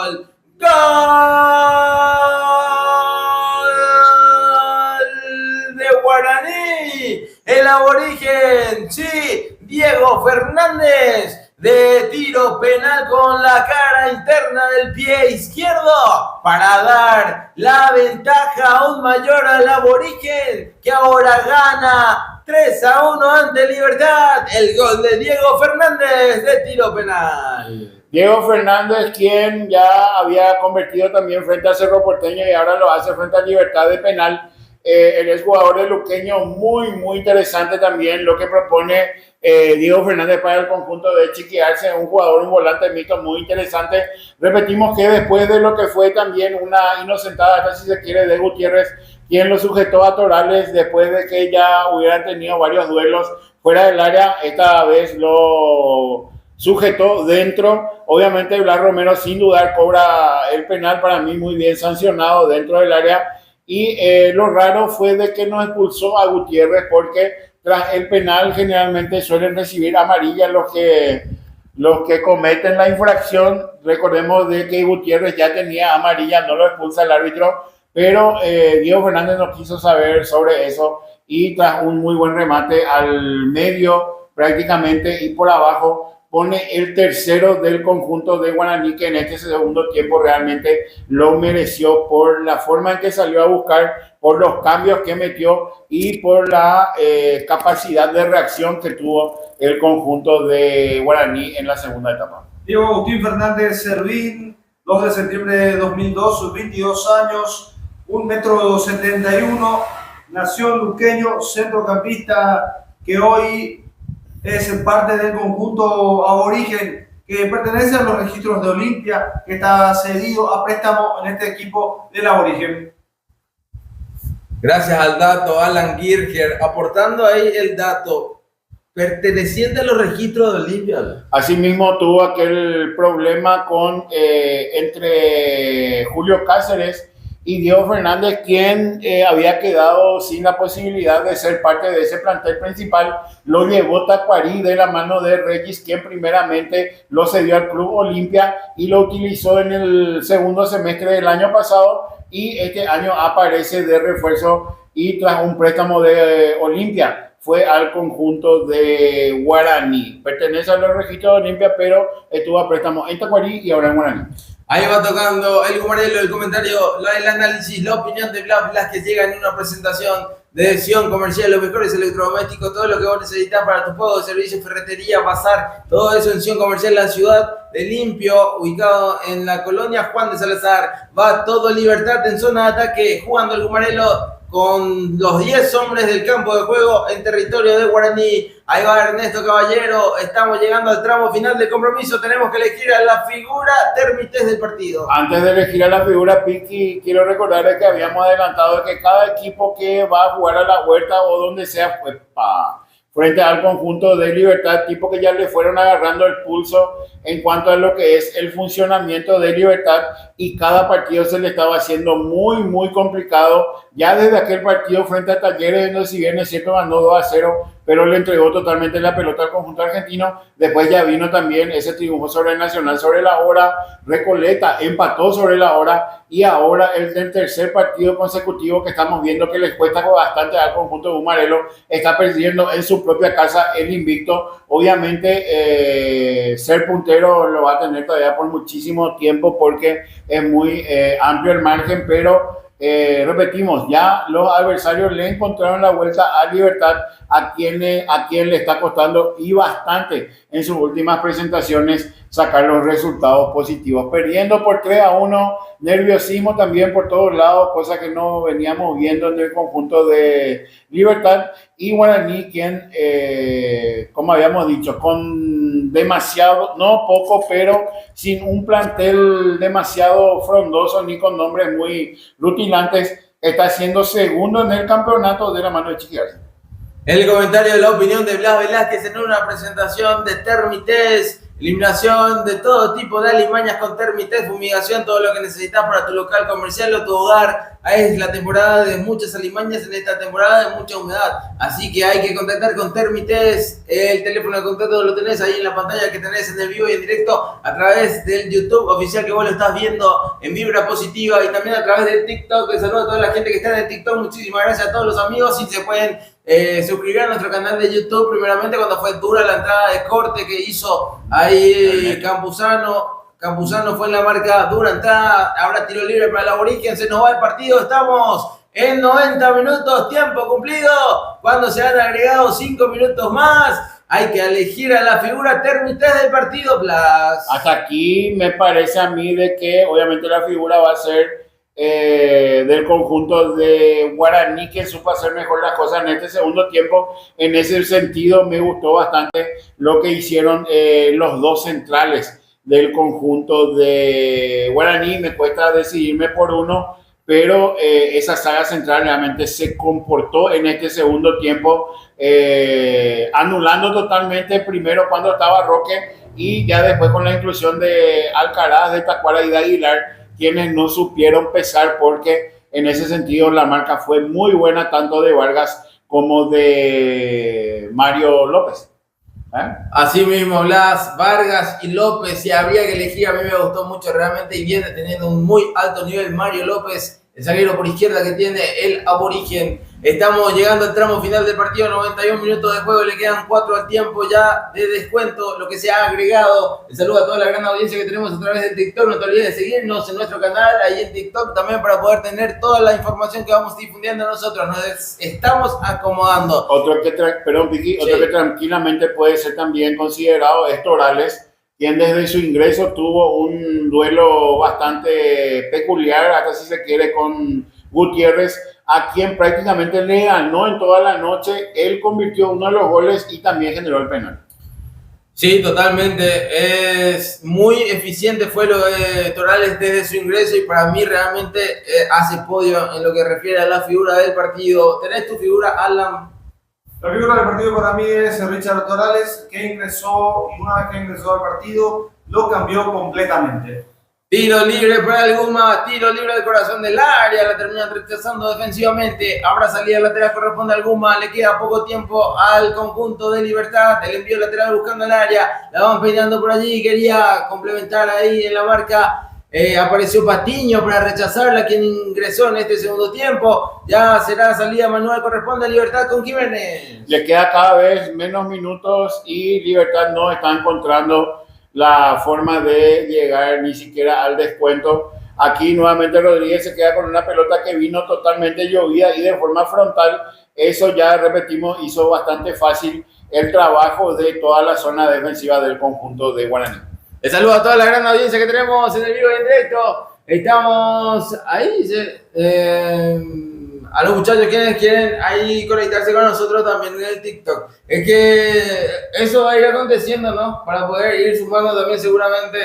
¡Gol! ¡Gol! De Guaraní. El aborigen, sí, Diego Fernández. De tiro penal con la cara interna del pie izquierdo para dar la ventaja aún mayor al aborigen, que ahora gana 3-1 ante Libertad. El gol de Diego Fernández de tiro penal. Diego Fernández, quien ya había convertido también frente a Cerro Porteño y ahora lo hace frente a Libertad de penal. El exjugador de Luqueño, muy interesante también lo que propone Diego Fernández para el conjunto de Chiquiarse, un jugador, un volante mixto muy interesante. Repetimos que después de lo que fue también una inocentada, si se quiere, de Gutiérrez, quien lo sujetó a Torales después de que ya hubieran tenido varios duelos fuera del área, esta vez lo sujetó dentro. Obviamente Blas Romero sin dudar cobra el penal, para mí muy bien sancionado dentro del área. Y lo raro fue de que no expulsó a Gutiérrez, porque tras el penal generalmente suelen recibir amarilla los que cometen la infracción. Recordemos de que Gutiérrez ya tenía amarilla, no lo expulsa el árbitro, pero Diego Fernández no quiso saber sobre eso y tras un muy buen remate al medio prácticamente y por abajo pone el tercero del conjunto de Guaraní, que en este segundo tiempo realmente lo mereció por la forma en que salió a buscar, por los cambios que metió y por la capacidad de reacción que tuvo el conjunto de Guaraní en la segunda etapa. Diego Agustín Fernández Servín, 2 de septiembre de 2002, 22 años, 1,71 m, nació en Luqueño, centrocampista que hoy es parte del conjunto aborigen que pertenece a los registros de Olimpia, que está cedido a préstamo en este equipo del aborigen. Gracias al dato, Alan Girger, aportando ahí el dato perteneciente a los registros de Olimpia. Asimismo tuvo aquel problema con entre Julio Cáceres y Diego Fernández, quien había quedado sin la posibilidad de ser parte de ese plantel principal. Lo llevó Tacuarí de la mano de Regis, quien primeramente lo cedió al Club Olimpia y lo utilizó en el segundo semestre del año pasado, y este año aparece de refuerzo y tras un préstamo de Olimpia fue al conjunto de Guaraní. Pertenece a los registros de Olimpia, pero estuvo a préstamo en Tacuarí y ahora en Guaraní. Ahí va tocando el Gumarelo, el comentario, el análisis, la opinión de Blas Velázquez que llega en una presentación de Sion Comercial, los mejores electrodomésticos, todo lo que vos necesitas para tu juego de servicio, ferretería, bazar, todo eso en Sion Comercial, la ciudad de Limpio, ubicado en la colonia Juan de Salazar. Va todo Libertad en zona de ataque, jugando el Gumarelo con los 10 hombres del campo de juego en territorio de Guaraní. Ahí va Ernesto Caballero, estamos llegando al tramo final del compromiso, tenemos que elegir a la figura Termites del partido. Antes de elegir a la figura, Piqui, quiero recordarles que habíamos adelantado que cada equipo que va a jugar a la Huerta o donde sea, pues frente al conjunto de Libertad, tipo que ya le fueron agarrando el pulso en cuanto a lo que es el funcionamiento de Libertad, y cada partido se le estaba haciendo muy, muy complicado. Ya desde aquel partido frente a Talleres, donde si bien es cierto ganó 2-0, pero le entregó totalmente la pelota al conjunto argentino. Después ya vino también ese triunfo sobre el Nacional sobre la hora. Recoleta empató sobre la hora, y ahora el del tercer partido consecutivo que estamos viendo que les cuesta bastante al conjunto de Bumarelo, está perdiendo en su propia casa el invicto. Obviamente ser puntero lo va a tener todavía por muchísimo tiempo porque es muy amplio el margen, pero repetimos, ya los adversarios le encontraron la vuelta a Libertad, a quien le está costando y bastante en sus últimas presentaciones sacar los resultados positivos, perdiendo por 3-1, nerviosismo también por todos lados, cosa que no veníamos viendo en el conjunto de Libertad, y Guaraní, quien como habíamos dicho, con demasiado, no poco, pero sin un plantel demasiado frondoso ni con nombres muy rutilantes, está siendo segundo en el campeonato de la mano de Chiqui Arce. El comentario de la opinión de Blas Velázquez en una presentación de Termites. Eliminación de todo tipo de alimañas con Termites, fumigación, todo lo que necesitas para tu local comercial o tu hogar. Es la temporada de muchas alimañas, en esta temporada de mucha humedad. Así que hay que contactar con Termites. El teléfono de contacto lo tenés ahí en la pantalla que tenés en el vivo y en directo a través del YouTube oficial que vos lo estás viendo en Vibra Positiva, y también a través del TikTok. Les saludo a toda la gente que está en el TikTok. Muchísimas gracias a todos los amigos. Si se pueden suscribir a nuestro canal de YouTube, primeramente cuando fue dura la entrada de corte que hizo ahí Campuzano fue en la marca dura entrada, ahora tiro libre para el Aborigen, se nos va el partido, estamos en 90 minutos, tiempo cumplido, cuando se han agregado 5 minutos más. Hay que elegir a la figura Termites del partido, Blas. Hasta aquí me parece a mí de que obviamente la figura va a ser del conjunto de Guaraní, que supo hacer mejor las cosas en este segundo tiempo. En ese sentido me gustó bastante lo que hicieron los dos centrales del conjunto de Guaraní. Me cuesta decidirme por uno, pero esa saga central realmente se comportó en este segundo tiempo, anulando totalmente primero cuando estaba Roque, y ya después con la inclusión de Alcaraz, de Tacuara y de Aguilar, quienes no supieron pesar, porque en ese sentido la marca fue muy buena, tanto de Vargas como de Mario López. Así mismo, Blas, Vargas y López, si habría que elegir, a mí me gustó mucho realmente, y viene teniendo un muy alto nivel Mario López, el zaguero por izquierda que tiene el Aborigen. Estamos llegando al tramo final del partido, 91 minutos de juego, le quedan 4 al tiempo ya de descuento, lo que se ha agregado. El saludo a toda la gran audiencia que tenemos a través del TikTok. No te olvides de seguirnos en nuestro canal, ahí en TikTok también, para poder tener toda la información que vamos difundiendo nosotros. Nos estamos acomodando. Otro que tranquilamente puede ser también considerado es Torales, quien desde su ingreso tuvo un duelo bastante peculiar, hasta si se quiere, con Gutiérrez, a quien prácticamente le ganó en toda la noche. Él convirtió uno de los goles y también generó el penal. Sí, totalmente. Es muy eficiente fue lo de Torales desde su ingreso, y para mí realmente hace podio en lo que refiere a la figura del partido. ¿Tenés tu figura, Alan? La figura del partido para mí es Richard Torales, que ingresó, y una vez que ingresó al partido lo cambió completamente. Tiro libre para el Guma, tiro libre del corazón del área, la terminan rechazando defensivamente. Ahora salida lateral corresponde al Guma, le queda poco tiempo al conjunto de Libertad. El envío lateral buscando el área, la van peinando por allí, quería complementar ahí en la marca. Apareció Patiño para rechazarla, quien ingresó en este segundo tiempo. Ya será salida manual, corresponde a Libertad con Jiménez. Le queda cada vez menos minutos y Libertad no está encontrando la forma de llegar ni siquiera al descuento. Aquí nuevamente Rodríguez se queda con una pelota que vino totalmente llovida y de forma frontal. Eso, ya repetimos, hizo bastante fácil el trabajo de toda la zona defensiva del conjunto de Guaraní. Les saludo a toda la gran audiencia que tenemos en el vivo y en directo. Estamos ahí. a los muchachos que quieren ahí conectarse con nosotros también en el TikTok. Es que eso va a ir aconteciendo, ¿no? Para poder ir sumando también seguramente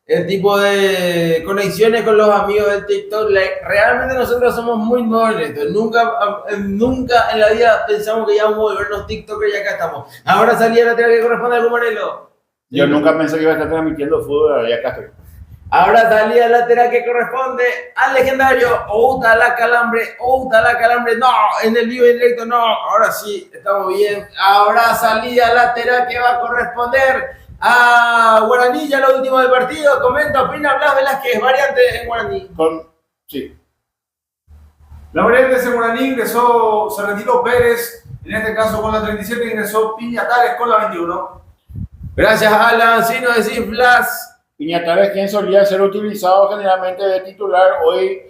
el tipo de conexiones con los amigos del TikTok. Realmente nosotros somos muy nuevos en esto. Nunca en la vida pensamos que ya vamos a volvernos TikTokers y acá estamos. Ahora salía la tarea que corresponde al Morelo. Yo nunca pensé que iba a estar transmitiendo fútbol, y acá estoy. Ahora salía la lateral que corresponde al legendario Outa la Calambre. No, en el vivo y directo no. Ahora sí, estamos bien. Ahora salía lateral que va a corresponder a Guaraní, ya lo último del partido. Comenta, opina Blas Velázquez, variante en Guaraní. Sí. La variante en Guaraní ingresó, se retiró Pérez, en este caso con la 37 ingresó Piñatares con la 21. Gracias, Alan. Si no decís Blas. Piñatares, quien solía ser utilizado generalmente de titular, hoy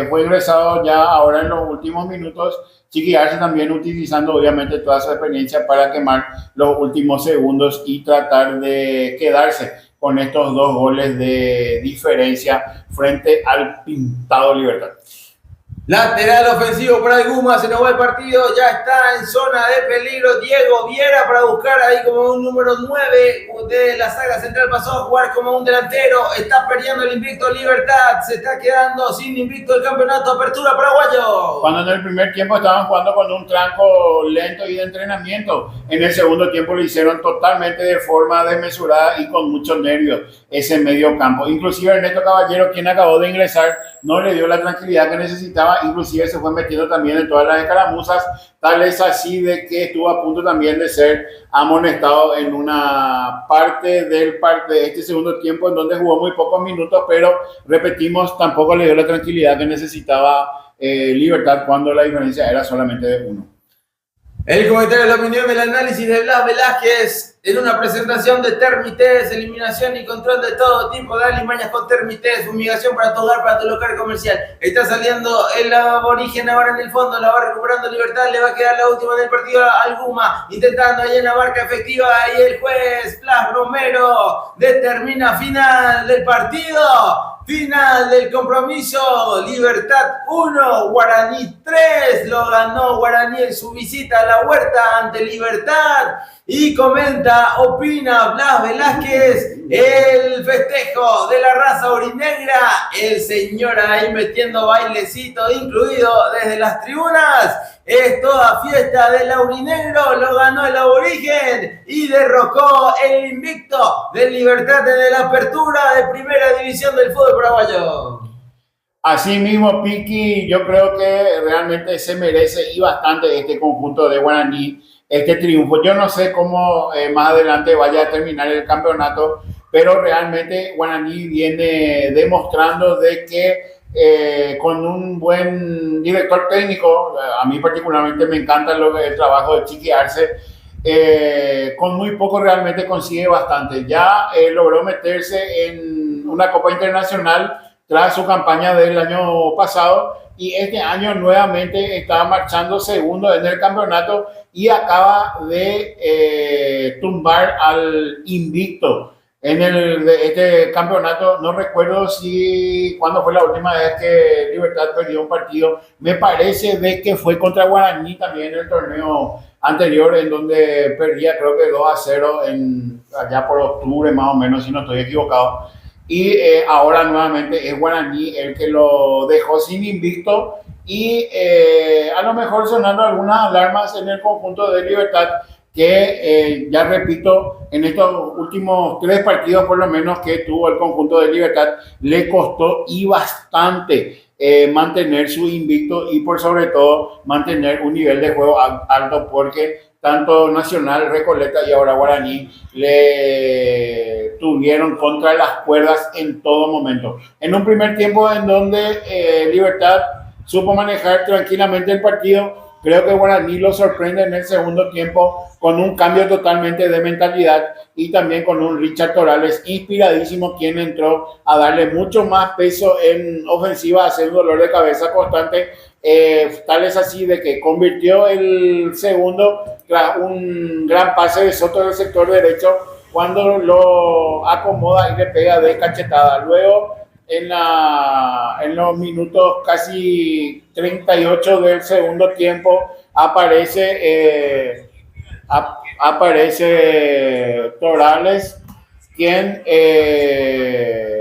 fue ingresado ya ahora en los últimos minutos. Chiqui Arce también utilizando obviamente toda su experiencia para quemar los últimos segundos y tratar de quedarse con estos 2 goles de diferencia frente al pintado Libertad. Lateral ofensivo para el Guma, se nos va el partido, ya está en zona de peligro Diego Viera para buscar ahí como un número 9 de la saga central, pasó a jugar como un delantero, está perdiendo el invicto Libertad, se está quedando sin invicto el campeonato Apertura Paraguayo. Cuando en el primer tiempo estaban jugando con un tranco lento y de entrenamiento, en el segundo tiempo lo hicieron totalmente de forma desmesurada y con muchos nervios ese medio campo. Inclusive Ernesto Caballero, quien acabó de ingresar, no le dio la tranquilidad que necesitaba, inclusive se fue metiendo también en todas las escaramuzas, tal es así de que estuvo a punto también de ser amonestado en una parte de este segundo tiempo en donde jugó muy pocos minutos, pero repetimos, tampoco le dio la tranquilidad que necesitaba Libertad cuando la diferencia era solamente de 1. El comentario de la opinión del análisis de Blas Velázquez en una presentación de Termites, eliminación y control de todo tipo de alimañas con Termites, fumigación para tu hogar, para tu local comercial. Está saliendo el aborigen ahora en el fondo, la va recuperando Libertad, le va a quedar la última del partido al Guma, intentando ahí en la marca efectiva, y el juez Blas Romero determina final del partido. Final del compromiso, Libertad 1, Guaraní 3, lo ganó Guaraní en su visita a la Huerta ante Libertad. Y comenta, opina Blas Velázquez, el festejo de la raza orinegra, el señor ahí metiendo bailecito incluido desde las tribunas. Es toda fiesta del aurinegro, lo ganó el aborigen y derrocó el invicto de Libertad desde la apertura de primera división del fútbol paraguayo. Así mismo, Piqui, yo creo que realmente se merece y bastante este conjunto de Guaraní, este triunfo. Yo no sé cómo más adelante vaya a terminar el campeonato, pero realmente Guaraní viene demostrando de que con un buen director técnico, a mí particularmente me encanta el trabajo de Chiqui Arce, con muy poco realmente consigue bastante. Ya logró meterse en una Copa Internacional tras su campaña del año pasado y este año nuevamente está marchando segundo en el campeonato y acaba de tumbar al invicto en este campeonato. No recuerdo cuándo fue la última vez que Libertad perdió un partido. Me parece de que fue contra Guaraní también en el torneo anterior, en donde perdía creo que 2-0 allá por octubre más o menos, si no estoy equivocado. Y ahora nuevamente es Guaraní el que lo dejó sin invicto y a lo mejor sonando algunas alarmas en el conjunto de Libertad, que ya repito, en estos últimos 3 partidos por lo menos que tuvo el conjunto de Libertad, le costó y bastante mantener su invicto y por sobre todo mantener un nivel de juego alto, porque tanto Nacional, Recoleta y ahora Guaraní le tuvieron contra las cuerdas en todo momento. En un primer tiempo en donde Libertad supo manejar tranquilamente el partido, creo que Guaraní lo sorprende en el segundo tiempo con un cambio totalmente de mentalidad y también con un Richard Torales inspiradísimo, quien entró a darle mucho más peso en ofensiva, a hacer un dolor de cabeza constante. Tal es así de que convirtió el segundo tras un gran pase de Soto del sector derecho cuando lo acomoda y le pega de cachetada. Luego en los minutos casi 38 del segundo tiempo aparece Torales, quien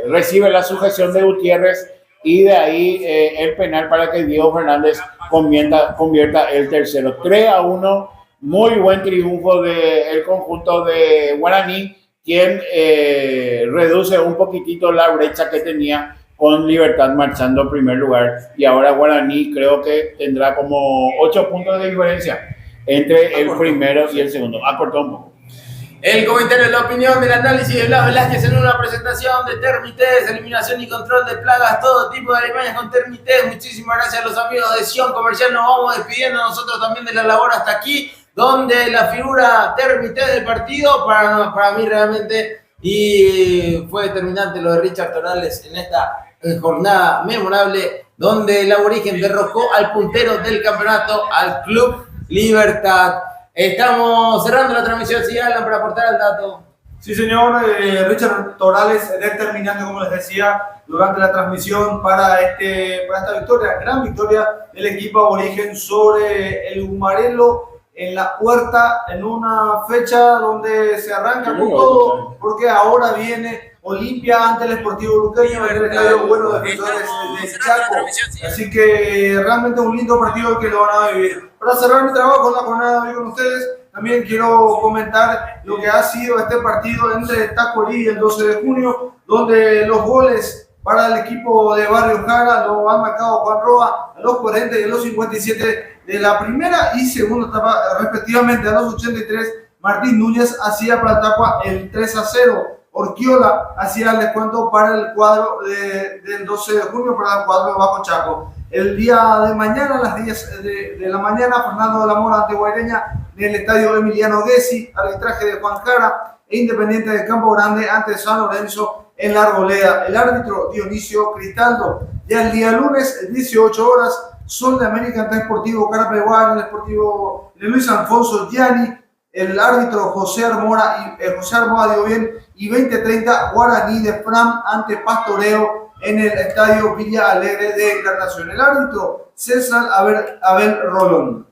recibe la sujeción de Gutiérrez y de ahí el penal para que Diego Fernández convierta el tercero. 3-1, muy buen triunfo del conjunto de Guaraní, quien reduce un poquitito la brecha que tenía con Libertad marchando en primer lugar, y ahora Guaraní creo que tendrá como 8 puntos de diferencia entre el primero y el segundo. Acortó un poco. El comentario, la opinión, del análisis de Blas Velázquez en una presentación de Termites, eliminación y control de plagas, todo tipo de alimañas con Termites. Muchísimas gracias a los amigos de Sion Comercial. Nos vamos despidiendo nosotros también de la labor hasta aquí, donde la figura Termites del partido, para mí realmente, y fue determinante lo de Richard Torales en esta jornada memorable, donde el Aborigen derrocó al puntero del campeonato, al Club Libertad. Estamos cerrando la transmisión, sí, Alan, para aportar el dato. Sí, señor, Richard Torales determinante, como les decía, durante la transmisión para esta victoria, gran victoria del equipo aborigen sobre el Humarelo en la puerta, en una fecha donde se arranca con todo, porque ahora viene Olimpia ante el Sportivo Luqueño, el estadio Bueno Defensores de Chaco. Así que realmente un lindo partido que lo van a vivir. Para cerrar mi trabajo con la jornada de hoy con ustedes, también quiero comentar lo que ha sido este partido entre Tacuarí el 12 de junio, donde los goles para el equipo de Barrio Jara lo han marcado Juan Roa a los 40 y a los 57 de la primera y segunda etapa, respectivamente. A los 83, Martín Núñez hacía para Tacua el 3-0. Orquiola hacía el descuento para el cuadro del 12 de junio, para el cuadro de Bajo Chaco. El día de mañana, a las 10 de la mañana, Fernando de la Mora ante Guaireña en el estadio Emiliano Gessi, arbitraje de Juan Jara, e Independiente de Campo Grande ante San Lorenzo en la Arboleda. El árbitro Dionisio Cristaldo. Ya el día lunes, 18 horas, Sol de América ante Sportivo Carapeguá en el Sportivo de Luis Alfonso Gianni. El árbitro José Armoa dio bien, y 20:30 Guaraní de Fram ante Pastoreo en el estadio Villa Alegre de Encarnación. El árbitro César Abel Rolón.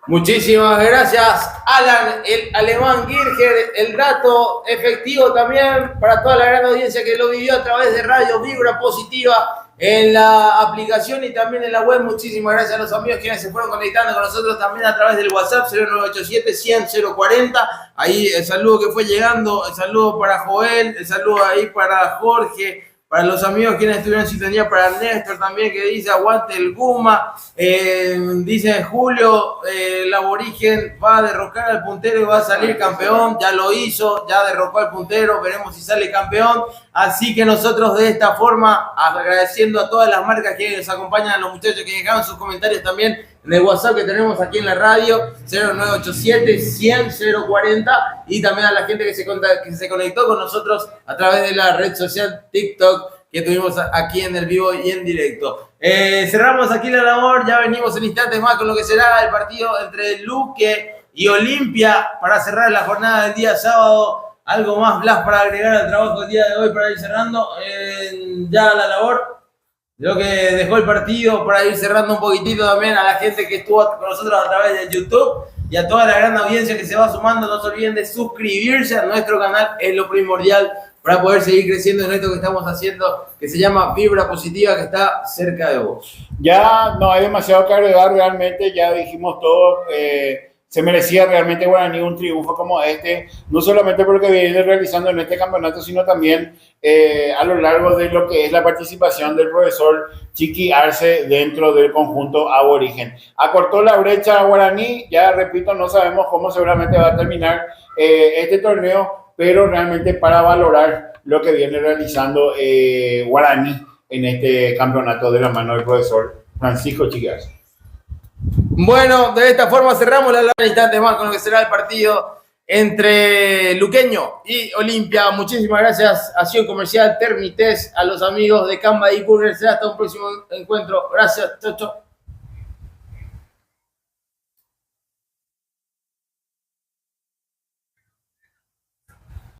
Muchísimas gracias, Alan, el alemán Girger. El dato efectivo también para toda la gran audiencia que lo vivió a través de Radio Vibra Positiva en la aplicación y también en la web. Muchísimas gracias a los amigos que se fueron conectando con nosotros también a través del WhatsApp 0987-100-040. Ahí el saludo que fue llegando, el saludo para Joel, el saludo ahí para Jorge, para los amigos quienes estuvieron en sintonía, para Néstor también, que dice aguante el Guma. Dice Julio, el aborigen va a derrocar al puntero y va a salir campeón. Ya lo hizo, ya derrocó al puntero, veremos si sale campeón. Así que nosotros de esta forma, agradeciendo a todas las marcas que nos acompañan, a los muchachos que dejaron sus comentarios también en el WhatsApp que tenemos aquí en la radio, 0987-100-040, y también a la gente que se conectó con nosotros a través de la red social TikTok que tuvimos aquí en el vivo y en directo. Cerramos aquí la labor, ya venimos en instantes más con lo que será el partido entre Luque y Olimpia para cerrar la jornada del día sábado. Algo más, Blas, para agregar al trabajo del día de hoy para ir cerrando ya la labor. Lo que dejó el partido, para ir cerrando un poquitito también a la gente que estuvo con nosotros a través de YouTube y a toda la gran audiencia que se va sumando. No se olviden de suscribirse a nuestro canal, es lo primordial para poder seguir creciendo en esto que estamos haciendo, que se llama Vibra Positiva, que está cerca de vos. Ya no hay demasiado que agregar, realmente ya dijimos todo. Se merecía realmente Guaraní un triunfo como este, no solamente porque viene realizando en este campeonato, sino también a lo largo de lo que es la participación del profesor Chiqui Arce dentro del conjunto aborigen. Acortó la brecha a Guaraní, ya repito, no sabemos cómo seguramente va a terminar este torneo, pero realmente para valorar lo que viene realizando Guaraní en este campeonato de la mano del profesor Francisco Chiqui Arce. Bueno, de esta forma cerramos la instantes más con lo que será el partido entre Luqueño y Olimpia. Muchísimas gracias a Sion Comercial, Termites, a los amigos de Camba y Burger. Será hasta un próximo encuentro. Gracias, chau, chau.